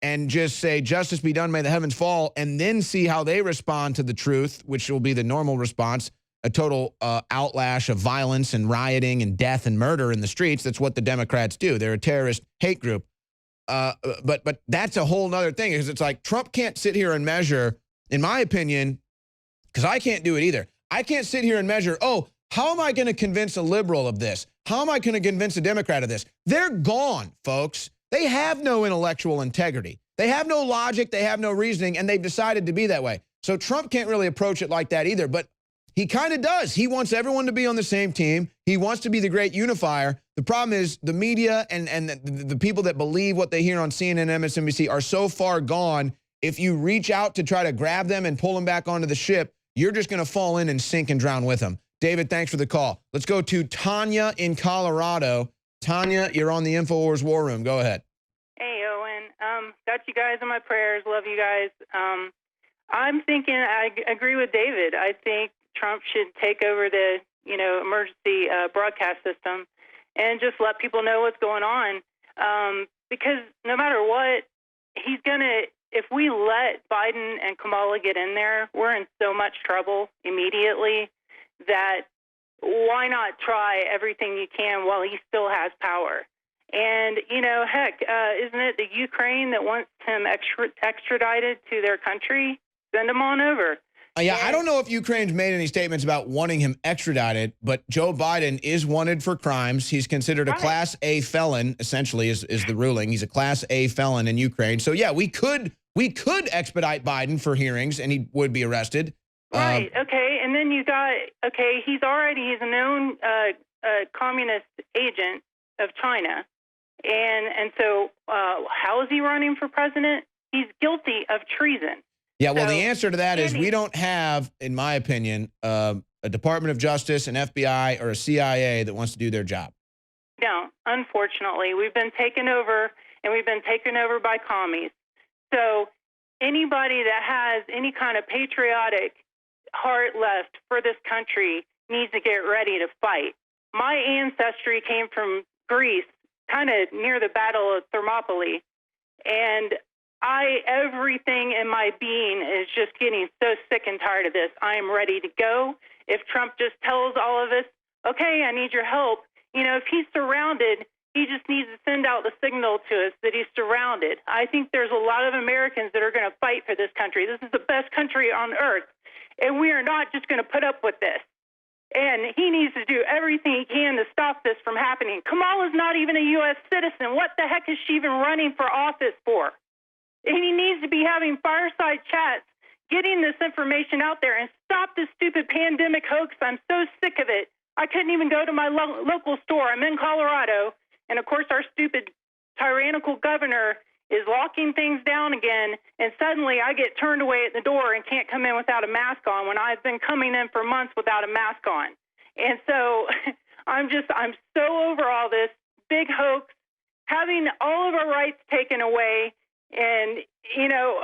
and just say, justice be done, may the heavens fall, and then see how they respond to the truth, which will be the normal response. a total outlash of violence and rioting and death and murder in the streets. That's what the Democrats do. They're a terrorist hate group. But that's a whole nother thing, because it's like Trump can't sit here and measure, in my opinion, because I can't do it either. I can't sit here and measure, oh, how am I going to convince a liberal of this? How am I going to convince a Democrat of this? They're gone, folks. They have no intellectual integrity. They have no logic. They have no reasoning, and they've decided to be that way. So Trump can't really approach it like that either, but he kind of does. He wants everyone to be on the same team. He wants to be the great unifier. The problem is the media and the people that believe what they hear on CNN and MSNBC are so far gone. If you reach out to try to grab them and pull them back onto the ship, you're just going to fall in and sink and drown with them. David, thanks for the call. Let's go to Tanya in Colorado. Tanya, you're on the InfoWars War Room. Go ahead. Hey, Owen. Got you guys in my prayers. Love you guys. I'm thinking, I agree with David. I think Trump should take over the, emergency broadcast system and just let people know what's going on. Because no matter what, he's going to, if we let Biden and Kamala get in there, we're in so much trouble immediately that why not try everything you can while he still has power? And, heck, isn't it the Ukraine that wants him extradited to their country? Send him on over. Yeah, I don't know if Ukraine's made any statements about wanting him extradited, but Joe Biden is wanted for crimes. He's considered a Class A felon, essentially, is the ruling. He's a Class A felon in Ukraine. So, yeah, we could expedite Biden for hearings, and he would be arrested. Right, okay. And then you got, he's a known communist agent of China. And so how is he running for president? He's guilty of treason. Yeah, well, the answer to that is we don't have, in my opinion, a Department of Justice, an FBI, or a CIA that wants to do their job. No, unfortunately. We've been taken over, and we've been taken over by commies. So anybody that has any kind of patriotic heart left for this country needs to get ready to fight. My ancestry came from Greece, kind of near the Battle of Thermopylae, and everything in my being is just getting so sick and tired of this. I am ready to go. If Trump just tells all of us, okay, I need your help, if he's surrounded, he just needs to send out the signal to us that he's surrounded. I think there's a lot of Americans that are going to fight for this country. This is the best country on earth, and we are not just going to put up with this. And he needs to do everything he can to stop this from happening. Kamala's not even a U.S. citizen. What the heck is she even running for office for? And he needs to be having fireside chats, getting this information out there, and stop this stupid pandemic hoax. I'm so sick of it. I couldn't even go to my local store. I'm in Colorado, and, of course, our stupid tyrannical governor is locking things down again, and suddenly I get turned away at the door and can't come in without a mask on when I've been coming in for months without a mask on. And so I'm so over all this big hoax, having all of our rights taken away. And,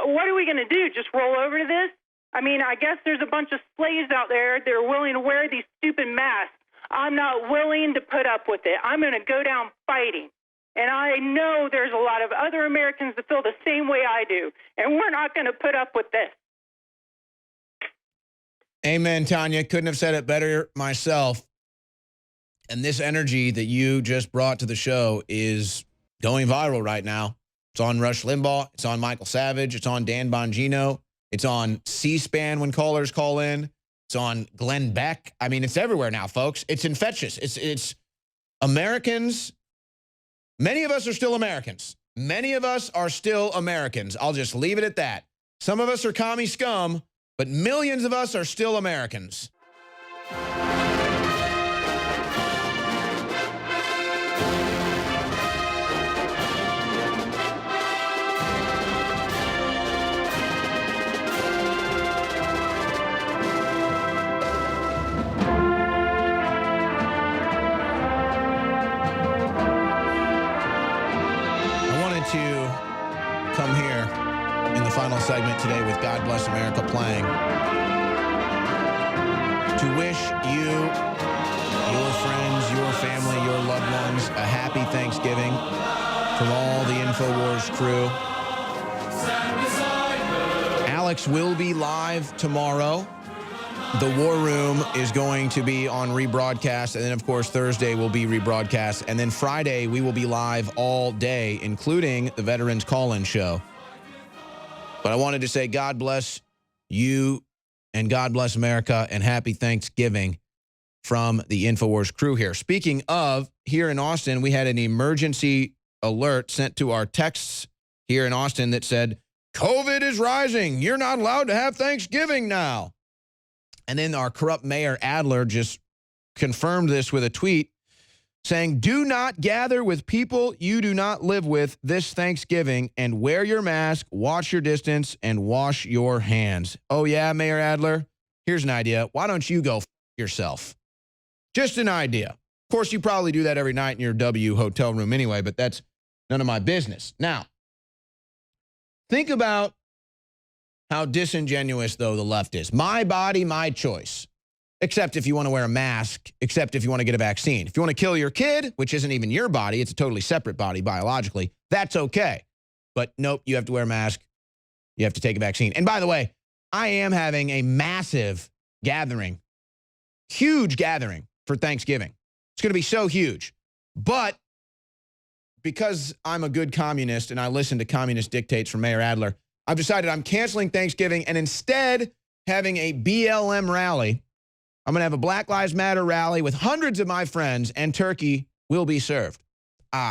what are we going to do? Just roll over to this? I mean, I guess there's a bunch of slaves out there that are willing to wear these stupid masks. I'm not willing to put up with it. I'm going to go down fighting. And I know there's a lot of other Americans that feel the same way I do. And we're not going to put up with this. Amen, Tanya. Couldn't have said it better myself. And this energy that you just brought to the show is going viral right now. It's on Rush Limbaugh. It's on Michael Savage. It's on Dan Bongino. It's on C-SPAN when callers call in. It's on Glenn Beck. I mean, it's everywhere now, folks. It's infectious. It's Americans. Many of us are still Americans. Many of us are still Americans. I'll just leave it at that. Some of us are commie scum, but millions of us are still Americans. Come here in the final segment today with God Bless America playing to wish you, your friends, your family, your loved ones a happy Thanksgiving from all the InfoWars crew. Alex will be live tomorrow The War Room is going to be on rebroadcast, and then, of course, Thursday will be rebroadcast, and then Friday we will be live all day, including the Veterans Call-In Show. But I wanted to say God bless you and God bless America and happy Thanksgiving from the InfoWars crew here. Speaking of, here in Austin, we had an emergency alert sent to our texts here in Austin that said, COVID is rising. You're not allowed to have Thanksgiving now. And then our corrupt Mayor Adler just confirmed this with a tweet saying, do not gather with people you do not live with this Thanksgiving, and wear your mask, watch your distance, and wash your hands. Oh, yeah, Mayor Adler? Here's an idea. Why don't you go yourself? Just an idea. Of course, you probably do that every night in your W hotel room anyway, but that's none of my business. Now, think about how disingenuous, though, the left is. My body, my choice. Except if you want to wear a mask, except if you want to get a vaccine. If you want to kill your kid, which isn't even your body, it's a totally separate body biologically, that's okay. But nope, you have to wear a mask. You have to take a vaccine. And by the way, I am having a massive gathering, huge gathering for Thanksgiving. It's going to be so huge. But because I'm a good communist and I listen to communist dictates from Mayor Adler, I've decided I'm canceling Thanksgiving and instead having a BLM rally. I'm going to have a Black Lives Matter rally with hundreds of my friends, and turkey will be served.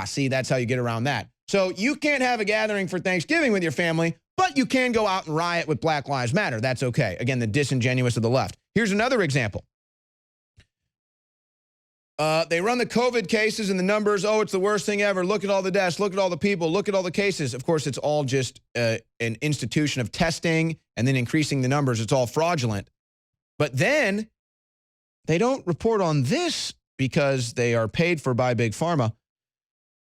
See, that's how you get around that. So you can't have a gathering for Thanksgiving with your family, but you can go out and riot with Black Lives Matter. That's okay. Again, the disingenuous of the left. Here's another example. They run the COVID cases and the numbers. Oh, it's the worst thing ever. Look at all the deaths. Look at all the people. Look at all the cases. Of course, it's all just an institution of testing and then increasing the numbers. It's all fraudulent. But then they don't report on this because they are paid for by Big Pharma.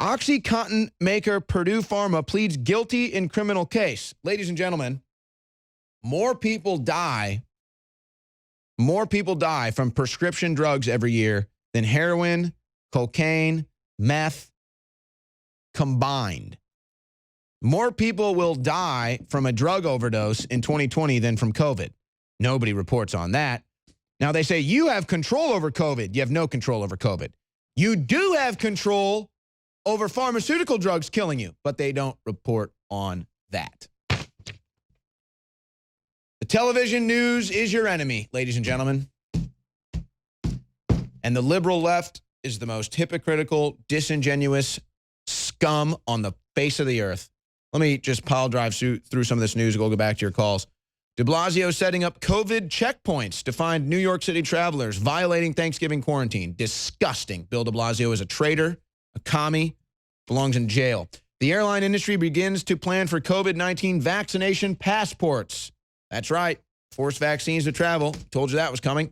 OxyContin maker Purdue Pharma pleads guilty in criminal case. Ladies and gentlemen, more people die from prescription drugs every year than heroin, cocaine, meth combined. More people will die from a drug overdose in 2020 than from COVID. Nobody reports on that. Now, they say you have control over COVID. You have no control over COVID. You do have control over pharmaceutical drugs killing you, but they don't report on that. The television news is your enemy, ladies and gentlemen. And the liberal left is the most hypocritical, disingenuous scum on the face of the earth. Let me just pile drive through some of this news and we'll go back to your calls. De Blasio setting up COVID checkpoints to find New York City travelers violating Thanksgiving quarantine. Disgusting. Bill de Blasio is a traitor, a commie, belongs in jail. The airline industry begins to plan for COVID-19 vaccination passports. That's right. Forced vaccines to travel. Told you that was coming.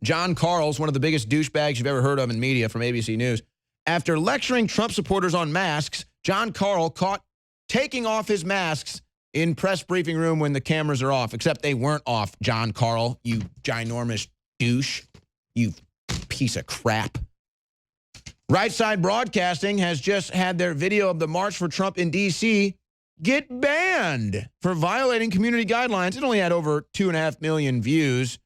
John Carl's one of the biggest douchebags you've ever heard of in media from ABC News. After lecturing Trump supporters on masks, John Carl caught taking off his masks in press briefing room when the cameras are off, except they weren't off, John Carl, you ginormous douche, you piece of crap. Right Side Broadcasting has just had their video of the March for Trump in D.C. get banned for violating community guidelines. It only had over 2.5 million views.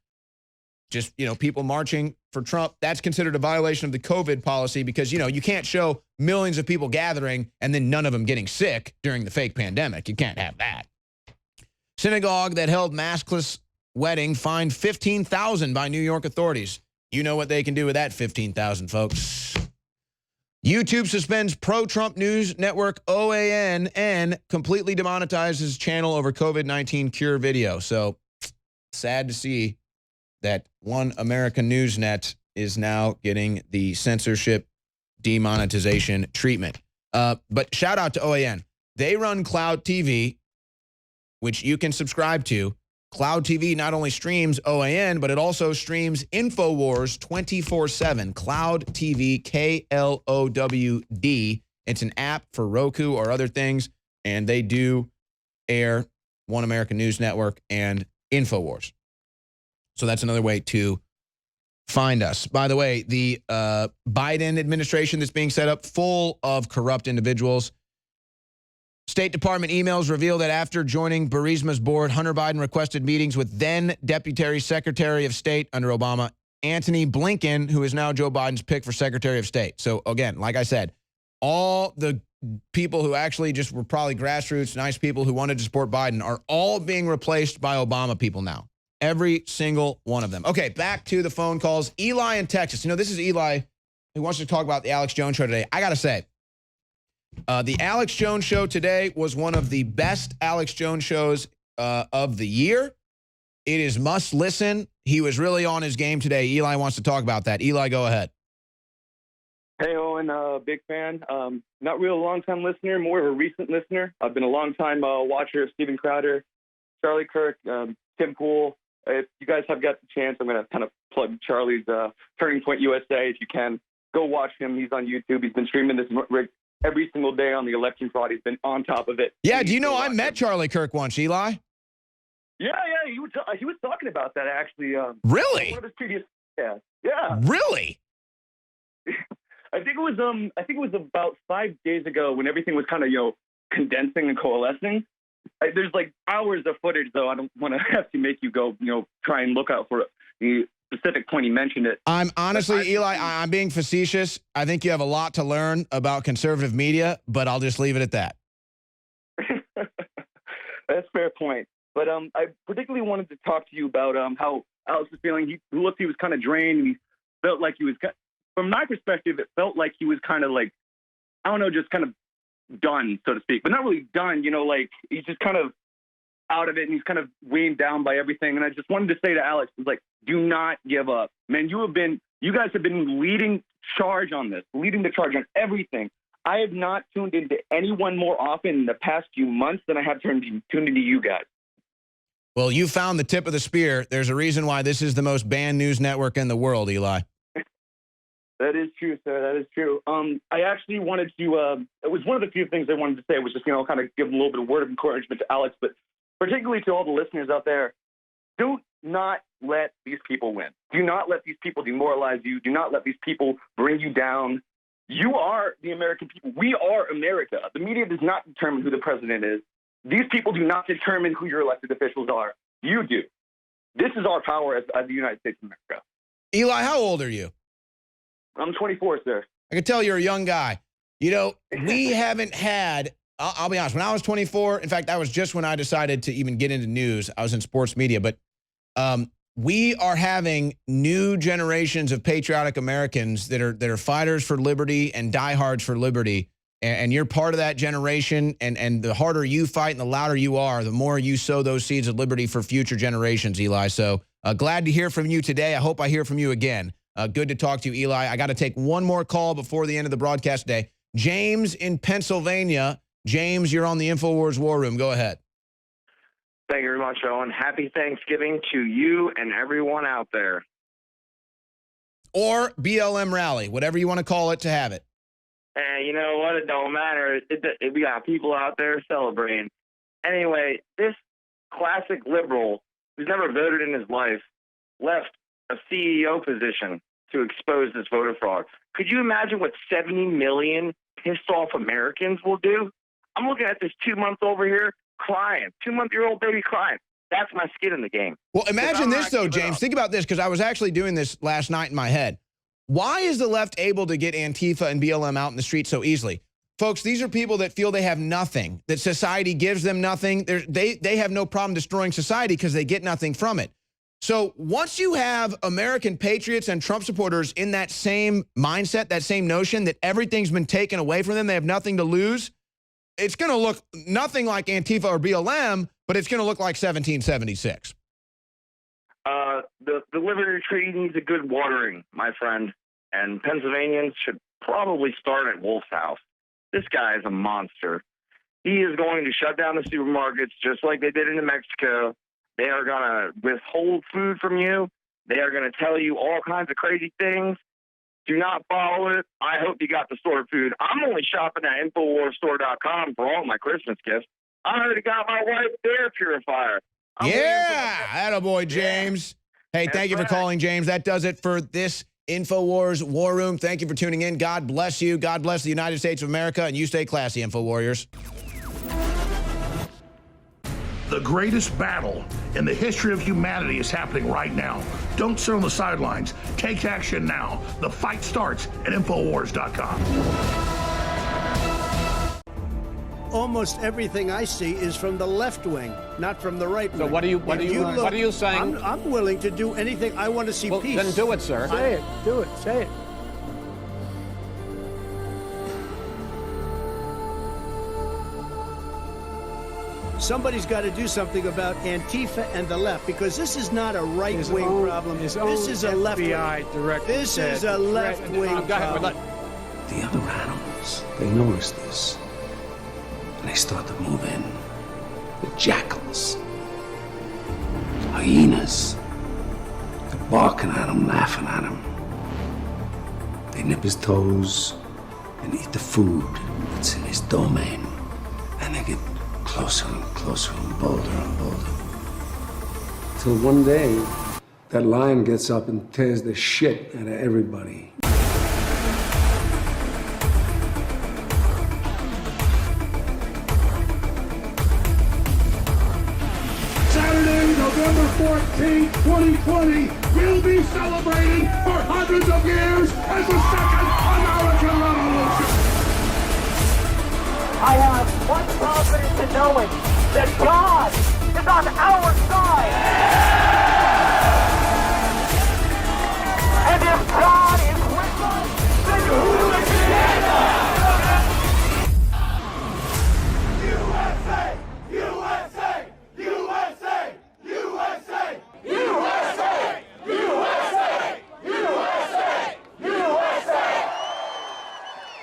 Just, people marching for Trump. That's considered a violation of the COVID policy because, you can't show millions of people gathering and then none of them getting sick during the fake pandemic. You can't have that. Synagogue that held maskless wedding fined $15,000 by New York authorities. You know what they can do with that $15,000, folks. YouTube suspends pro-Trump news network OAN and completely demonetizes channel over COVID-19 cure video. So sad to see that One American News Net is now getting the censorship demonetization treatment. But shout out to OAN. They run Cloud TV, which you can subscribe to. Cloud TV not only streams OAN, but it also streams InfoWars 24/7. Cloud TV, KLOWD. It's an app for Roku or other things, and they do air One American News Network and InfoWars. So that's another way to find us. By the way, the Biden administration that's being set up, full of corrupt individuals. State Department emails reveal that after joining Burisma's board, Hunter Biden requested meetings with then Deputy Secretary of State under Obama, Antony Blinken, who is now Joe Biden's pick for Secretary of State. So again, like I said, all the people who actually just were probably grassroots, nice people who wanted to support Biden are all being replaced by Obama people now. Every single one of them. Okay, back to the phone calls. Eli in Texas. You know, this is Eli who wants to talk about the Alex Jones show today. I got to say, the Alex Jones show today was one of the best Alex Jones shows of the year. It is must listen. He was really on his game today. Eli wants to talk about that. Eli, go ahead. Hey, Owen, big fan. Not real long-time listener, more of a recent listener. I've been a long-time watcher of Steven Crowder, Charlie Kirk, Tim Pool. If you guys have got the chance, I'm going to kind of plug Charlie's Turning Point USA. If you can, go watch him. He's on YouTube. He's been streaming this every single day on the election fraud. He's been on top of it. Yeah, do you know I met Charlie Kirk once, Eli? Yeah, he was talking about that, actually. Really? One of his previous, yeah. Really? I think it was about 5 days ago when everything was kind of, condensing and coalescing. There's like hours of footage, though. I don't want to have to make you go, try and look out for the specific point he mentioned it. I'm honestly, Eli, I'm being facetious. I think you have a lot to learn about conservative media, but I'll just leave it at that. That's a fair point. But I particularly wanted to talk to you about how Alex was feeling. He looked, he was kind of drained, and he felt like he was, from my perspective, it felt like he was kind of like, I don't know, just kind of done, so to speak, but not really done, like he's just kind of out of it and he's kind of weighed down by everything. And I just wanted to say to Alex, like, do not give up, man. You guys have been leading the charge on everything. I have not tuned into anyone more often in the past few months than I have tuned into you guys. Well, you found the tip of the spear. There's a reason why this is the most banned news network in the world, Eli. That is true, sir. That is true. I actually wanted to, it was one of the few things I wanted to say was just, kind of give a little bit of word of encouragement to Alex, but particularly to all the listeners out there, do not let these people win. Do not let these people demoralize you. Do not let these people bring you down. You are the American people. We are America. The media does not determine who the president is. These people do not determine who your elected officials are. You do. This is our power as the United States of America. Eli, how old are you? I'm 24, sir. I can tell you're a young guy. We haven't had, I'll be honest, when I was 24, in fact, that was just when I decided to even get into news. I was in sports media, but we are having new generations of patriotic Americans that are fighters for liberty and diehards for liberty. And you're part of that generation. And the harder you fight and the louder you are, the more you sow those seeds of liberty for future generations, Eli. So glad to hear from you today. I hope I hear from you again. Good to talk to you, Eli. I got to take one more call before the end of the broadcast today. James in Pennsylvania. James, you're on the InfoWars War Room. Go ahead. Thank you very much, Owen. Happy Thanksgiving to you and everyone out there. Or BLM rally, whatever you want to call it, to have it. And you know what? It don't matter. We got people out there celebrating. Anyway, this classic liberal who's never voted in his life left a CEO position to expose this voter fraud. Could you imagine what 70 million pissed off Americans will do? I'm looking at this 2-month over here crying, 2-month-old baby crying. That's my skin in the game. Well, imagine this, though, James. Think about this, because I was actually doing this last night in my head. Why is the left able to get Antifa and BLM out in the street so easily? Folks, these are people that feel they have nothing, that society gives them nothing. They have no problem destroying society because they get nothing from it. So once you have American patriots and Trump supporters in that same mindset, that same notion that everything's been taken away from them, they have nothing to lose, it's going to look nothing like Antifa or BLM, but it's going to look like 1776. The Liberty Tree needs a good watering, my friend, and Pennsylvanians should probably start at Wolf's house. This guy is a monster. He is going to shut down the supermarkets just like they did in New Mexico. They are going to withhold food from you. They are going to tell you all kinds of crazy things. Do not follow it. I hope you got the store food. I'm only shopping at InfoWarsStore.com for all my Christmas gifts. I already got my wife air purifier. Attaboy, James. Hey, thank you for calling, James. That does it for this InfoWars War Room. Thank you for tuning in. God bless you. God bless the United States of America, and you stay classy, Info Warriors. The greatest battle in the history of humanity is happening right now. Don't sit on the sidelines. Take action now. The fight starts at Infowars.com. Almost everything I see is from the left wing, not from the right wing. So what are you saying? I'm willing to do anything. I want to see peace. Then do it, sir. Say it. Do it. Say it. Somebody's got to do something about Antifa and the left, because this is not a right-wing problem. This is a left-wing. This is a left-wing problem. The other animals, they notice this. And they start to move in. The jackals, hyenas, they're barking at him, laughing at him. They nip his toes and eat the food that's in his domain. And they get closer and closer and bolder and bolder. Till one day, that lion gets up and tears the shit out of everybody. Saturday, November 14th, 2020, we'll be celebrating for hundreds of years as the second American Revolution. I have one confidence in knowing that God is on our side. And if God is with us, then who is against us? USA! USA! USA! USA! USA! USA! USA! USA!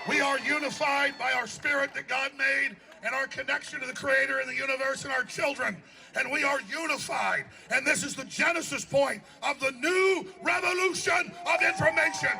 We are unified by our spirit that God made and our connection to the Creator and the universe and our children. And we are unified. And this is the genesis point of the new revolution of information.